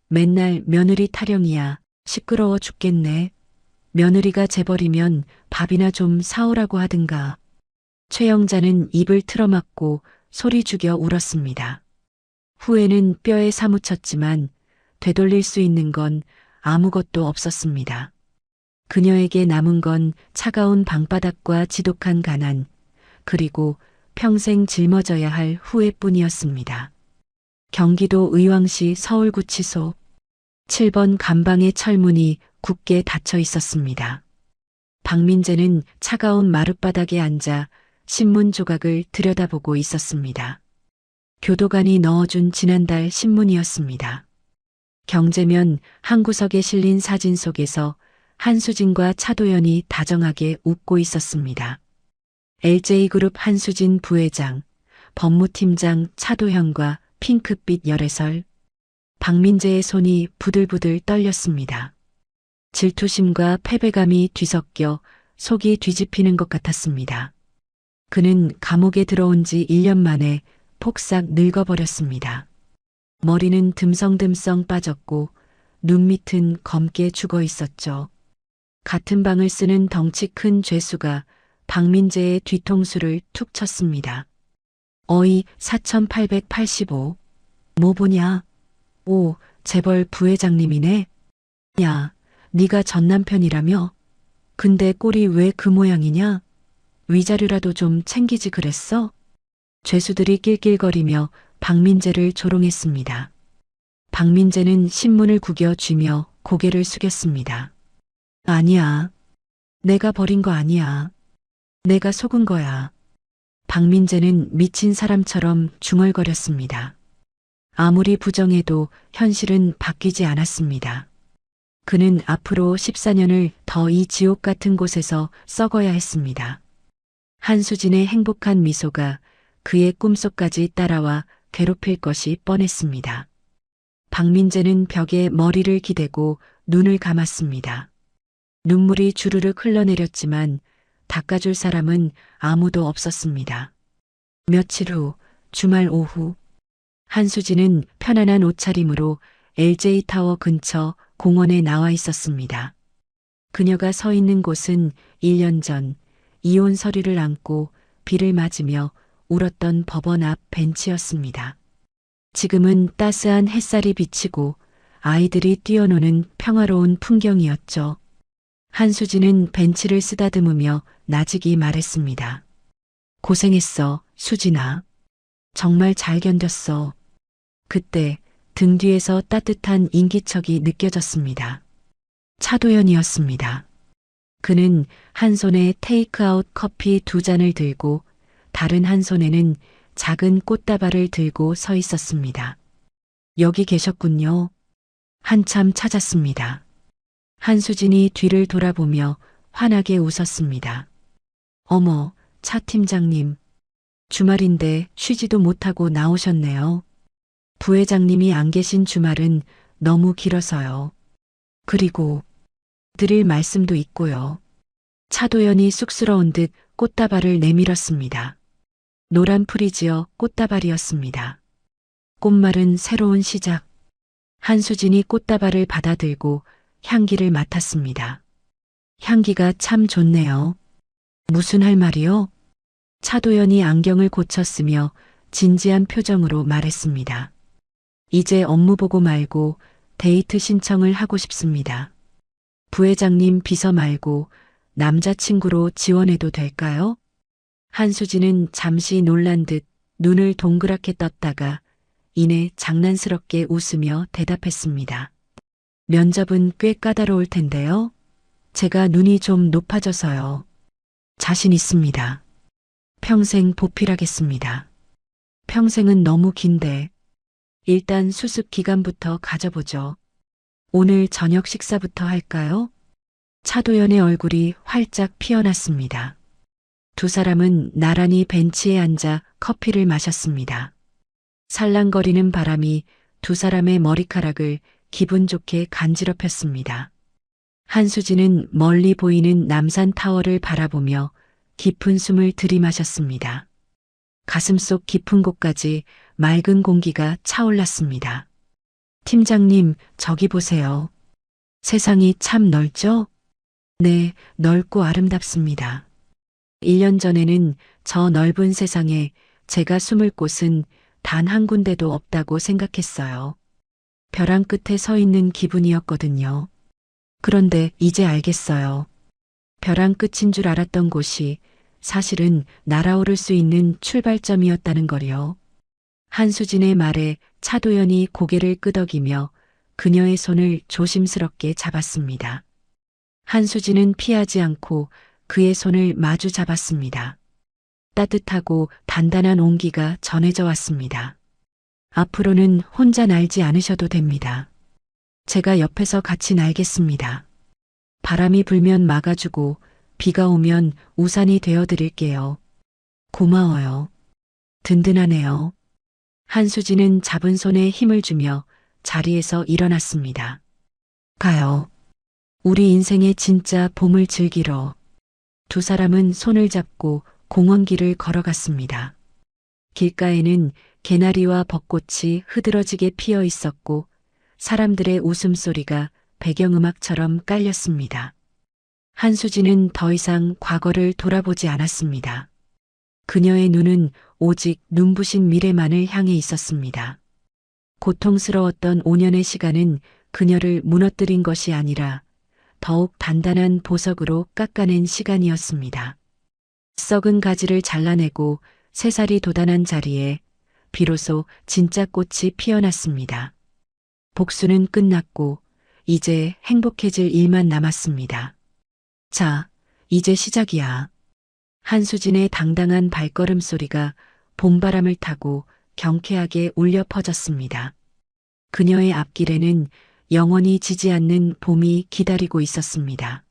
맨날 며느리 타령이야. 시끄러워 죽겠네. 며느리가 재벌이면 밥이나 좀 사오라고 하든가. 최영자는 입을 틀어막고 소리 죽여 울었습니다. 후에는 뼈에 사무쳤지만 되돌릴 수 있는 건 아무것도 없었습니다. 그녀에게 남은 건 차가운 방바닥과 지독한 가난, 그리고 평생 짊어져야 할 후회뿐이었습니다. 경기도 의왕시 서울구치소 7번 감방의 철문이 굳게 닫혀 있었습니다. 박민재는 차가운 마룻바닥에 앉아 신문 조각을 들여다보고 있었습니다. 교도관이 넣어준 지난달 신문이었습니다. 경제면 한 구석에 실린 사진 속에서 한수진과 차도연이 다정하게 웃고 있었습니다. LJ그룹 한수진 부회장, 법무팀장 차도현과 핑크빛 열애설. 박민재의 손이 부들부들 떨렸습니다. 질투심과 패배감이 뒤섞여 속이 뒤집히는 것 같았습니다. 그는 감옥에 들어온 지 1년 만에 폭삭 늙어버렸습니다. 머리는 듬성듬성 빠졌고 눈밑은 검게 죽어 있었죠. 같은 방을 쓰는 덩치 큰 죄수가 박민재의 뒤통수를 툭 쳤습니다. 어이 4885. 뭐 보냐? 오, 재벌 부회장님이네. 야, 네가 전 남편이라며? 근데 꼴이 왜 그 모양이냐? 위자료라도 좀 챙기지 그랬어? 죄수들이 낄낄거리며 박민재를 조롱했습니다. 박민재는 신문을 구겨 쥐며 고개를 숙였습니다. 아니야. 내가 버린 거 아니야. 내가 속은 거야. 박민재는 미친 사람처럼 중얼거렸습니다. 아무리 부정해도 현실은 바뀌지 않았습니다. 그는 앞으로 14년을 더 이 지옥 같은 곳에서 썩어야 했습니다. 한수진의 행복한 미소가 그의 꿈속까지 따라와 괴롭힐 것이 뻔했습니다. 박민재는 벽에 머리를 기대고 눈을 감았습니다. 눈물이 주르륵 흘러내렸지만 닦아줄 사람은 아무도 없었습니다. 며칠 후 주말 오후 한수진은 편안한 옷차림으로 LJ타워 근처 공원에 나와 있었습니다. 그녀가 서 있는 곳은 1년 전 이혼 서류를 안고 비를 맞으며 울었던 법원 앞 벤치였습니다. 지금은 따스한 햇살이 비치고 아이들이 뛰어노는 평화로운 풍경이었죠. 한수진은 벤치를 쓰다듬으며 나직이 말했습니다. 고생했어, 수진아. 정말 잘 견뎠어. 그때 등 뒤에서 따뜻한 인기척이 느껴졌습니다. 차도연이었습니다. 그는 한 손에 테이크아웃 커피 2잔을 들고 다른 한 손에는 작은 꽃다발을 들고 서 있었습니다. 여기 계셨군요. 한참 찾았습니다. 한수진이 뒤를 돌아보며 환하게 웃었습니다. 어머, 차 팀장님. 주말인데 쉬지도 못하고 나오셨네요. 부회장님이 안 계신 주말은 너무 길어서요. 그리고 드릴 말씀도 있고요. 차도연이 쑥스러운 듯 꽃다발을 내밀었습니다. 노란 프리지어 꽃다발이었습니다. 꽃말은 새로운 시작. 한수진이 꽃다발을 받아들고 향기를 맡았습니다. 향기가 참 좋네요. 무슨 할 말이요? 차도연이 안경을 고쳤으며 진지한 표정으로 말했습니다. 이제 업무 보고 말고 데이트 신청을 하고 싶습니다. 부회장님 비서 말고 남자친구로 지원해도 될까요? 한수진은 잠시 놀란 듯 눈을 동그랗게 떴다가 이내 장난스럽게 웃으며 대답했습니다. 면접은 꽤 까다로울 텐데요. 제가 눈이 좀 높아져서요. 자신 있습니다. 평생 보필하겠습니다. 평생은 너무 긴데 일단 수습 기간부터 가져보죠. 오늘 저녁 식사부터 할까요? 차도연의 얼굴이 활짝 피어났습니다. 두 사람은 나란히 벤치에 앉아 커피를 마셨습니다. 살랑거리는 바람이 두 사람의 머리카락을 기분 좋게 간지럽혔습니다. 한수진은 멀리 보이는 남산타워를 바라보며 깊은 숨을 들이마셨습니다. 가슴속 깊은 곳까지 맑은 공기가 차올랐습니다. 팀장님, 저기 보세요. 세상이 참 넓죠? 네, 넓고 아름답습니다. 1년 전에는 저 넓은 세상에 제가 숨을 곳은 단 한 군데도 없다고 생각했어요. 벼랑 끝에 서 있는 기분이었거든요. 그런데 이제 알겠어요. 벼랑 끝인 줄 알았던 곳이 사실은 날아오를 수 있는 출발점이었다는 거요. 한수진의 말에 차도연이 고개를 끄덕이며 그녀의 손을 조심스럽게 잡았습니다. 한수진은 피하지 않고 그의 손을 마주 잡았습니다. 따뜻하고 단단한 온기가 전해져 왔습니다. 앞으로는 혼자 날지 않으셔도 됩니다. 제가 옆에서 같이 날겠습니다. 바람이 불면 막아주고 비가 오면 우산이 되어드릴게요. 고마워요. 든든하네요. 한수진은 잡은 손에 힘을 주며 자리에서 일어났습니다. 가요. 우리 인생의 진짜 봄을 즐기러. 두 사람은 손을 잡고 공원길을 걸어갔습니다. 길가에는 개나리와 벚꽃이 흐드러지게 피어 있었고 사람들의 웃음소리가 배경음악처럼 깔렸습니다. 한수진은 더 이상 과거를 돌아보지 않았습니다. 그녀의 눈은 오직 눈부신 미래만을 향해 있었습니다. 고통스러웠던 5년의 시간은 그녀를 무너뜨린 것이 아니라 더욱 단단한 보석으로 깎아낸 시간이었습니다. 썩은 가지를 잘라내고 새살이 돋아난 자리에 비로소 진짜 꽃이 피어났습니다. 복수는 끝났고 이제 행복해질 일만 남았습니다. 자, 이제 시작이야. 한수진의 당당한 발걸음 소리가 봄바람을 타고 경쾌하게 울려 퍼졌습니다. 그녀의 앞길에는 영원히 지지 않는 봄이 기다리고 있었습니다.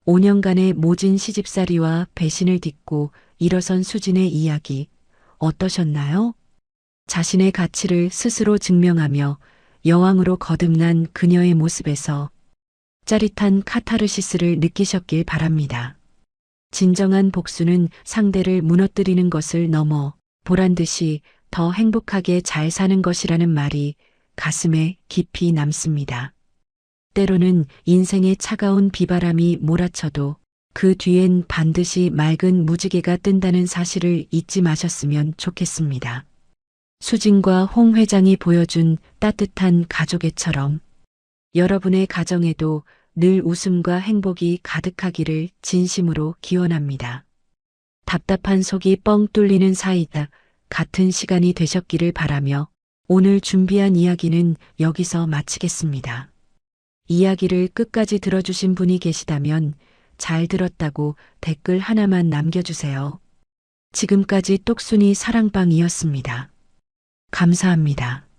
5년간의 모진 시집살이와 배신을 딛고 일어선 수진의 이야기 어떠셨나요? 자신의 가치를 스스로 증명하며 여왕으로 거듭난 그녀의 모습에서 짜릿한 카타르시스를 느끼셨길 바랍니다. 진정한 복수는 상대를 무너뜨리는 것을 넘어 보란듯이 더 행복하게 잘 사는 것이라는 말이 가슴에 깊이 남습니다. 때로는 인생의 차가운 비바람이 몰아쳐도 그 뒤엔 반드시 맑은 무지개가 뜬다는 사실을 잊지 마셨으면 좋겠습니다. 수진과 홍 회장이 보여준 따뜻한 가족애처럼 여러분의 가정에도 늘 웃음과 행복이 가득하기를 진심으로 기원합니다. 답답한 속이 뻥 뚫리는 사이다 같은 시간이 되셨기를 바라며 오늘 준비한 이야기는 여기서 마치겠습니다. 이야기를 끝까지 들어주신 분이 계시다면 잘 들었다고 댓글 하나만 남겨주세요. 지금까지 똑순이 사랑방이었습니다. 감사합니다.